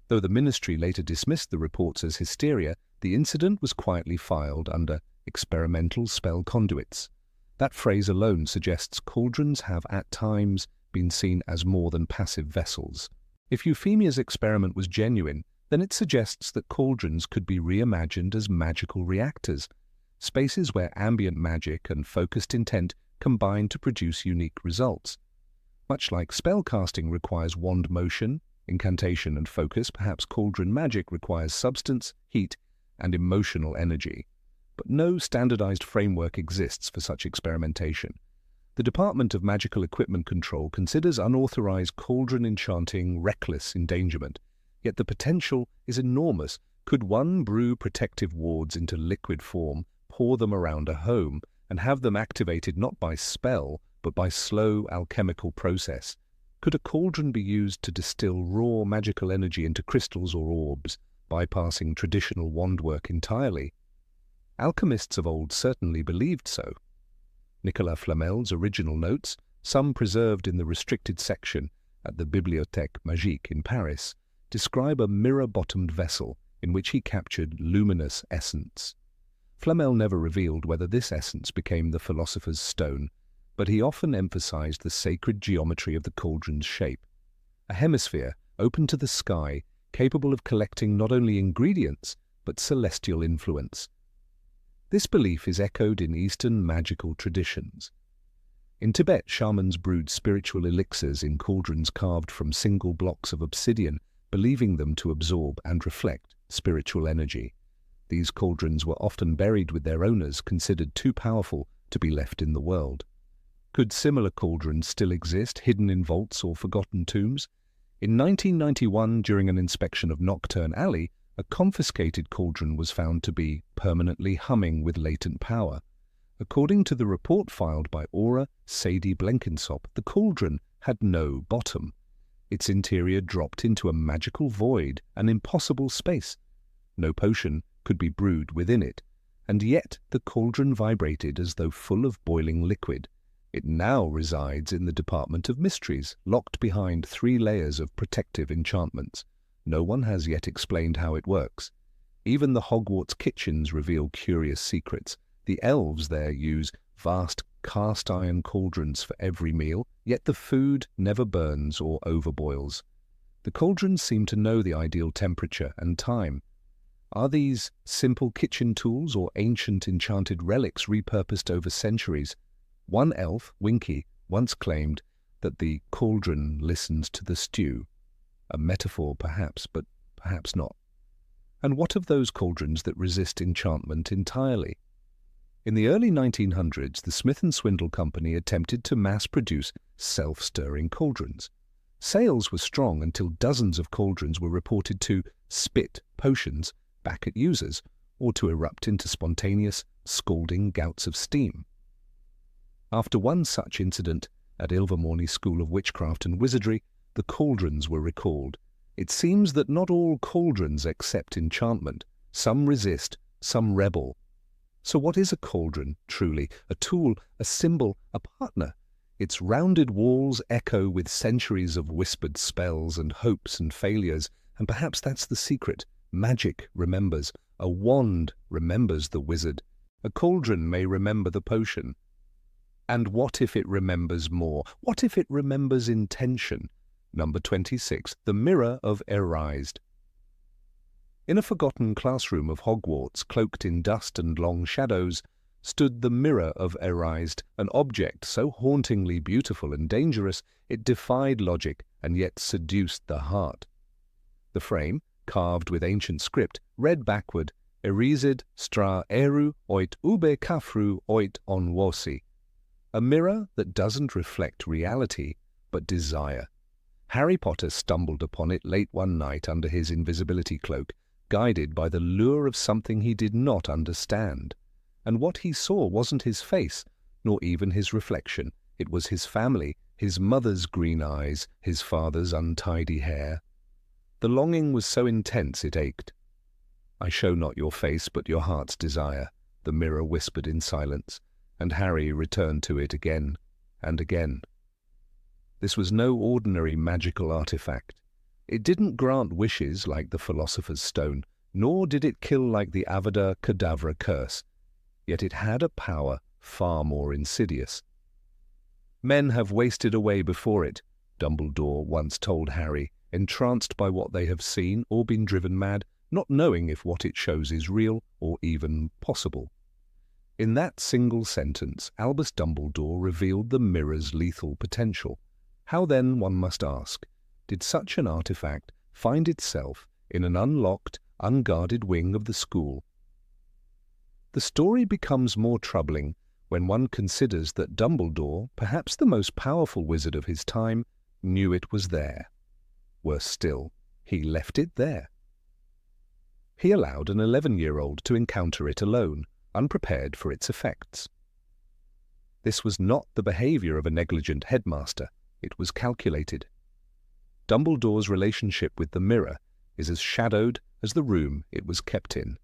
Though the ministry later dismissed the reports as hysteria, the incident was quietly filed under experimental spell conduits. That phrase alone suggests cauldrons have at times been seen as more than passive vessels. If Euphemia's experiment was genuine, then it suggests that cauldrons could be reimagined as magical reactors, spaces where ambient magic and focused intent combine to produce unique results. Much like spellcasting requires wand motion, incantation and focus, perhaps cauldron magic requires substance, heat, and emotional energy. But no standardized framework exists for such experimentation. The Department of Magical Equipment Control considers unauthorized cauldron enchanting reckless endangerment, yet the potential is enormous. Could one brew protective wards into liquid form, pour them around a home, and have them activated not by spell, but by slow alchemical process? Could a cauldron be used to distill raw magical energy into crystals or orbs, bypassing traditional wandwork entirely? Alchemists of old certainly believed so. Nicolas Flamel's original notes, some preserved in the restricted section at the Bibliothèque Magique in Paris, describe a mirror-bottomed vessel in which he captured luminous essence. Flamel never revealed whether this essence became the philosopher's stone, but he often emphasized the sacred geometry of the cauldron's shape. A hemisphere open to the sky, capable of collecting not only ingredients, but celestial influence. This belief is echoed in Eastern magical traditions. In Tibet, shamans brewed spiritual elixirs in cauldrons carved from single blocks of obsidian, believing them to absorb and reflect spiritual energy. These cauldrons were often buried with their owners, considered too powerful to be left in the world. Could similar cauldrons still exist, hidden in vaults or forgotten tombs? In 1991, during an inspection of Nocturne Alley, a confiscated cauldron was found to be permanently humming with latent power. According to the report filed by Aura Sadie Blenkinsop, the cauldron had no bottom. Its interior dropped into a magical void, an impossible space. No potion could be brewed within it, and yet the cauldron vibrated as though full of boiling liquid. It now resides in the Department of Mysteries, locked behind 3 layers of protective enchantments. No one has yet explained how it works. Even the Hogwarts kitchens reveal curious secrets. The elves there use vast cast-iron cauldrons for every meal, yet the food never burns or overboils. The cauldrons seem to know the ideal temperature and time. Are these simple kitchen tools or ancient enchanted relics repurposed over centuries? One elf, Winky, once claimed that the cauldron listens to the stew. A metaphor perhaps, but perhaps not. And what of those cauldrons that resist enchantment entirely? In the early 1900s, the Smith & Swindle Company attempted to mass-produce self-stirring cauldrons. Sales were strong until dozens of cauldrons were reported to spit potions back at users, or to erupt into spontaneous, scalding gouts of steam. After one such incident at Ilvermorny School of Witchcraft and Wizardry, the cauldrons were recalled. It seems that not all cauldrons accept enchantment. Some resist, some rebel. So what is a cauldron, truly? A tool, a symbol, a partner? Its rounded walls echo with centuries of whispered spells and hopes and failures, and perhaps that's the secret. Magic remembers. A wand remembers the wizard. A cauldron may remember the potion. And what if it remembers more? What if it remembers intention? Number 26. The Mirror of Erised. In a forgotten classroom of Hogwarts, cloaked in dust and long shadows, stood the Mirror of Erised, an object so hauntingly beautiful and dangerous it defied logic and yet seduced the heart. The frame, carved with ancient script, read backward, Erised stra eru oit ube kafru oit onwosi, a mirror that doesn't reflect reality, but desire. Harry Potter stumbled upon it late one night under his invisibility cloak, guided by the lure of something he did not understand. And what he saw wasn't his face, nor even his reflection. It was his family, his mother's green eyes, his father's untidy hair. The longing was so intense it ached. "I show not your face, but your heart's desire," the mirror whispered in silence, and Harry returned to it again and again. This was no ordinary magical artifact. It didn't grant wishes like the Philosopher's Stone, nor did it kill like the Avada Kedavra curse. Yet it had a power far more insidious. "Men have wasted away before it," Dumbledore once told Harry, entranced by what they have seen or been driven mad, not knowing if what it shows is real or even possible. In that single sentence, Albus Dumbledore revealed the mirror's lethal potential. How then, one must ask, did such an artifact find itself in an unlocked, unguarded wing of the school? The story becomes more troubling when one considers that Dumbledore, perhaps the most powerful wizard of his time, knew it was there. Worse still, he left it there. He allowed an 11-year-old to encounter it alone, unprepared for its effects. This was not the behavior of a negligent headmaster. It was calculated. Dumbledore's relationship with the mirror is as shadowed as the room it was kept in.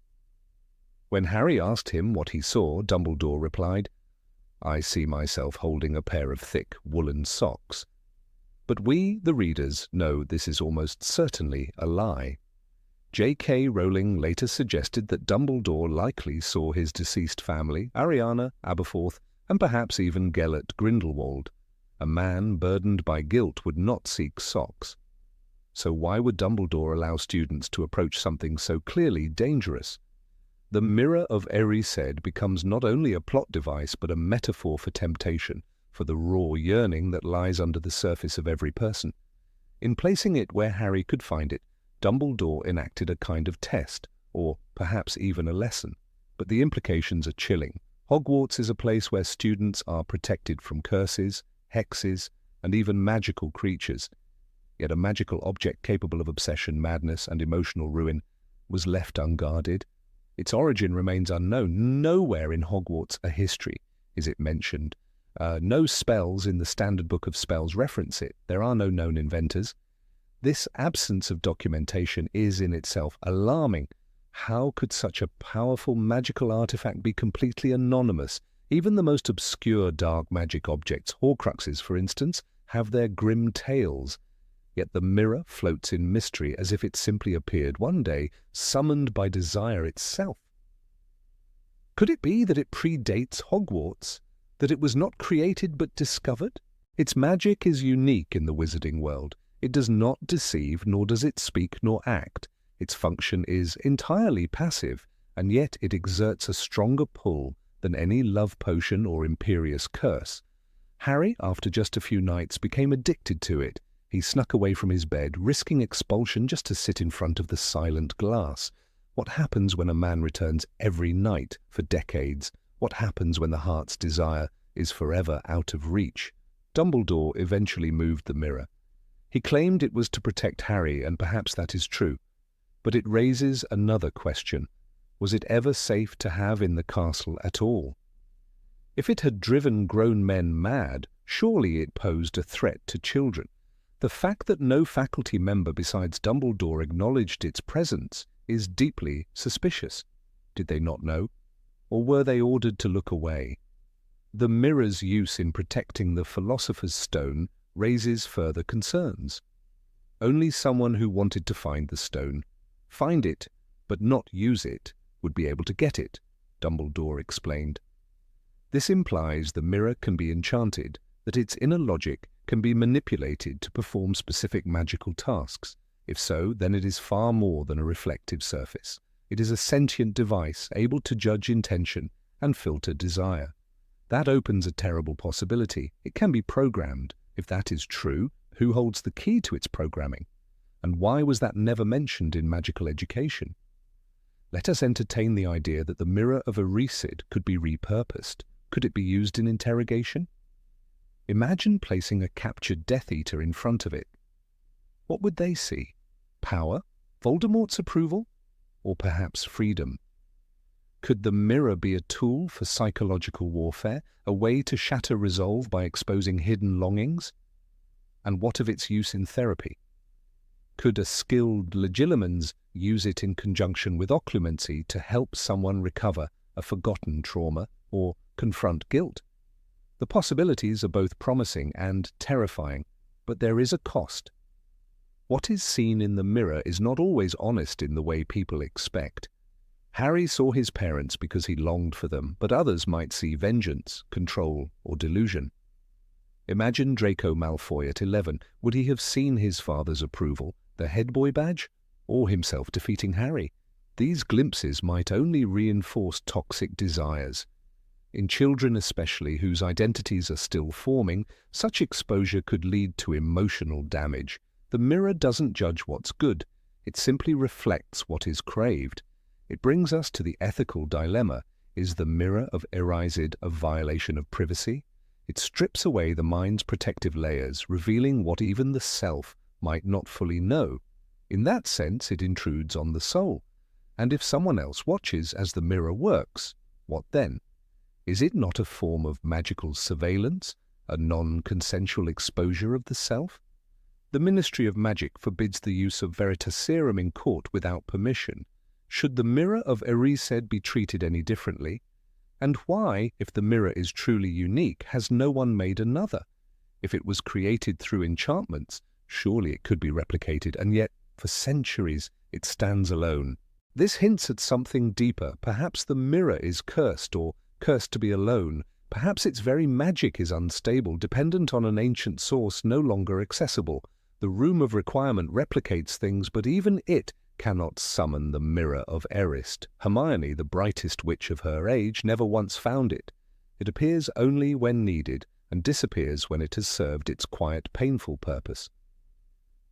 When Harry asked him what he saw, Dumbledore replied, "I see myself holding a pair of thick woolen socks." But we, the readers, know this is almost certainly a lie. J.K. Rowling later suggested that Dumbledore likely saw his deceased family, Ariana, Aberforth, and perhaps even Gellert Grindelwald. A man burdened by guilt would not seek socks. So why would Dumbledore allow students to approach something so clearly dangerous? The Mirror of Erised becomes not only a plot device but a metaphor for temptation, for the raw yearning that lies under the surface of every person. In placing it where Harry could find it, Dumbledore enacted a kind of test, or perhaps even a lesson. But the implications are chilling. Hogwarts is a place where students are protected from curses, hexes, and even magical creatures. Yet a magical object capable of obsession, madness, and emotional ruin was left unguarded. Its origin remains unknown. Nowhere in Hogwarts a history is it mentioned. No spells in the Standard Book of Spells reference it. There are no known inventors. This absence of documentation is in itself alarming. How could such a powerful magical artifact be completely anonymous? Even the most obscure dark magic objects, Horcruxes for instance, have their grim tales. Yet the mirror floats in mystery as if it simply appeared one day, summoned by desire itself. Could it be that it predates Hogwarts? That it was not created but discovered? Its magic is unique in the wizarding world. It does not deceive, nor does it speak nor act. Its function is entirely passive, and yet it exerts a stronger pull than any love potion or Imperius curse. Harry, after just a few nights, became addicted to it. He snuck away from his bed, risking expulsion just to sit in front of the silent glass. What happens when a man returns every night for decades? What happens when the heart's desire is forever out of reach? Dumbledore eventually moved the mirror. He claimed it was to protect Harry, and perhaps that is true. But it raises another question. Was it ever safe to have in the castle at all? If it had driven grown men mad, surely it posed a threat to children. The fact that no faculty member besides Dumbledore acknowledged its presence is deeply suspicious. Did they not know? Or were they ordered to look away? The mirror's use in protecting the Philosopher's Stone raises further concerns. Only someone who wanted to find the stone, find it, but not use it, would be able to get it, Dumbledore explained. This implies the mirror can be enchanted, that its inner logic can be manipulated to perform specific magical tasks. If so, then it is far more than a reflective surface. It is a sentient device able to judge intention and filter desire. That opens a terrible possibility. It can be programmed. If that is true, who holds the key to its programming? And why was that never mentioned in magical education? Let us entertain the idea that the mirror of Erecid could be repurposed. Could it be used in interrogation? Imagine placing a captured Death Eater in front of it. What would they see? Power? Voldemort's approval? Or perhaps freedom? Could the mirror be a tool for psychological warfare, a way to shatter resolve by exposing hidden longings? And what of its use in therapy? Could a skilled Legilimens use it in conjunction with Occlumency to help someone recover a forgotten trauma or confront guilt? The possibilities are both promising and terrifying, but there is a cost. What is seen in the mirror is not always honest in the way people expect. Harry saw his parents because he longed for them, but others might see vengeance, control, or delusion. Imagine Draco Malfoy at 11. Would he have seen his father's approval, the headboy badge, or himself defeating Harry? These glimpses might only reinforce toxic desires. In children especially, whose identities are still forming, such exposure could lead to emotional damage. The mirror doesn't judge what's good. It simply reflects what is craved. It brings us to the ethical dilemma. Is the mirror of Erecid a violation of privacy? It strips away the mind's protective layers, revealing what even the self might not fully know. In that sense, it intrudes on the soul. And if someone else watches as the mirror works, what then? Is it not a form of magical surveillance, a non-consensual exposure of the self? The Ministry of Magic forbids the use of Veritaserum in court without permission. Should the mirror of Erecid be treated any differently? And why, if the mirror is truly unique, has no one made another? If it was created through enchantments, surely it could be replicated, and yet, for centuries, it stands alone. This hints at something deeper. Perhaps the mirror is cursed, or cursed to be alone. Perhaps its very magic is unstable, dependent on an ancient source no longer accessible. The Room of Requirement replicates things, but even it cannot summon the mirror of Erised. Hermione, the brightest witch of her age, never once found it. It appears only when needed, and disappears when it has served its quiet, painful purpose.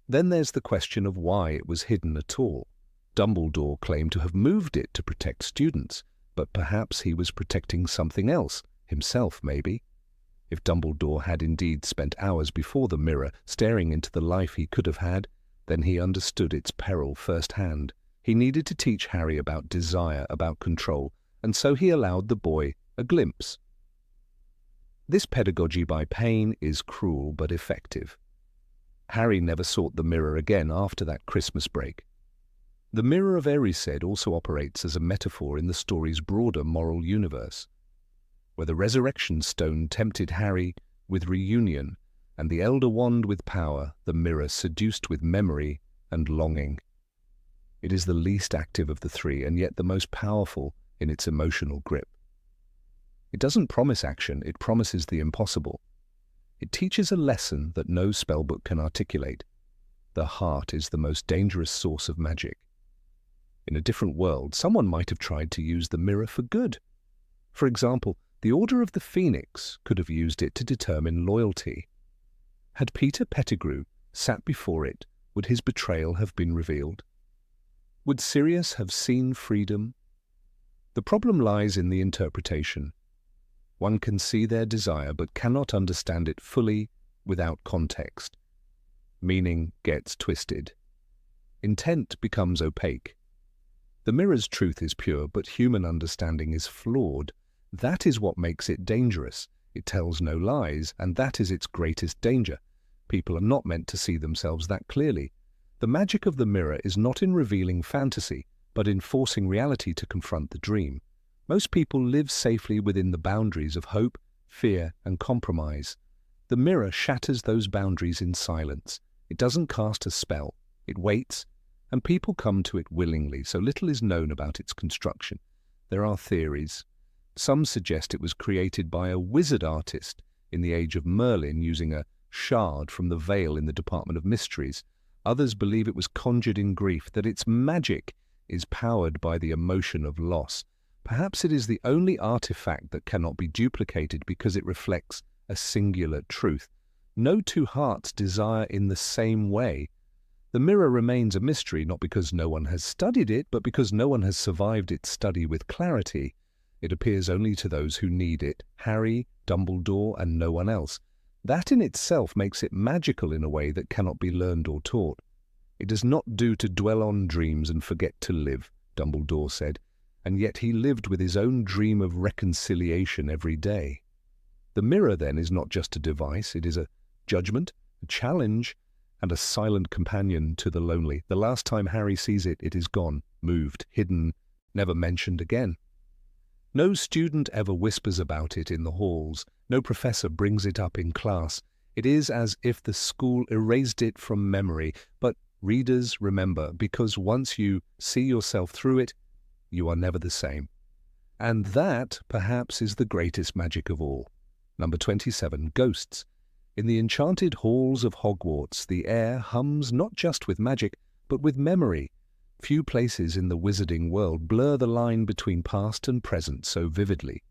Then there's the question of why it was hidden at all. Dumbledore claimed to have moved it to protect students, but perhaps he was protecting something else, himself maybe. If Dumbledore had indeed spent hours before the mirror staring into the life he could have had, then he understood its peril firsthand. He needed to teach Harry about desire, about control, and so he allowed the boy a glimpse. This pedagogy by pain is cruel but effective. Harry never sought the mirror again after that Christmas break. The mirror of Erecid also operates as a metaphor in the story's broader moral universe, where the resurrection stone tempted Harry with reunion, and the elder wand with power, the mirror seduced with memory and longing. It is the least active of the three, and yet the most powerful in its emotional grip. It doesn't promise action, it promises the impossible. It teaches a lesson that no spellbook can articulate. The heart is the most dangerous source of magic. In a different world, someone might have tried to use the mirror for good. For example, the Order of the Phoenix could have used it to determine loyalty. Had Peter Pettigrew sat before it, would his betrayal have been revealed? Would Sirius have seen freedom? The problem lies in the interpretation. One can see their desire but cannot understand it fully without context. Meaning gets twisted. Intent becomes opaque. The mirror's truth is pure, but human understanding is flawed. That is what makes it dangerous. It tells no lies, and that is its greatest danger. People are not meant to see themselves that clearly. The magic of the mirror is not in revealing fantasy, but in forcing reality to confront the dream. Most people live safely within the boundaries of hope, fear, and compromise. The mirror shatters those boundaries in silence. It doesn't cast a spell. It waits, and people come to it willingly, so little is known about its construction. There are theories. Some suggest it was created by a wizard artist in the age of Merlin using a shard from the veil in the Department of Mysteries. Others believe it was conjured in grief, that its magic is powered by the emotion of loss. Perhaps it is the only artifact that cannot be duplicated because it reflects a singular truth. No two hearts desire in the same way. The mirror remains a mystery, not because no one has studied it, but because no one has survived its study with clarity. It appears only to those who need it, Harry, Dumbledore, and no one else. That in itself makes it magical in a way that cannot be learned or taught. It does not do to dwell on dreams and forget to live, Dumbledore said, and yet he lived with his own dream of reconciliation every day. The mirror, then, is not just a device, it is a judgment, a challenge, and a silent companion to the lonely. The last time Harry sees it, it is gone, moved, hidden, never mentioned again. No student ever whispers about it in the halls. No professor brings it up in class. It is as if the school erased it from memory. But readers, remember, because once you see yourself through it, you are never the same. And that, perhaps, is the greatest magic of all. Number 27, Ghosts. In the enchanted halls of Hogwarts, the air hums not just with magic, but with memory. Few places in the wizarding world blur the line between past and present so vividly.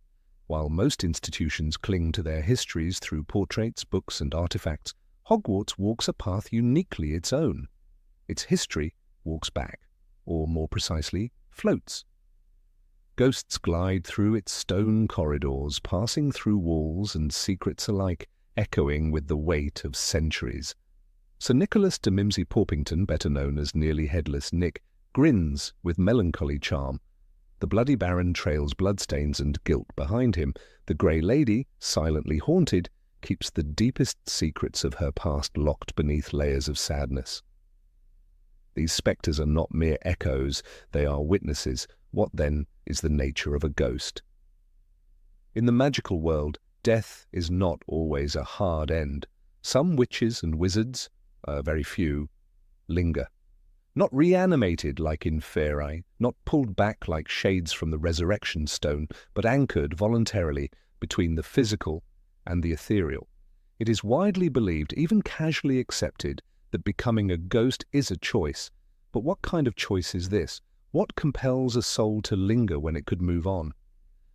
While most institutions cling to their histories through portraits, books, and artifacts, Hogwarts walks a path uniquely its own. Its history walks back, or more precisely, floats. Ghosts glide through its stone corridors, passing through walls and secrets alike, echoing with the weight of centuries. Sir Nicholas de Mimsy-Porpington, better known as Nearly Headless Nick, grins with melancholy charm. The Bloody Baron trails bloodstains and guilt behind him. The Grey Lady, silently haunted, keeps the deepest secrets of her past locked beneath layers of sadness. These spectres are not mere echoes, they are witnesses. What, then, is the nature of a ghost? In the magical world, death is not always a hard end. Some witches and wizards, very few, linger. Not reanimated like in Fairy, not pulled back like shades from the resurrection stone, but anchored voluntarily between the physical and the ethereal. It is widely believed, even casually accepted, that becoming a ghost is a choice. But what kind of choice is this? What compels a soul to linger when it could move on?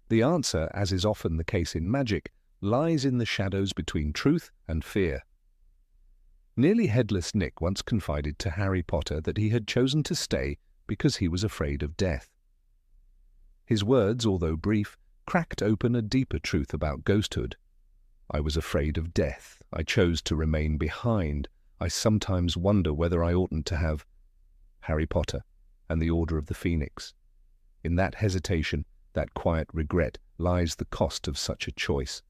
The answer, as is often the case in magic, lies in the shadows between truth and fear. Nearly Headless Nick once confided to Harry Potter that he had chosen to stay because he was afraid of death. His words, although brief, cracked open a deeper truth about ghosthood. I was afraid of death. I chose to remain behind. I sometimes wonder whether I oughtn't to have Harry Potter and the Order of the Phoenix. In that hesitation, that quiet regret, lies the cost of such a choice.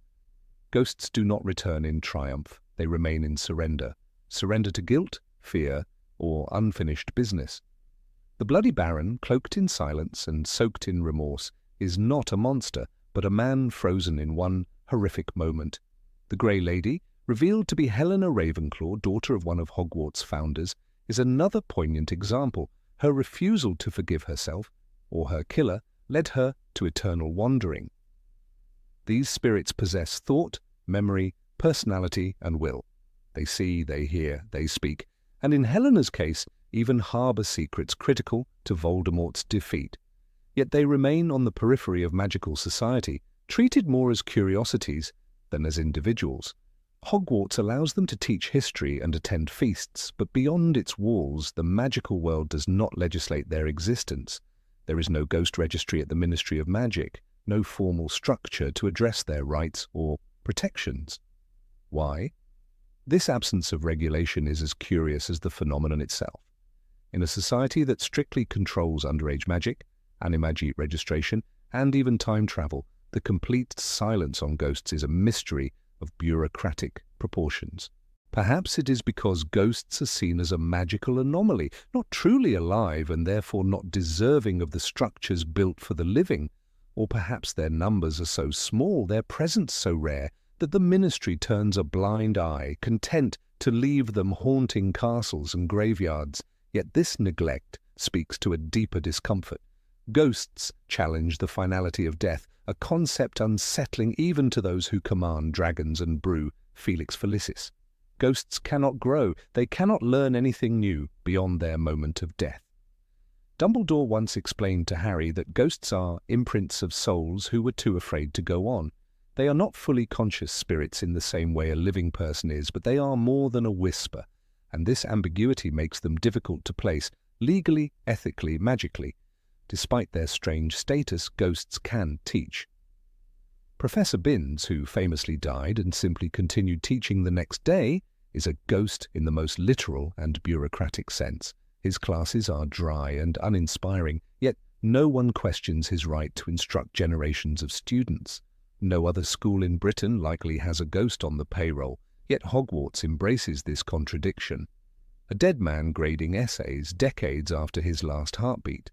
Ghosts do not return in triumph. They remain in surrender. Surrender to guilt, fear, or unfinished business. The Bloody Baron, cloaked in silence and soaked in remorse, is not a monster, but a man frozen in one horrific moment. The Grey Lady, revealed to be Helena Ravenclaw, daughter of one of Hogwarts' founders, is another poignant example. Her refusal to forgive herself, or her killer, led her to eternal wandering. These spirits possess thought, memory, personality, and will. They see, they hear, they speak, and in Helena's case, even harbour secrets critical to Voldemort's defeat. Yet they remain on the periphery of magical society, treated more as curiosities than as individuals. Hogwarts allows them to teach history and attend feasts, but beyond its walls, the magical world does not legislate their existence. There is no ghost registry at the Ministry of Magic, no formal structure to address their rights or protections. Why? This absence of regulation is as curious as the phenomenon itself. In a society that strictly controls underage magic, animagi registration, and even time travel, the complete silence on ghosts is a mystery of bureaucratic proportions. Perhaps it is because ghosts are seen as a magical anomaly, not truly alive and therefore not deserving of the structures built for the living. Or perhaps their numbers are so small, their presence so rare, that the ministry turns a blind eye, content to leave them haunting castles and graveyards. Yet this neglect speaks to a deeper discomfort. Ghosts challenge the finality of death, a concept unsettling even to those who command dragons and brew Felix Felicis. Ghosts cannot grow. They cannot learn anything new beyond their moment of death. Dumbledore once explained to Harry that ghosts are imprints of souls who were too afraid to go on. They are not fully conscious spirits in the same way a living person is, but they are more than a whisper, and this ambiguity makes them difficult to place legally, ethically, magically. Despite their strange status, ghosts can teach. Professor Binns, who famously died and simply continued teaching the next day, is a ghost in the most literal and bureaucratic sense. His classes are dry and uninspiring, yet no one questions his right to instruct generations of students. No other school in Britain likely has a ghost on the payroll, yet Hogwarts embraces this contradiction. A dead man grading essays decades after his last heartbeat.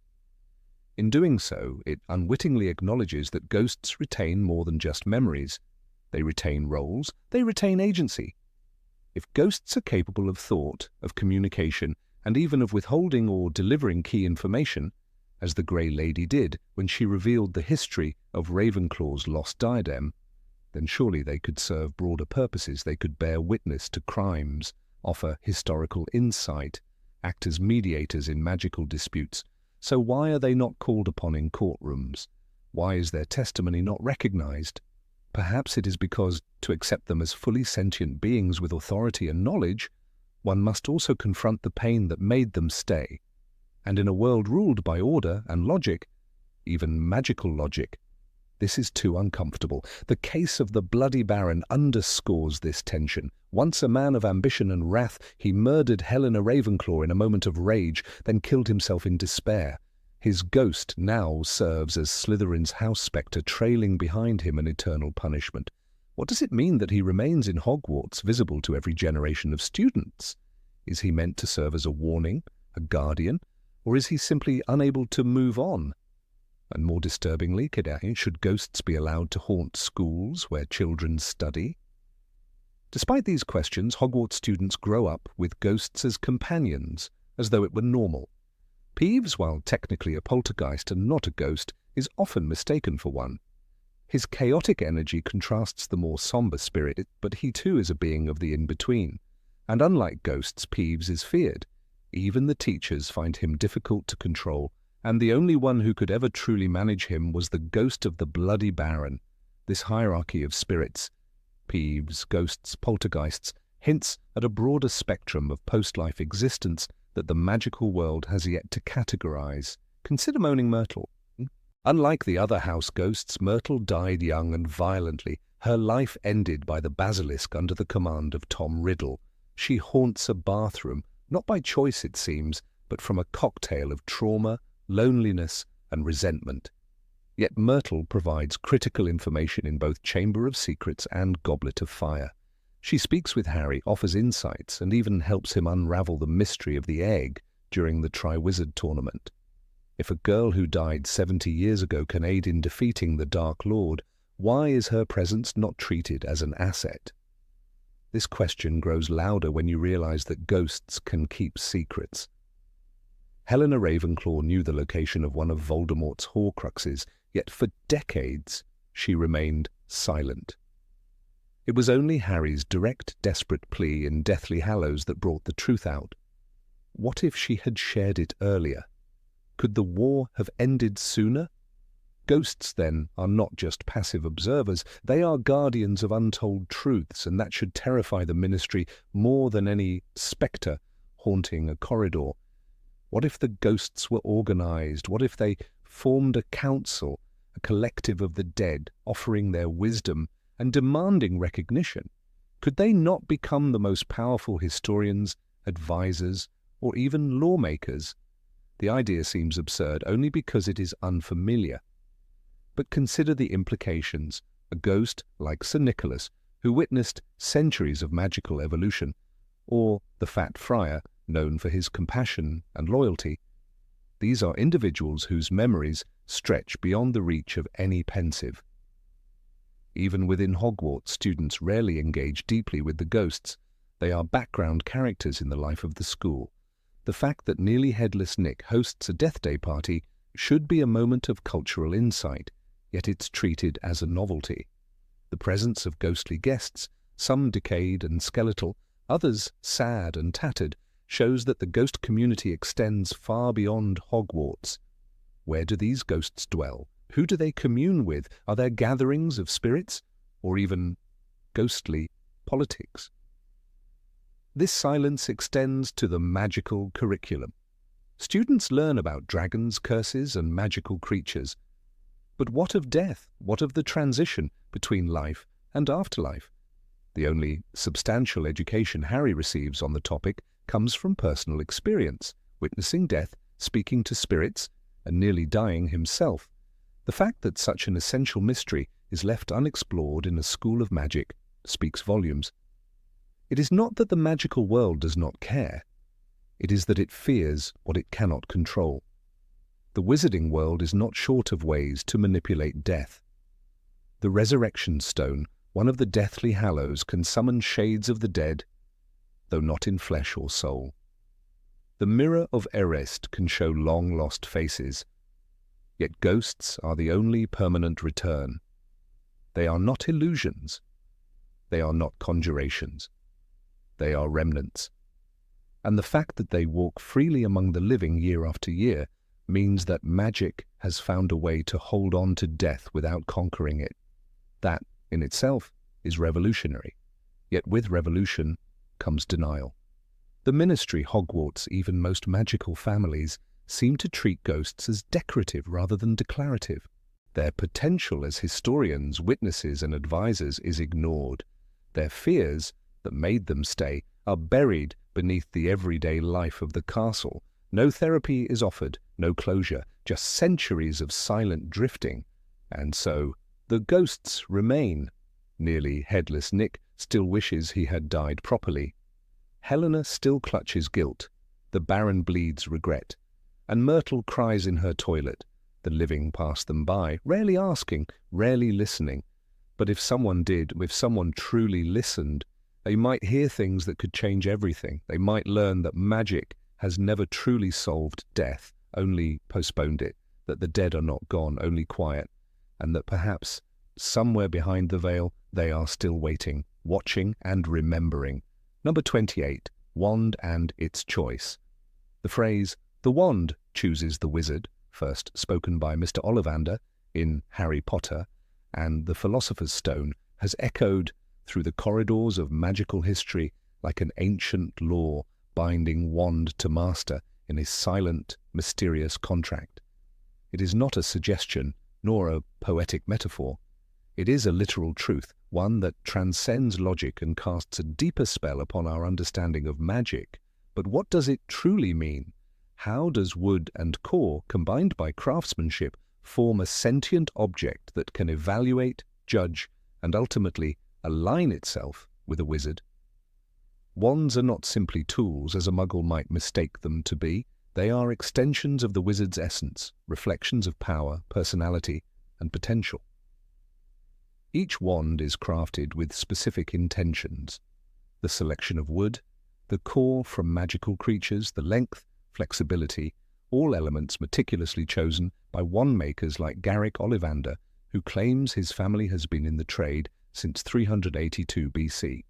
In doing so, it unwittingly acknowledges that ghosts retain more than just memories. They retain roles, they retain agency. If ghosts are capable of thought, of communication, and even of withholding or delivering key information, as the Grey Lady did when she revealed the history of Ravenclaw's lost diadem, then surely they could serve broader purposes. They could bear witness to crimes, offer historical insight, act as mediators in magical disputes. So why are they not called upon in courtrooms? Why is their testimony not recognized? Perhaps it is because, to accept them as fully sentient beings with authority and knowledge, one must also confront the pain that made them stay. And in a world ruled by order and logic, even magical logic, this is too uncomfortable. The case of the Bloody Baron underscores this tension. Once a man of ambition and wrath, he murdered Helena Ravenclaw in a moment of rage, then killed himself in despair. His ghost now serves as Slytherin's house spectre, trailing behind him in eternal punishment. What does it mean that he remains in Hogwarts, visible to every generation of students? Is he meant to serve as a warning, a guardian, or is he simply unable to move on? And more disturbingly, should ghosts be allowed to haunt schools where children study? Despite these questions, Hogwarts students grow up with ghosts as companions, as though it were normal. Peeves, while technically a poltergeist and not a ghost, is often mistaken for one. His chaotic energy contrasts the more somber spirit, but he too is a being of the in-between. And unlike ghosts, Peeves is feared. Even the teachers find him difficult to control, and the only one who could ever truly manage him was the ghost of the Bloody Baron. This hierarchy of spirits, Peeves, ghosts, poltergeists, hints at a broader spectrum of post-life existence that the magical world has yet to categorize. Consider Moaning Myrtle. Unlike the other house ghosts, Myrtle died young and violently. Her life ended by the basilisk under the command of Tom Riddle. She haunts a bathroom, not by choice it seems, but from a cocktail of trauma, loneliness, and resentment. Yet Myrtle provides critical information in both Chamber of Secrets and Goblet of Fire. She speaks with Harry, offers insights, and even helps him unravel the mystery of the egg during the Triwizard Tournament. If a girl who died 70 years ago can aid in defeating the Dark Lord, why is her presence not treated as an asset? This question grows louder when you realize that ghosts can keep secrets. Helena Ravenclaw knew the location of one of Voldemort's Horcruxes, yet for decades she remained silent. It was only Harry's direct, desperate plea in Deathly Hallows that brought the truth out. What if she had shared it earlier? Could the war have ended sooner? Ghosts, then, are not just passive observers. They are guardians of untold truths, and that should terrify the Ministry more than any spectre haunting a corridor. What if the ghosts were organized? What if they formed a council, a collective of the dead, offering their wisdom and demanding recognition? Could they not become the most powerful historians, advisors, or even lawmakers? The idea seems absurd only because it is unfamiliar. But consider the implications. A ghost like Sir Nicholas, who witnessed centuries of magical evolution, or the Fat Friar, known for his compassion and loyalty. These are individuals whose memories stretch beyond the reach of any pensive. Even within Hogwarts, students rarely engage deeply with the ghosts. They are background characters in the life of the school. The fact that nearly headless Nick hosts a Death Day party should be a moment of cultural insight, yet it's treated as a novelty. The presence of ghostly guests, some decayed and skeletal, Others, sad and tattered, shows that the ghost community extends far beyond Hogwarts. Where do these ghosts dwell? Who do they commune with? Are there gatherings of spirits, or even ghostly politics? This silence extends to the magical curriculum. Students learn about dragons, curses, and magical creatures. But what of death? What of the transition between life and afterlife? The only substantial education Harry receives on the topic comes from personal experience, witnessing death, speaking to spirits, and nearly dying himself. The fact that such an essential mystery is left unexplored in a school of magic speaks volumes. It is not that the magical world does not care. It is that it fears what it cannot control. The wizarding world is not short of ways to manipulate death. The Resurrection Stone, one of the Deathly Hallows, can summon shades of the dead, though not in flesh or soul. The Mirror of Erest can show long-lost faces, yet ghosts are the only permanent return. They are not illusions. They are not conjurations. They are remnants. And the fact that they walk freely among the living year after year means that magic has found a way to hold on to death without conquering it. That, in itself, is revolutionary. Yet with revolution comes denial. The ministry, Hogwarts, even most magical families, seem to treat ghosts as decorative rather than declarative. Their potential as historians, witnesses, and advisors is ignored. Their fears that made them stay are buried beneath the everyday life of the castle. No therapy is offered, no closure, just centuries of silent drifting. And so, the ghosts remain. Nearly headless Nick still wishes he had died properly. Helena still clutches guilt. The Baron bleeds regret. And Myrtle cries in her toilet. The living pass them by, rarely asking, rarely listening. But if someone did, if someone truly listened, they might hear things that could change everything. They might learn that magic has never truly solved death, only postponed it, that the dead are not gone, only quiet, and that perhaps, somewhere behind the veil, they are still waiting, watching and remembering. Number 28, Wand and its Choice. The phrase, "the wand chooses the wizard," first spoken by Mr. Ollivander in Harry Potter, and the Philosopher's Stone, has echoed through the corridors of magical history like an ancient law binding wand to master in a silent, mysterious contract. It is not a suggestion, nor a poetic metaphor. It is a literal truth, one that transcends logic and casts a deeper spell upon our understanding of magic. But what does it truly mean? How does wood and core, combined by craftsmanship, form a sentient object that can evaluate, judge, and ultimately align itself with a wizard? Wands are not simply tools, as a muggle might mistake them to be. They are extensions of the wizard's essence, reflections of power, personality, and potential. Each wand is crafted with specific intentions. The selection of wood, the core from magical creatures, the length, flexibility, all elements meticulously chosen by wand-makers like Garrick Ollivander, who claims his family has been in the trade since 382 BC.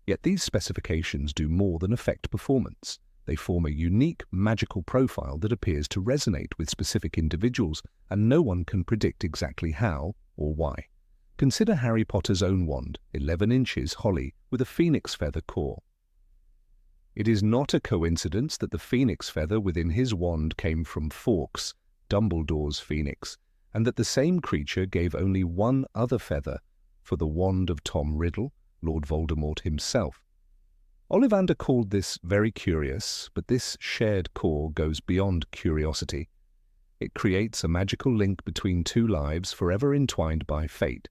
Yet these specifications do more than affect performance. They form a unique magical profile that appears to resonate with specific individuals, and no one can predict exactly how or why. Consider Harry Potter's own wand, 11 inches holly, with a phoenix feather core. It is not a coincidence that the phoenix feather within his wand came from Fawkes, Dumbledore's phoenix, and that the same creature gave only one other feather for the wand of Tom Riddle, Lord Voldemort himself. Ollivander called this very curious, but this shared core goes beyond curiosity. It creates a magical link between two lives forever entwined by fate.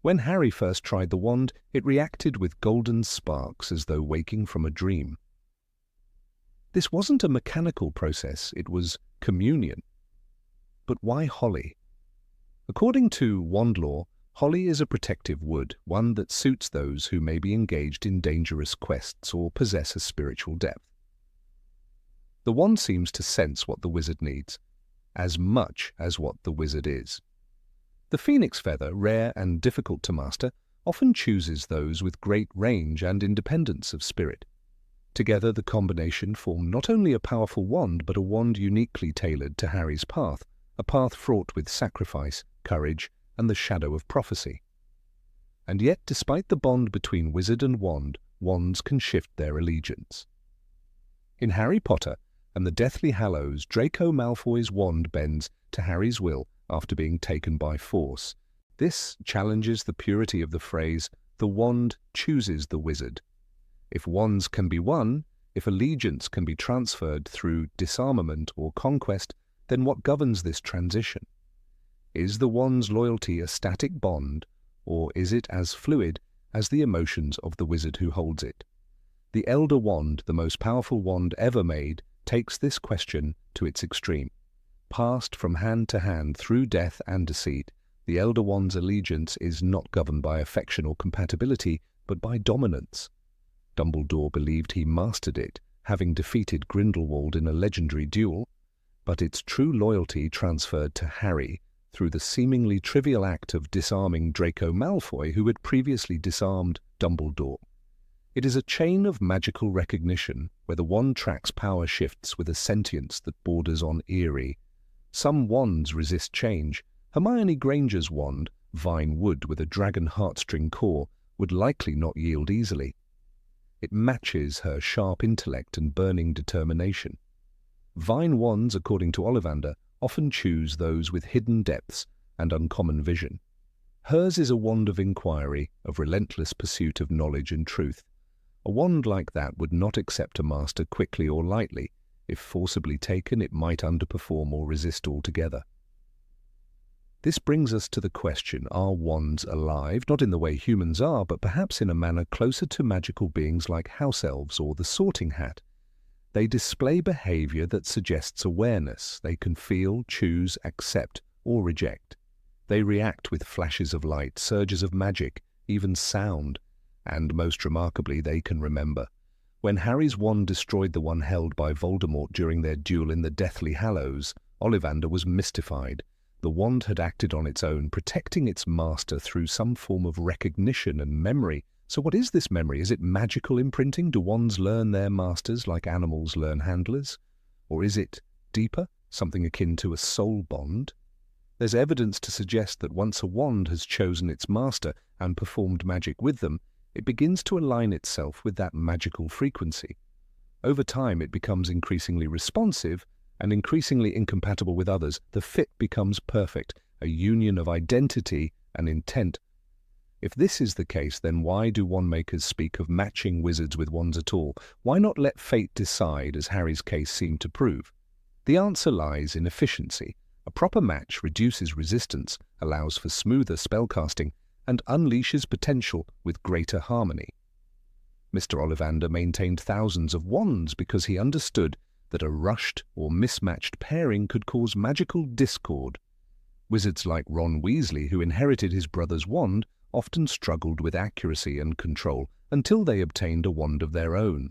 When Harry first tried the wand, it reacted with golden sparks as though waking from a dream. This wasn't a mechanical process, it was communion. But why holly? According to wand lore, holly is a protective wood, one that suits those who may be engaged in dangerous quests or possess a spiritual depth. The wand seems to sense what the wizard needs, as much as what the wizard is. The phoenix feather, rare and difficult to master, often chooses those with great range and independence of spirit. Together, the combination form not only a powerful wand, but a wand uniquely tailored to Harry's path, a path fraught with sacrifice, courage, and the shadow of prophecy. And yet, despite the bond between wizard and wand, wands can shift their allegiance. In Harry Potter and the Deathly Hallows, Draco Malfoy's wand bends to Harry's will after being taken by force. This challenges the purity of the phrase, "the wand chooses the wizard." If wands can be won, if allegiance can be transferred through disarmament or conquest, then what governs this transition? Is the wand's loyalty a static bond, or is it as fluid as the emotions of the wizard who holds it? The Elder Wand, the most powerful wand ever made, takes this question to its extreme. Passed from hand to hand through death and deceit, the Elder Wand's allegiance is not governed by affection or compatibility, but by dominance. Dumbledore believed he mastered it, having defeated Grindelwald in a legendary duel, but its true loyalty transferred to Harry through the seemingly trivial act of disarming Draco Malfoy, who had previously disarmed Dumbledore. It is a chain of magical recognition, where the wand tracks power shifts with a sentience that borders on eerie. Some wands resist change. Hermione Granger's wand, Vine Wood with a dragon heartstring core, would likely not yield easily. It matches her sharp intellect and burning determination. Vine wands, according to Ollivander, often choose those with hidden depths and uncommon vision. Hers is a wand of inquiry, of relentless pursuit of knowledge and truth. A wand like that would not accept a master quickly or lightly. If forcibly taken, it might underperform or resist altogether. This brings us to the question, are wands alive, not in the way humans are, but perhaps in a manner closer to magical beings like house elves or the Sorting Hat? They display behavior that suggests awareness. They can feel, choose, accept, or reject. They react with flashes of light, surges of magic, even sound. And most remarkably, they can remember. When Harry's wand destroyed the one held by Voldemort during their duel in the Deathly Hallows, Ollivander was mystified. The wand had acted on its own, protecting its master through some form of recognition and memory. So what is this memory? Is it magical imprinting? Do wands learn their masters like animals learn handlers? Or is it deeper, something akin to a soul bond? There's evidence to suggest that once a wand has chosen its master and performed magic with them, it begins to align itself with that magical frequency. Over time, it becomes increasingly responsive and increasingly incompatible with others. The fit becomes perfect, a union of identity and intent. If this is the case, then why do wand-makers speak of matching wizards with wands at all? Why not let fate decide, as Harry's case seemed to prove? The answer lies in efficiency. A proper match reduces resistance, allows for smoother spellcasting, and unleashes potential with greater harmony. Mr. Ollivander maintained thousands of wands because he understood that a rushed or mismatched pairing could cause magical discord. Wizards like Ron Weasley, who inherited his brother's wand, often struggled with accuracy and control until they obtained a wand of their own.